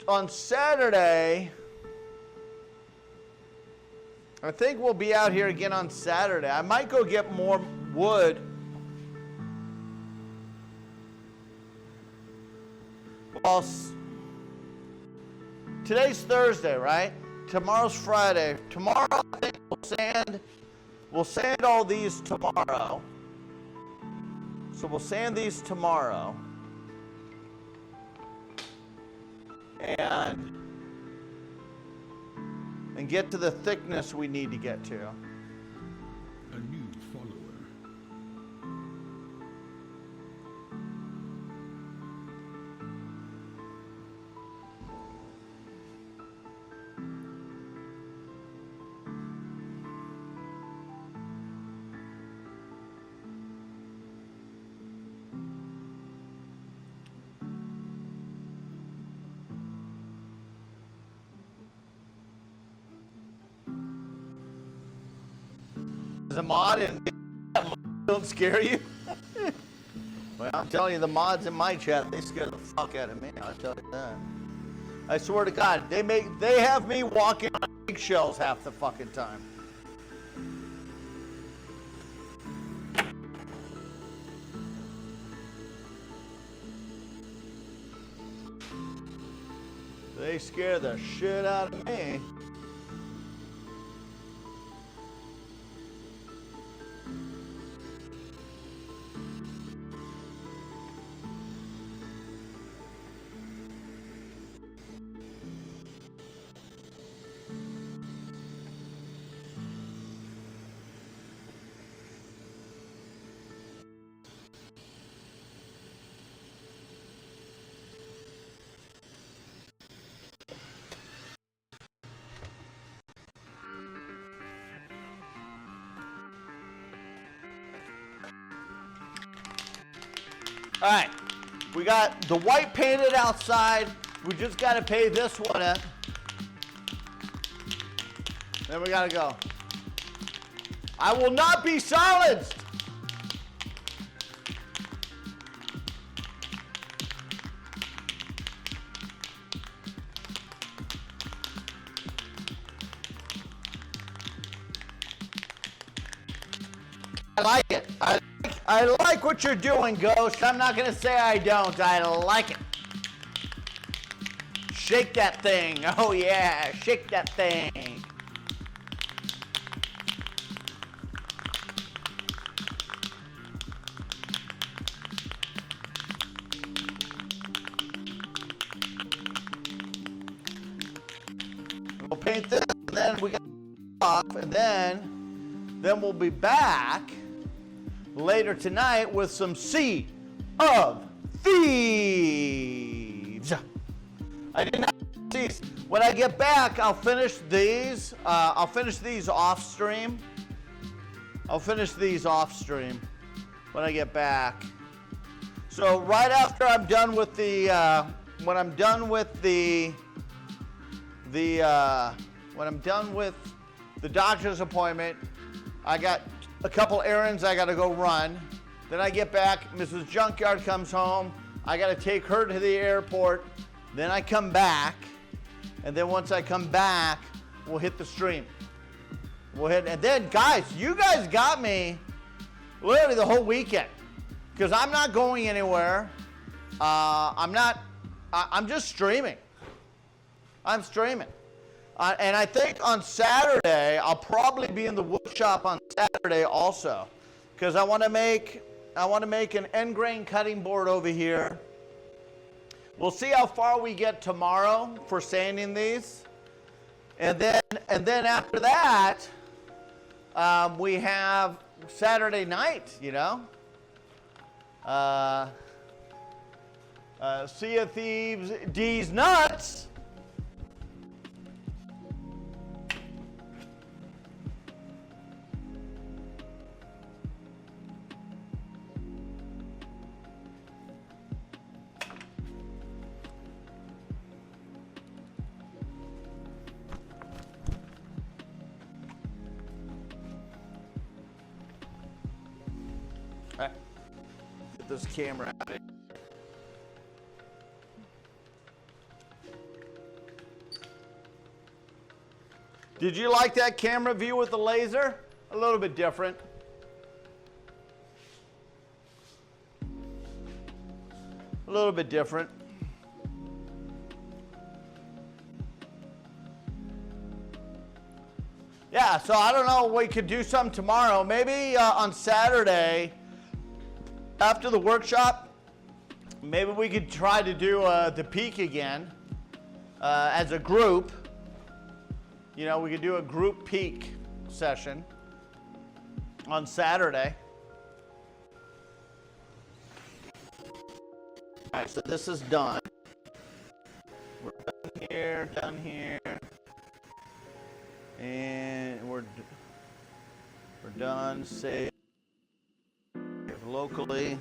on Saturday, I think we'll be out here again on Saturday. I might go get more wood. Well, today's Thursday, right? Tomorrow's Friday. Tomorrow, I think we'll sand all these tomorrow. So we'll sand these tomorrow. And get to the thickness we need to get to. A new follower. The mod and don't scare you? Well, I'm telling you, the mods in my chat, they scare the fuck out of me. I'll tell you that. I swear to God, they have me walking on eggshells half the fucking time. They scare the shit out of me. All right, we got the white painted outside. We just got to pay this one in. Then we got to go. I will not be silenced. I like it. I like what you're doing, Ghost. I'm not going to say I don't. I like it. Shake that thing. Oh, yeah. Shake that thing. We'll paint this, and then we got off, and then we'll be back later tonight with some Sea of Thieves. I didn't have these. When I get back, I'll finish these. I'll finish these off stream. I'll finish these off stream when I get back. So right after I'm done with the, when I'm done with the doctor's appointment, I got a couple errands I got to go run. Then I get back, Mrs. Junkyard comes home. I got to take her to the airport. Then I come back, and then once I come back, we'll hit the stream. And then guys, you guys got me literally the whole weekend, because I'm not going anywhere. I'm just streaming. I'm streaming. And I think on Saturday, I'll probably be in the Woodshop on Saturday also, because I want to make an end grain cutting board over here. We'll see how far we get tomorrow for sanding these, and then after that, we have Saturday night. You know, Sea of Thieves, D's nuts. Get this camera out of here. Did you like that camera view with the laser? A little bit different. A little bit different. Yeah, so I don't know, we could do something tomorrow. Maybe on Saturday, after the workshop, maybe we could try to do the peak again as a group. You know, we could do a group peak session on Saturday. All right, so this is done. We're done here, and we're done. Save locally.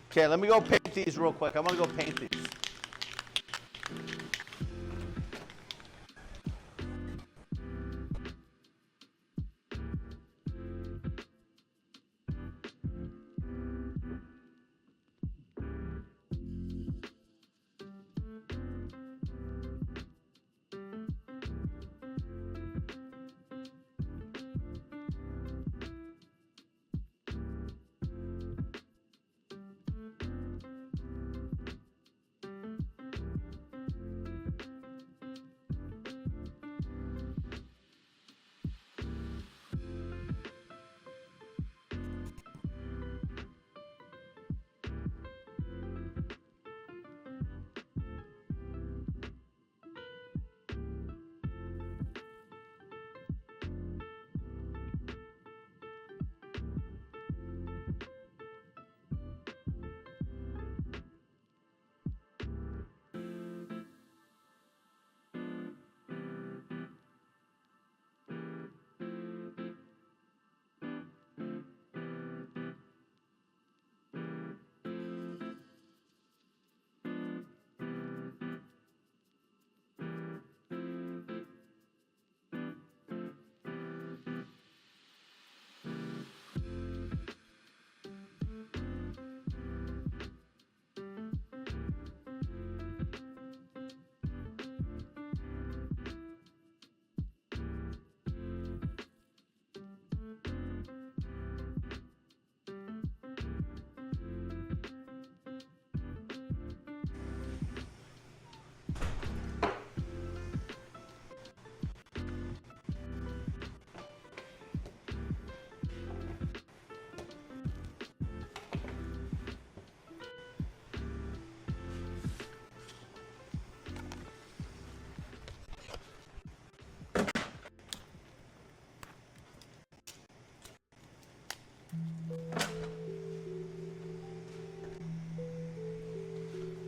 Okay, let me go paint these real quick. I'm gonna go paint these.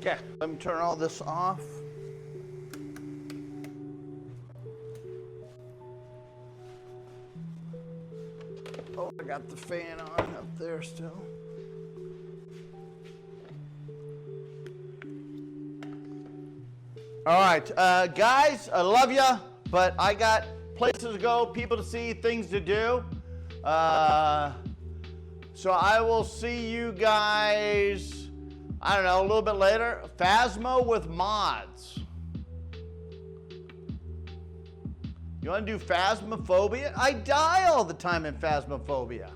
Okay, let me turn all this off. Oh, I got the fan on up there still. All right, guys, I love you, but I got places to go, people to see, things to do. So I will see you guys, I don't know, a little bit later. Phasmo with mods. You want to do Phasmophobia? I die all the time in Phasmophobia.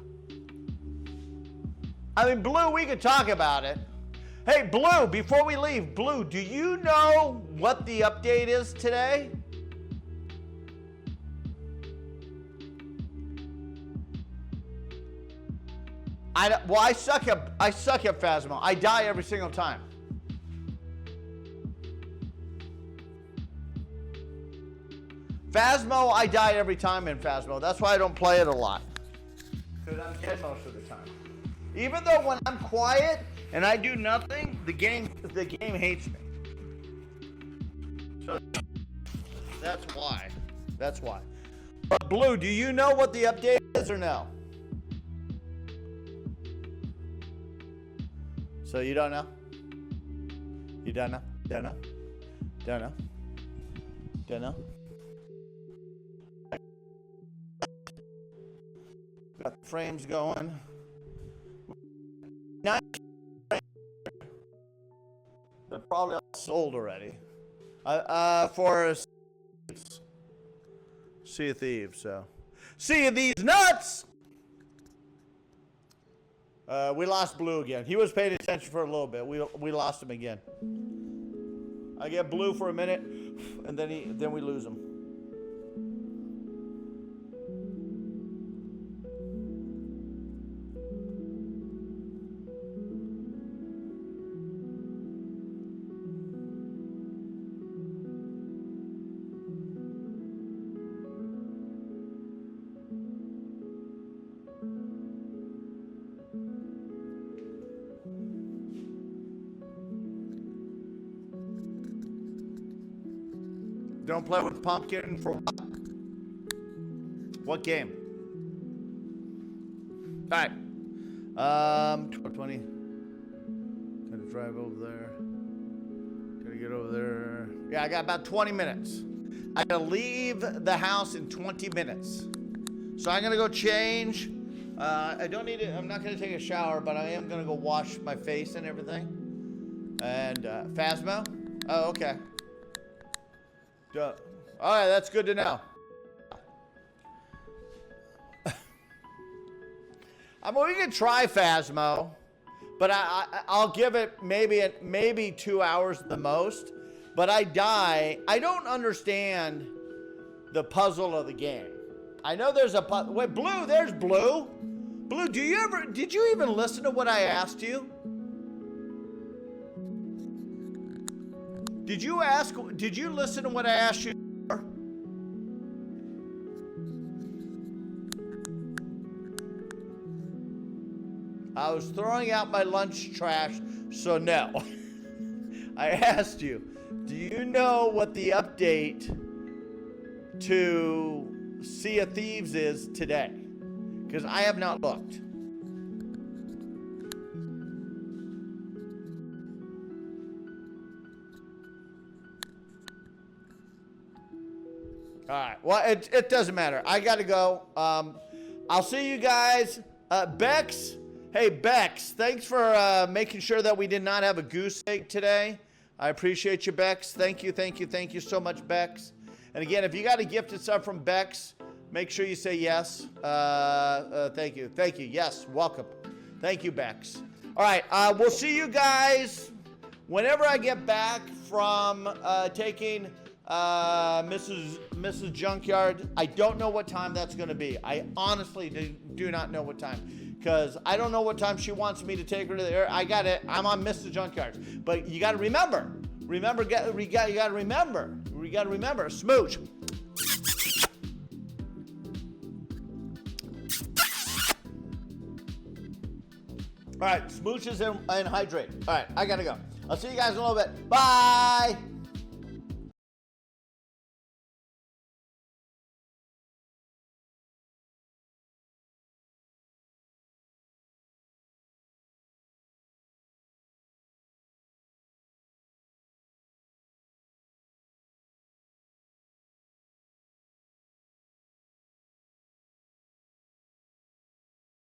I mean, Blue, we could talk about it. Hey, Blue, before we leave, Blue, do you know what the update is today? I suck at Phasmo. I die every single time. Phasmo, I die every time in Phasmo. That's why I don't play it a lot. Because I'm dead most of the time. Even though when I'm quiet and I do nothing, the game hates me. So that's why. That's why. But Blue, do you know what the update is or no? So you don't know? You don't know? Don't know? Don't know? Don't know? Got the frames going. They're probably all sold already. For Sea of Thieves, so. Sea of these nuts! We lost Blue again. He was paying attention for a little bit. We lost him again. I get Blue for a minute, and then we lose him. Don't play with pumpkin for what game? All right. 20. Gotta drive over there. Gotta get over there. Yeah, I got about 20 minutes. I gotta leave the house in 20 minutes. So I'm gonna go change. I don't need it. I'm not gonna take a shower, but I am gonna go wash my face and everything. And Phasmo? Oh, okay. All right, that's good to know. I mean, we can try Phasmo, but I'll give it maybe 2 hours at the most. But I die. I don't understand the puzzle of the game. I know there's a puzzle. Wait, Blue, there's Blue. Blue, did you even listen to what I asked you? Did you listen to what I asked you? I was throwing out my lunch trash, so no. I asked you, do you know what the update to Sea of Thieves is today? Because I have not looked. All right. Well, it doesn't matter. I got to go. I'll see you guys. Bex. Hey, Bex. Thanks for making sure that we did not have a goose egg today. I appreciate you, Bex. Thank you so much, Bex. And again, if you got a gifted sub from Bex, make sure you say yes. Thank you. Yes, welcome. Thank you, Bex. All right. We'll see you guys whenever I get back from taking Mrs. Junkyard. I don't know what time that's going to be. I honestly do not know what time, because I don't know what time she wants me to take her to the air. I'm on Mrs. Junkyard. But you got to remember, you got to remember, smooch. All right, smooches and hydrate. All right, I got to go. I'll see you guys in a little bit. Bye.